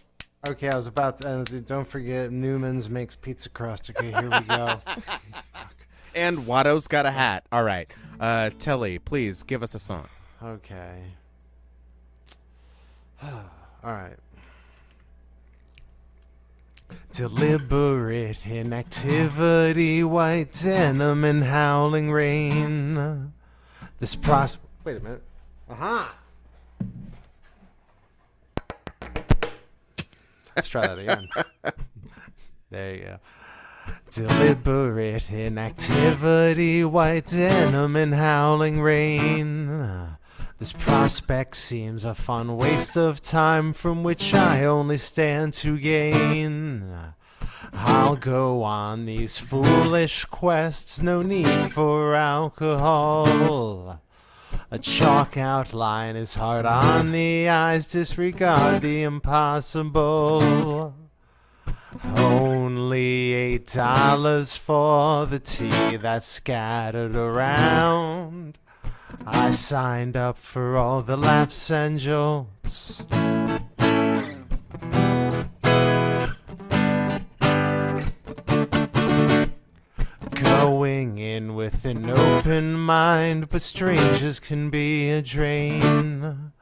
Okay, I was about to end. Don't forget, Newman's makes pizza crust. Okay, here we go. And Watto's got a hat. All right. Telly, please give us a song. Okay. All right. Deliberate inactivity, white denim and howling rain. This process. Wait a minute. Aha! Let's try that again. There you go. Deliberate inactivity, white denim and howling rain. This prospect seems a fun waste of time from which I only stand to gain. I'll go on these foolish quests, no need for alcohol. A chalk outline is hard on the eyes, disregard the impossible. Only $8 for the tea that's scattered around. I signed up for all the laughs and jolts. Going in with an open mind, but strangers can be a drain.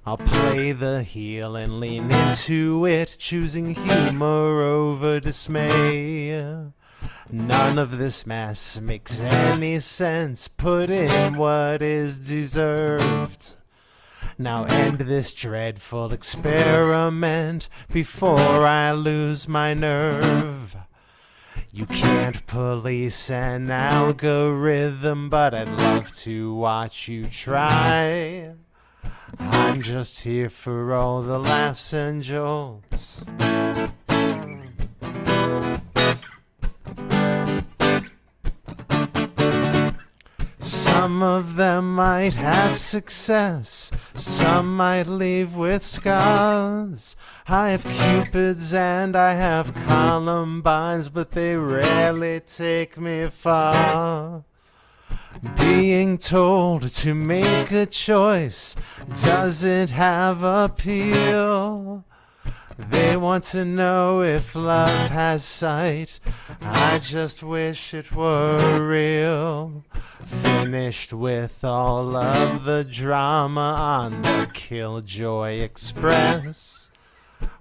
I'll play the heel and lean into it, choosing humor over dismay. None of this mess makes any sense. Put in what is deserved. Now end this dreadful experiment before I lose my nerve. You can't police an algorithm, but I'd love to watch you try. I'm just here for all the laughs and jolts. Some of them might have success, some might leave with scars. I have cupids and I have columbines, but they rarely take me far. Being told to make a choice doesn't have appeal. They want to know if love has sight. I just wish it were real. Finished with all of the drama on the Killjoy Express.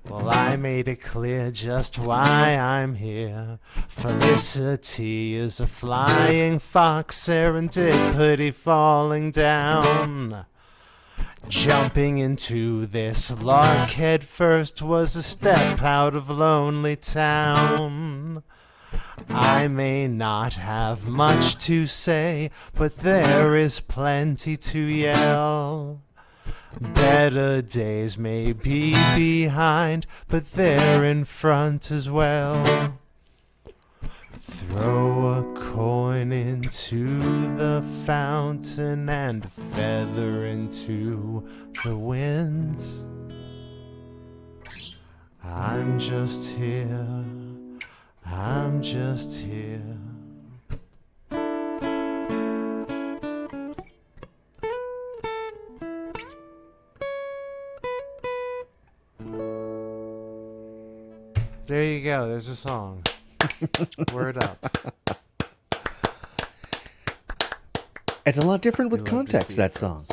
Well, I made it clear just why I'm here. Felicity is a flying fox, serendipity falling down. Jumping into this lark head first was a step out of Lonely Town. I may not have much to say, but there is plenty to yell. Better days may be behind, but they're in front as well. Throw a coin into the fountain and a feather into the wind. I'm just here. I'm just here. There you go. There's a song. Word up. It's a lot different with context, that song.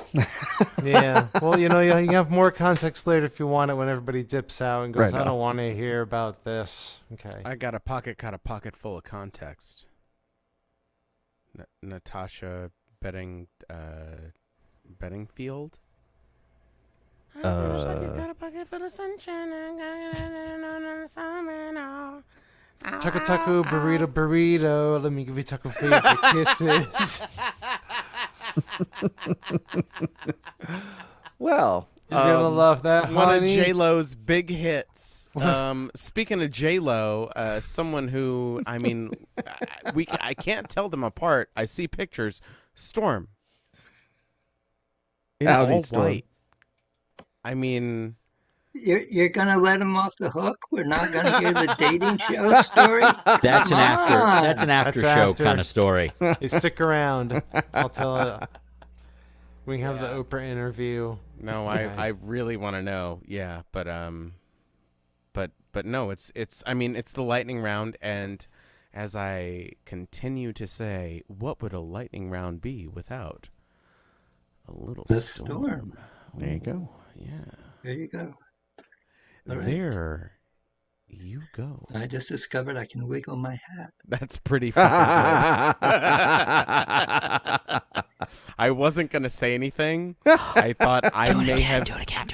Yeah. Well, you know, you have more context later if you want it when everybody dips out and goes, Right. I don't want to hear about this. Okay. I got a pocket full of context. Natasha Bedingfield. Looking for the sunshine. Taco taco, burrito burrito. Let me give you taco for your kisses. Well, You're gonna love that, honey. One of J-Lo's big hits. Speaking of J-Lo, someone who, I mean, I can't tell them apart. I see pictures. Storm. In Howdy, all Storm. white. I mean... You're gonna let him off the hook? We're not gonna hear the dating show story? That's Come on. That's an after show kind of story. Hey, stick around. I'll tell it. We can have the Oprah interview. No, I really want to know. Yeah, but no, it's I mean, it's the lightning round, and as I continue to say, what would a lightning round be without a little storm? There you go. Yeah. There you go. All right. There you go. I just discovered I can wiggle my hat. That's pretty fucking good. I wasn't going to say anything. I thought I may have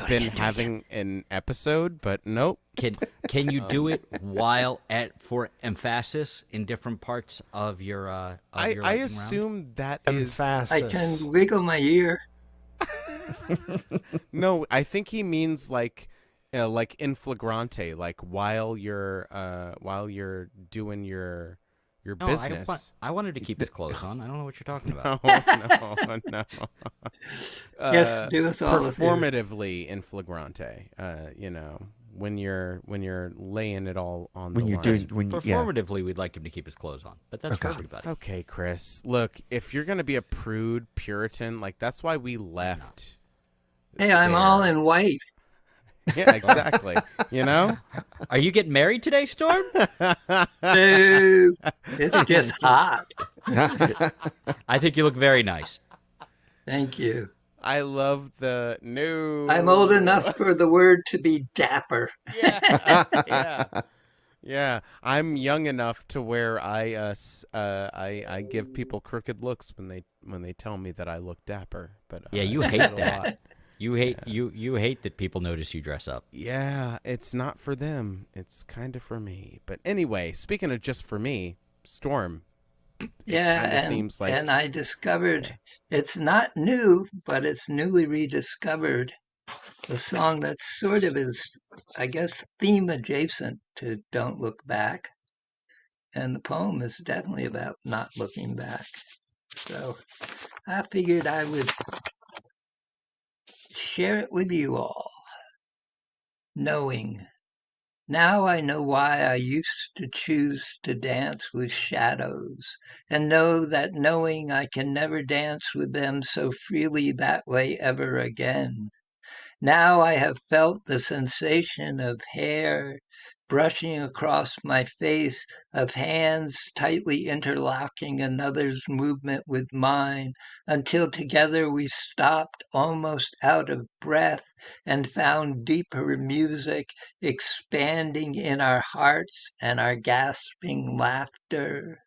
been having an episode, but nope. Can you do it while for emphasis in different parts of your I assume that is emphasis. I can wiggle my ear. No, I think he means like in flagrante, like while you're doing your No, business. I wanted to keep his clothes on. I don't know what you're talking about. No. Yes, do us all a favor. Performatively in flagrante. You know, when you're laying it all on When the you're line. doing Performatively, we'd like him to keep his clothes on, but that's for everybody. Okay, Chris. Look, if you're gonna be a prude Puritan, like that's why we left. Hey, I'm there. all in white. Yeah, exactly. You know? Are you getting married today, Storm? No, it's just hot. I think you look very nice. Thank you. I love the new. I'm old enough for the word to be dapper. Yeah. I'm young enough to where I give people crooked looks when they tell me that I look dapper. But Yeah, you I hate get a that. lot. You hate that people notice you dress up. Yeah, it's not for them. It's kind of for me. But anyway, speaking of just for me, Storm. Yeah, seems like and I discovered it's not new, but it's newly rediscovered. A song that sort of is, I guess, theme adjacent to Don't Look Back. And the poem is definitely about not looking back. So I figured I would share it with you all. Knowing. Now I know why I used to choose to dance with shadows, and know that knowing I can never dance with them so freely that way ever again. Now I have felt the sensation of hair brushing across my face, of hands tightly interlocking another's movement with mine, until together we stopped almost out of breath and found deeper music expanding in our hearts and our gasping laughter.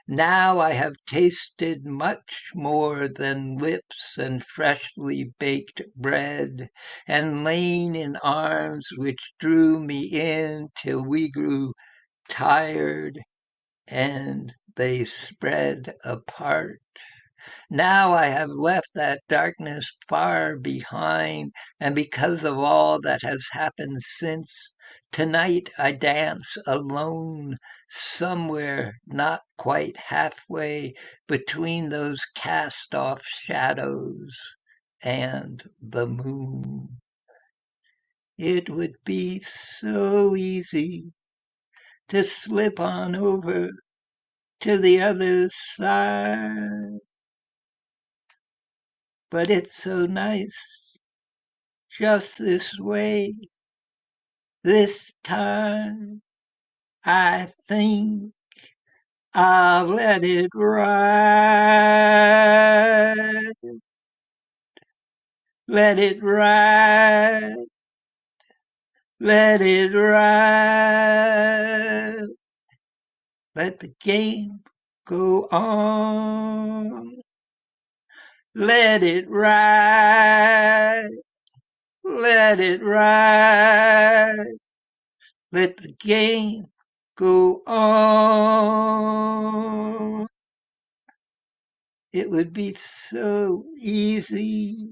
Now I have tasted much more than lips and freshly baked bread, and lain in arms which drew me in till we grew tired and they spread apart. Now I have left that darkness far behind, and because of all that has happened since, tonight I dance alone, somewhere not quite halfway between those cast-off shadows and the moon. It would be so easy to slip on over to the other side. But it's so nice, just this way. This time, I think I'll let it ride. Let it ride. Let it ride. Let the game go on. Let it ride. let it ride. Let the game go on. It would be so easy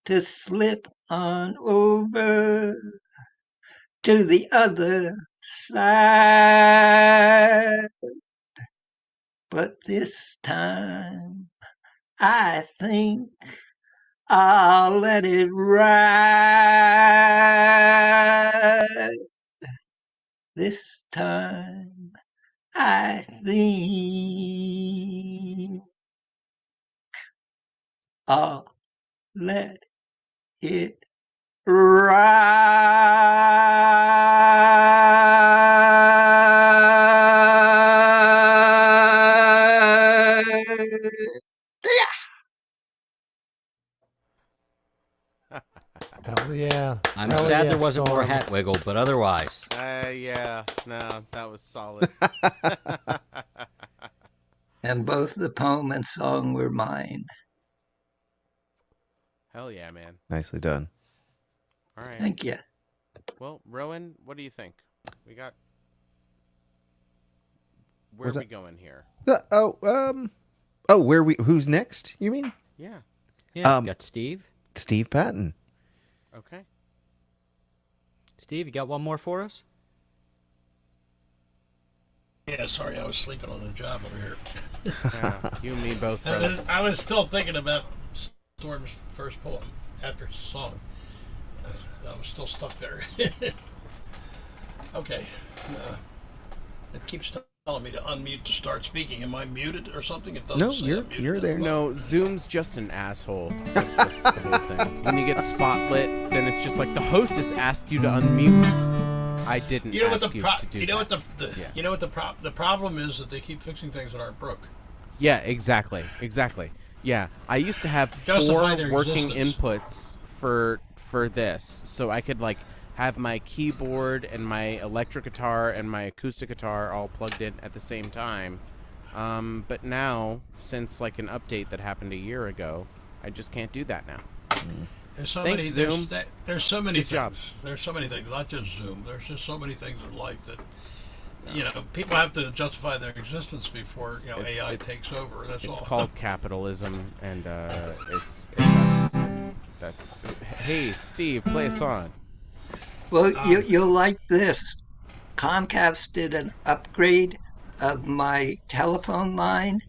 to slip on over to the other side. But this time, I think I'll let it ride. This time, I think I'll let it ride. Hell yeah. I'm Hell sad yeah, there wasn't more Storm. hat wiggle, but otherwise. Yeah, no, that was solid. And both the poem and song were mine. Hell yeah, man. Nicely done. All right. Thank you. Well, Rowan, what do you think? We got. Where are we going here? Where we? Who's next? You mean? Yeah. Yeah, got Steve. Steve Patton. Okay. Steve, you got one more for us? Yeah, sorry, I was sleeping on the job over here. Yeah, you and me both, brother. I was still thinking about Storm's first poem after his song. I was still stuck there. Okay. It keeps telling me to unmute to start speaking. Am I muted or something? It doesn't No, say you're I'm muted. you're there. No, Zoom's just an asshole. That's just the whole thing. When you get spotlit, then it's just like the hostess asked you to unmute. I didn't You know what ask the you pro- to do you know that. what the Yeah. you know what the problem is that they keep fixing things that aren't broke. Yeah, exactly. Yeah, I used to have Justify 4 their working existence. inputs for this, so I could like have my keyboard and my electric guitar and my acoustic guitar all plugged in at the same time. But now, since like an update that happened a year ago, I just can't do that now. There's so Thanks, many. Zoom. There's so many Good job. things. There's so many things. Not just Zoom. There's just so many things in life that people have to justify their existence before AI takes over. That's all. It's called capitalism, and that's. Hey, Steve, play a song. Well, you'll like this. Comcast did an upgrade of my telephone line.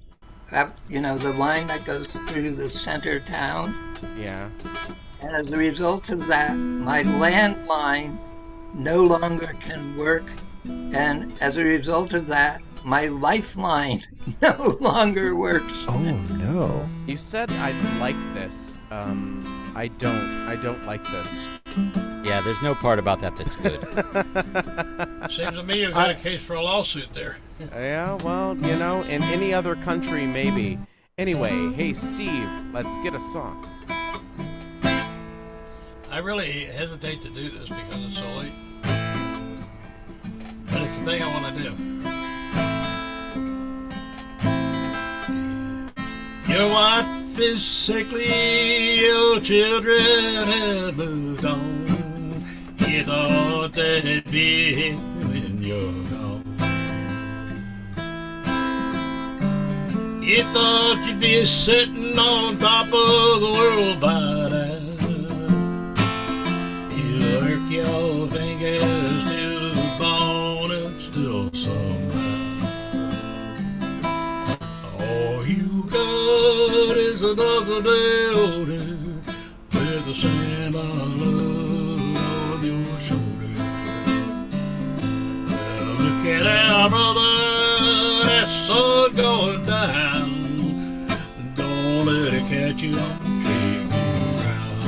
The line that goes through the center town. Yeah. And as a result of that, my landline no longer can work. And as a result of that, my lifeline no longer works. Oh no! You said I'd like this. I don't like this. Yeah, there's no part about that that's good. Seems to me you've got a case for a lawsuit there. Yeah, well, in any other country, maybe. Anyway, hey, Steve, let's get a song. I really hesitate to do this because it's so late. But it's the thing I want to do. Your wife is sickly, your children have moved on. You thought they'd be here when you're gone. You thought you'd be sitting on top of the world by now. You work your fingers to the bone and still somehow all you got is another day older with the same love on your shoulder. Well, look at our brother, that sun going down. Don't let it catch you on shaky ground.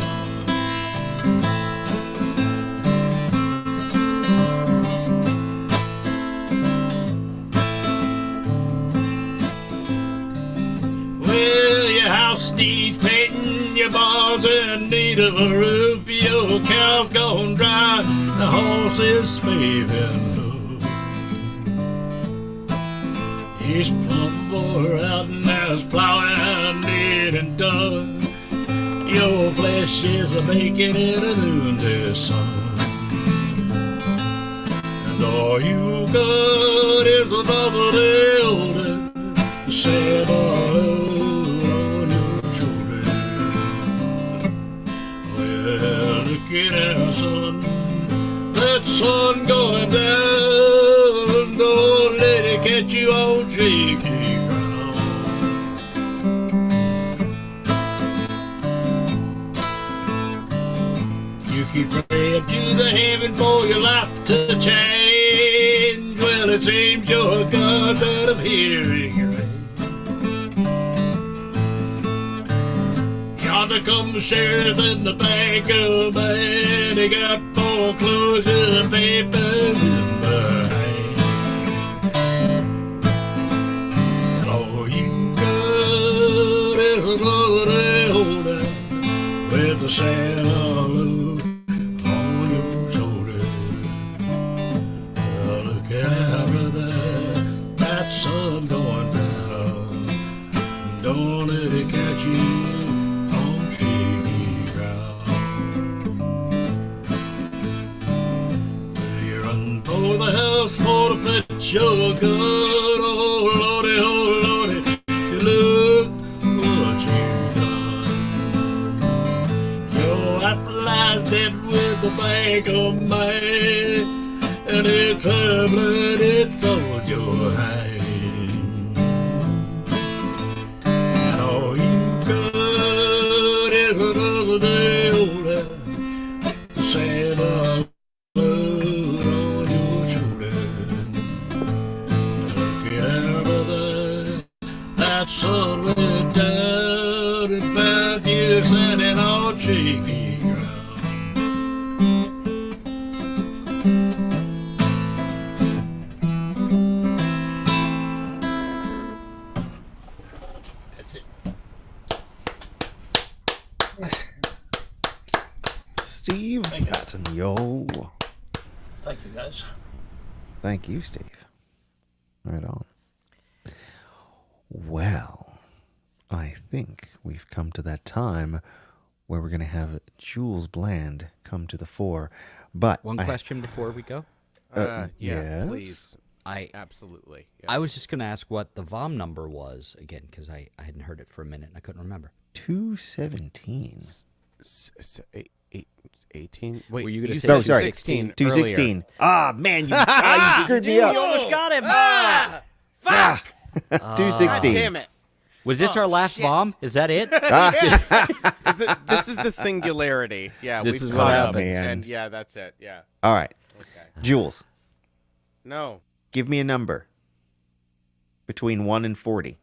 Well, your house needs painting, your barn's in need of a roof, your cow's gone dry, the horse is slaving low. He's plumb bore out and there's plowing needed and done. your flesh is a baking in a noonday sun. And all you got is another day older, the sad load on your shoulder. Well, look at our son, that sun going down. Don't let it catch you on shaky ground. You keep praying to the heaven for your life to change. Well, it seems your God's out of hearing your prayer. Yonder comes the sheriff in the back of man. He got foreclosure papers in behind. And all you got is another day older with a saddle load on your shoulder. Well, look out, brother, that sun going down. Don't let it catch you on shaky ground. You run for the house for to fetch your gun. Oh lordy, you look what you done. Your wife lies dead with the bag of money, and it's her blood, it's on your hide. And all you got is another day older, the same old load on your shoulder. Look out, brother, that sun went down and found you standing on shaky ground. That's it. Steve Thank you. Patton, yo. Thank you, guys. Thank you, Steve. Right on. Well, I think we've come to that time where we're going to have Jules Bland come to the fore. But One question before we go. Yeah, yes? please. I Absolutely. Yes. I was just going to ask what the VOM number was again, because I hadn't heard it for a minute and I couldn't remember. 217. 18. Wait, Were you gonna say said 216? 216 earlier. Ah, man, you screwed me up. You almost got him. Fuck! 216. Damn it. Was this our last VOM? Is that it? This is the singularity. Yeah, This we've is caught what up, happens. and yeah, that's it. Yeah. All right. Okay. Jules, No. give me a number between 1 and 40.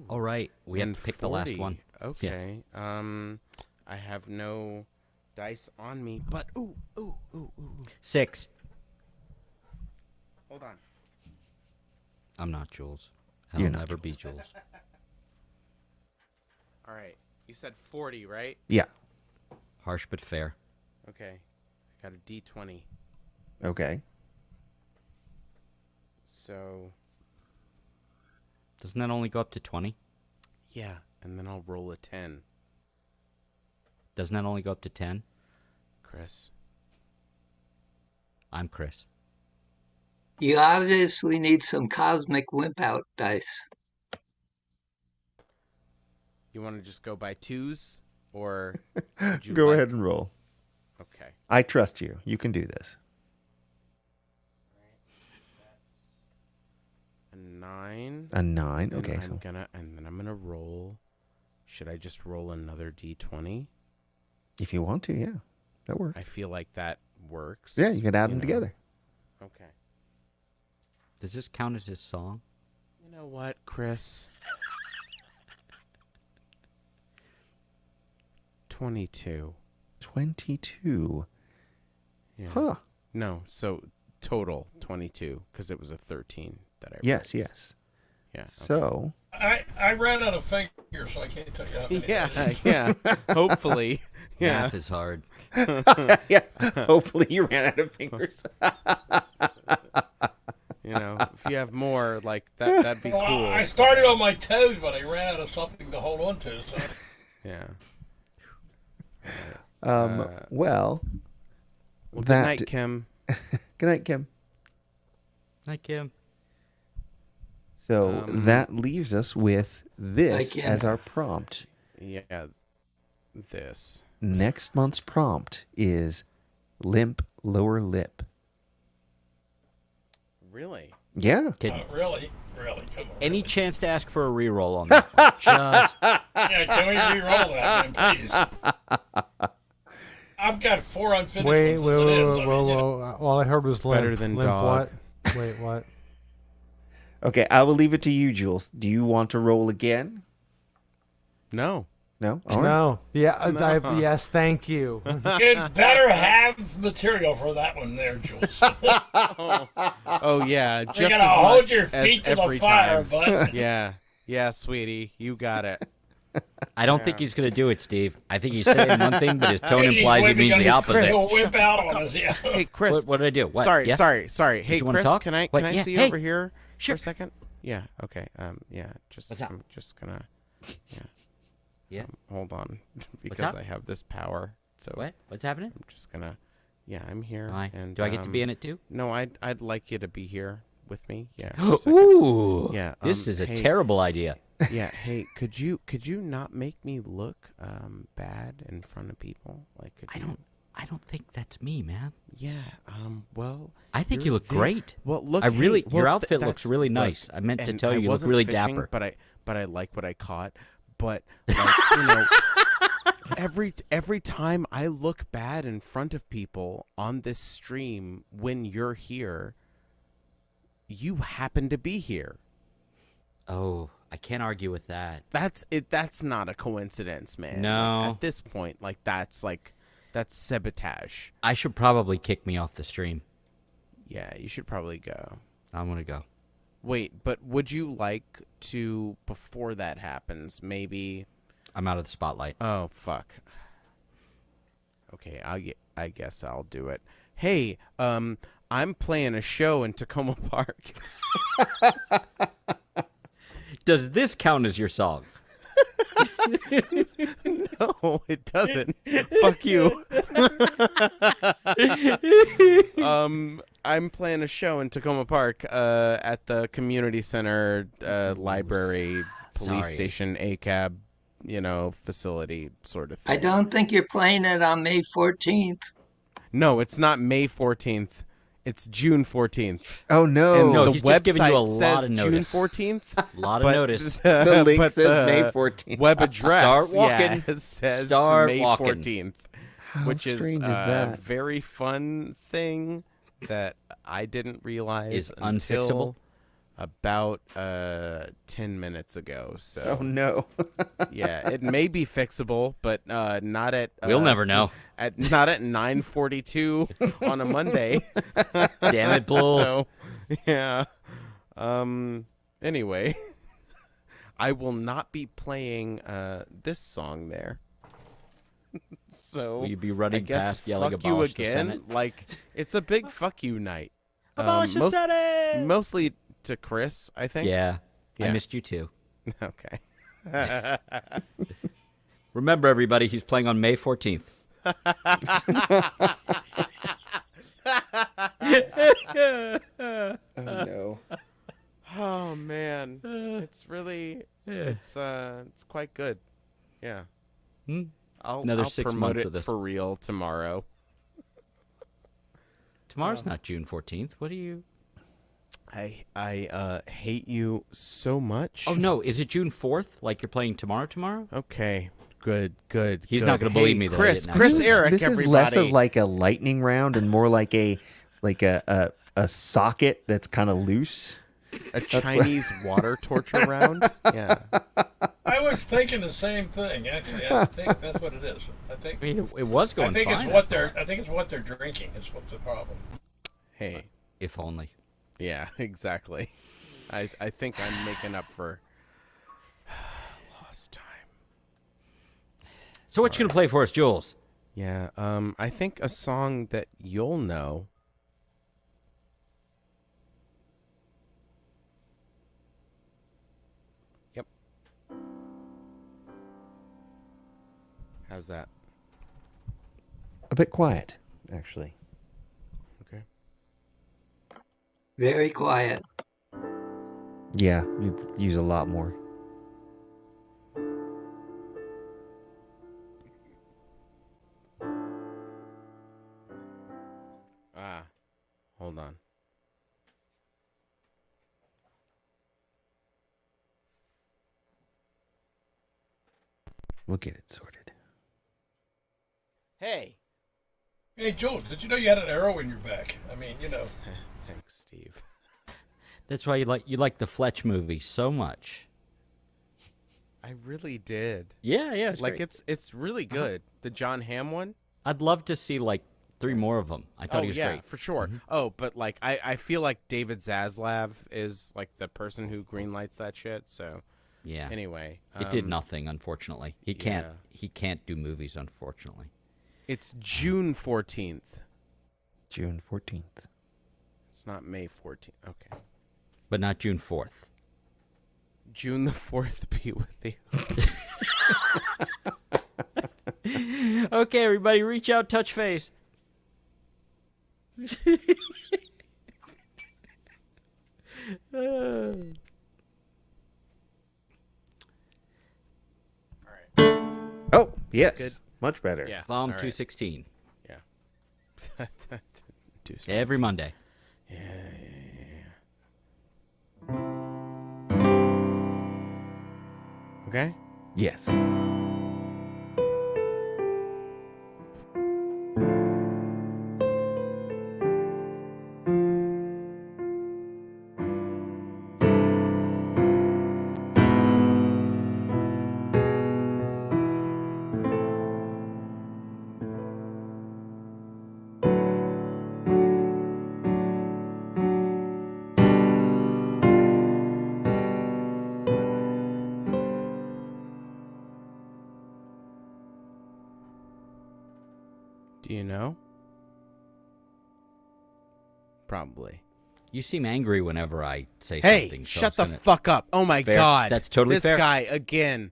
All right. We have to pick the last 40. one. Okay. I have no dice on me, but ooh. 6. Hold on. I'm not Jules. You're I'll not never be Jules. All right. You said 40, right? Yeah. Harsh but fair. Okay. I got a D20. Okay. So, Doesn't that only go up to 20? yeah, and then I'll roll a 10. Doesn't that only go up to 10? Chris. I'm Chris. You obviously need some cosmic wimp out dice. You want to just go by twos, or would you Go like- ahead and roll. Okay. I trust you. You can do this. That's a 9. A 9. And Okay. then I'm gonna roll. Should I just roll another D20? If you want to, yeah. That works. I feel like that works. Yeah, you can add them know. together. Okay. Does this count as his song? You know what, Chris? 22. 22. Yeah. Huh. No, so total 22 because it was a 13 that I Yes, rolled. yes. Yeah. okay. So, I ran out of fingers, so I can't tell you how many. Yeah. Hopefully. Yeah. Math is hard. yeah. Hopefully you ran out of fingers. You know, if you have more, like that'd be Well, cool. I started on my toes, but I ran out of something to hold on to. So Yeah. Well, Well, good that. night, Kim. Good night, Kim. Hi, Kim. So that leaves us with this Kim. as our prompt. Yeah, this. Next month's prompt is limp lower lip. Really? Yeah. Really? Really? Come on. Any chance to ask for a reroll on that one? Just Yeah, can we re-roll that, man, please? I've got 4 unfinished Wait, ones as it is. I mean, all I heard was limp. better than limp dog. what? Wait, what? Okay, I will leave it to you, Jules. Do you want to roll again? No. No? All right. No. Yeah, yes, thank you. You'd better have material for that one there, Jules. Oh yeah, You just gotta as hold much your as feet to the every fire, time. bud. Yeah, sweetie, you got it. I don't think he's going to do it, Steve. I think he's saying one thing, but his tone He's implies he whipping means on the his opposite. He'll whip out on us, yeah. Hey, Chris. What did I do? What? Sorry, Yeah? sorry. Hey, you wanna Chris, talk? can I What? can I Yeah, see you hey, over here sure. for a second? Yeah. Okay. Yeah. What's up? I'm just gonna. Yeah. Yeah. Hold on, because up? I have this power. So What? What's happening? I'm just gonna. Yeah, I'm here. Hi. And Do I get to be in it too? No, I'd like you to be here with me. Yeah. for a second. Ooh. Yeah. This is a hey, terrible idea. Yeah. Hey, could you not make me look bad in front of people? Like, could you? I don't think that's me, man. Yeah. Well. I think you're you look there. great. Well, look. I really, hey, your well, outfit looks that's- really look, nice. I meant to and tell you, I you look wasn't really fishing, dapper. But I like what I caught. But like, you know, every time I look bad in front of people on this stream when you're here, you happen to be here. Oh, I can't argue with that. That's it. That's not a coincidence, man. No. Like, at this point, that's sabotage. I should probably kick me off the stream. Yeah, you should probably go. I'm gonna go. Wait, but would you like to, before that happens, maybe? I'm out of the spotlight. Oh, fuck. Okay, I guess I'll do it. Hey, I'm playing a show in Tacoma Park. Does this count as your song? No, it doesn't. Fuck you. I'm playing a show in Tacoma Park at the community center, library, police Sorry. station, ACAB, facility sort of thing. I don't think you're playing it on May 14th. No, it's not May 14th. It's June 14th. Oh, no. And No, the he's website just giving you a lot says of June notice. 14th. A lot of but notice. The link but says May the 14th. Web address Start walking. yeah, says Start May walking. 14th, How which is strange a is that? very fun thing that I didn't realize Is until unfixable? about 10 minutes ago. So Oh, no. yeah, it may be fixable, but not at We'll never know. not at 9:42 on a Monday. Damn it, Bulls. So, yeah. Anyway, I will not be playing this song there. So Will you be I running guess past yelling fuck you abolish the again. Senate? Like it's a big fuck you night. Abolish the Senate! Mostly to Chris, I think. Yeah, I Yeah. missed you too. Okay. Remember, everybody, he's playing on May 14th. Oh, no. Oh man, it's really it's quite good. Yeah. I'll Another I'll 6 promote months it of this. for real tomorrow. Tomorrow's not June 14th. What are you? I hate you so much. Oh, no. Is it June 4th? Like you're playing tomorrow? Okay. Good. He's good. not gonna believe Hey, me that I Chris, didn't Chris, ask him. Eric, This everybody. is less of like a lightning round and more like a socket that's kind of loose. a Chinese water torture round. Yeah. I was thinking the same thing. Actually, I think that's what it is. I think. I mean, it was going I think fine. it's what they're. I think it's what they're drinking. Is what's the problem. Hey. If only. Yeah. Exactly. I think I'm making up for lost time. So what you gonna play for us, Jules? Yeah. I think a song that you'll know. Yep. How's that? a bit quiet, actually. Okay. Very quiet. Yeah, you use a lot more. Hold on. We'll get it sorted. Hey. Hey, Joel, did you know you had an arrow in your back? I mean, you know. Thanks, Steve. That's why you like the Fletch movie so much. I really did. Yeah, it's like great. it's really good. The John Hamm one. I'd love to see like 3 more of them. I thought he was yeah, great. for sure. Oh, but like I feel like David Zaslav is like the person who greenlights that shit. So Yeah. Anyway, it did nothing, unfortunately. He can't do movies, unfortunately. It's June 14th. June 14th. It's not May 14th. Okay. But not June 4th. June the 4th be with you. Okay, everybody, reach out, touch face. Oh, yes. Good. Much better. Yeah. VOM all right. 216. Yeah. Every Monday. Yeah. Okay. Yes. Do you know? Probably. You seem angry whenever I say Hey, something. so shut I'm the gonna- fuck up. Oh my Fair. God. That's totally this fair. guy again.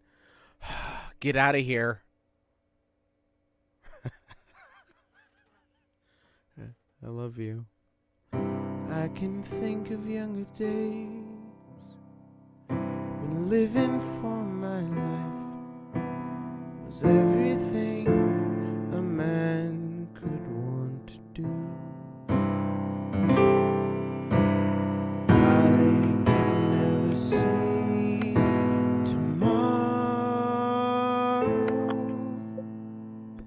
Get out of here. I love you. I can think of younger days when living for my life was everything a man could want to do. I could never see tomorrow.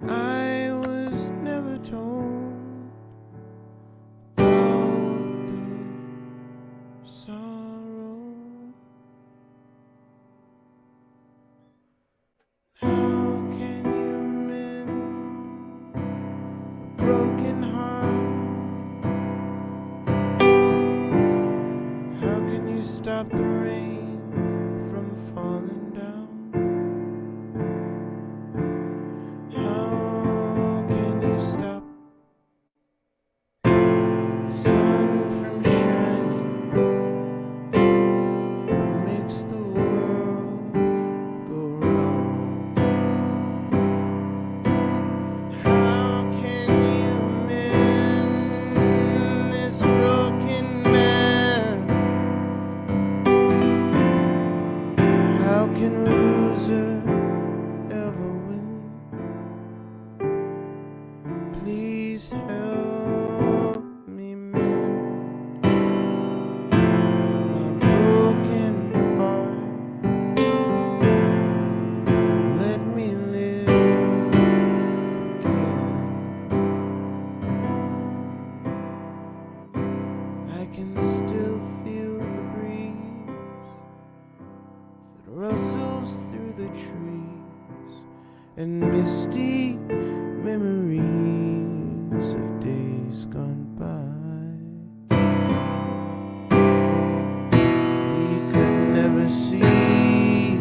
I was never told about the sorrow. How can you mend a broken heart? How can you stop the rain from falling down? How can you stop the sun from shining? What makes the world go round? How can you mend this broken man? How can a loser ever win? Please help me mend my broken heart. Let me live again. I can still feel the breeze that rustles through the trees and misty memories of days gone by. We could never see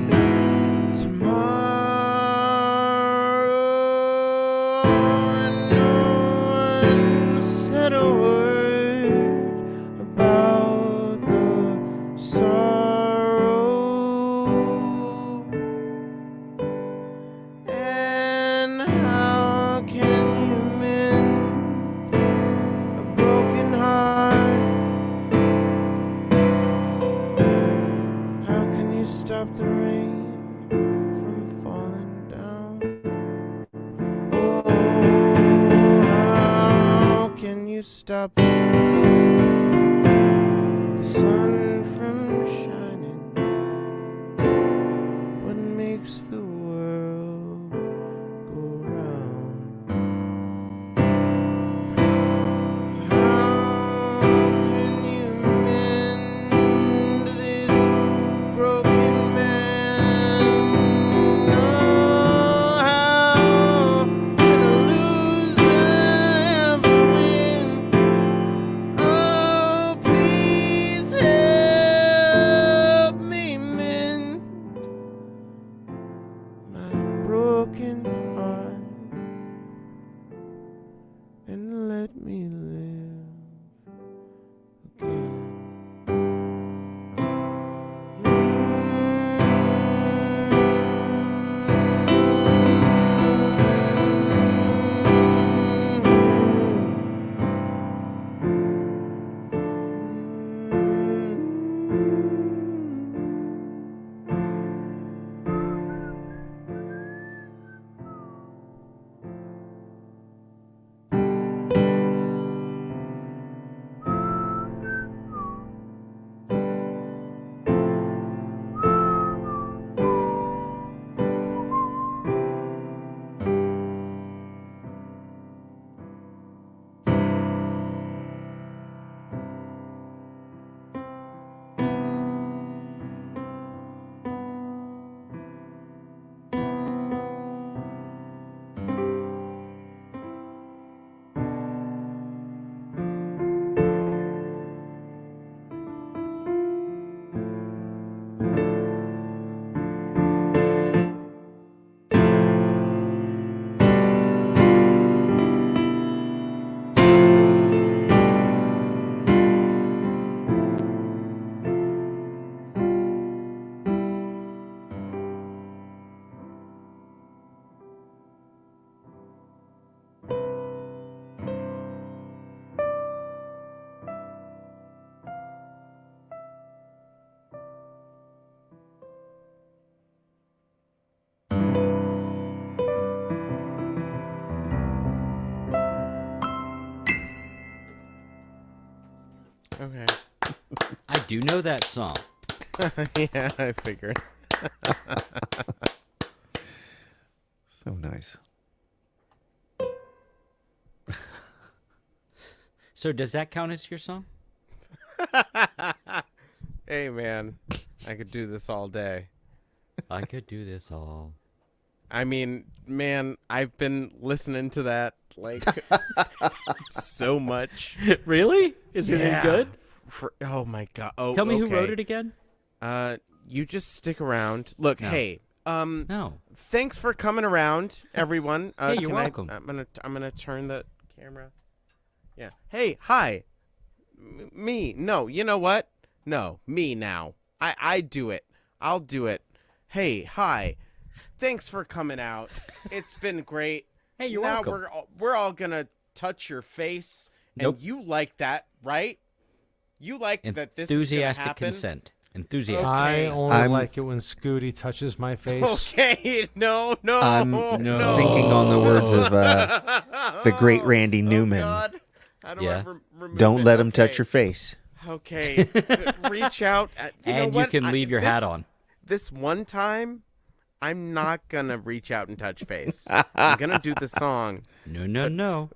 tomorrow, and no one said a word about the sorrow. And how can you stop the rain from falling down? Oh, how can you stop the sun from shining? What makes the world go round? How can you mend this broken man? Oh, how can a loser ever win? Oh, please help me mend my broken heart and let me live again. Okay. I do know that song. Yeah, I figured. So nice. So does that count as your song? Hey, man, I could do this all day. I could do this all. I mean, man, I've been listening to that like so much. Really? Is it any good? Oh my god! Oh, tell me who okay. wrote it again. You just stick around. Look, No. hey, No. thanks for coming around, everyone. Hey, you're can welcome. I'm gonna turn the camera. Yeah. Hey, hi. Me. No, you know what? No, me now. I do it. I'll do it. Hey, hi. Thanks for coming out. It's been great. Hey, you're now welcome. we're all gonna touch your face, Nope. and you like that, right? You like that this is Enthusiastic gonna happen? consent. Enthusiastic. Okay. I only I'm- like it when Scooty touches my face. Okay, no. I'm thinking on the words of the great Randy Newman. God. How do Yeah. I remove Don't it? let him Okay. touch your face. Okay, reach out. You know And what? you can leave your hat on. This one time, I'm not gonna reach out and touch face. I'm gonna do the song. No. No.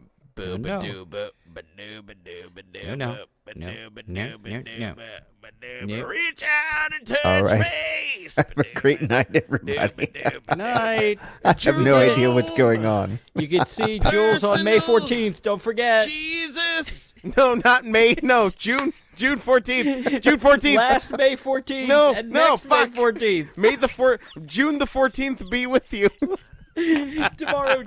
Reach out and touch All right. face. Have a great night, everybody. Night. I have no idea what's going on. You can see Jules on May 14th. Don't forget. Jesus. No, not May. No, June 14th. June 14th. Last May 14th. No, and no, next fuck. May 14th. June the 14th be with you. Tomorrow.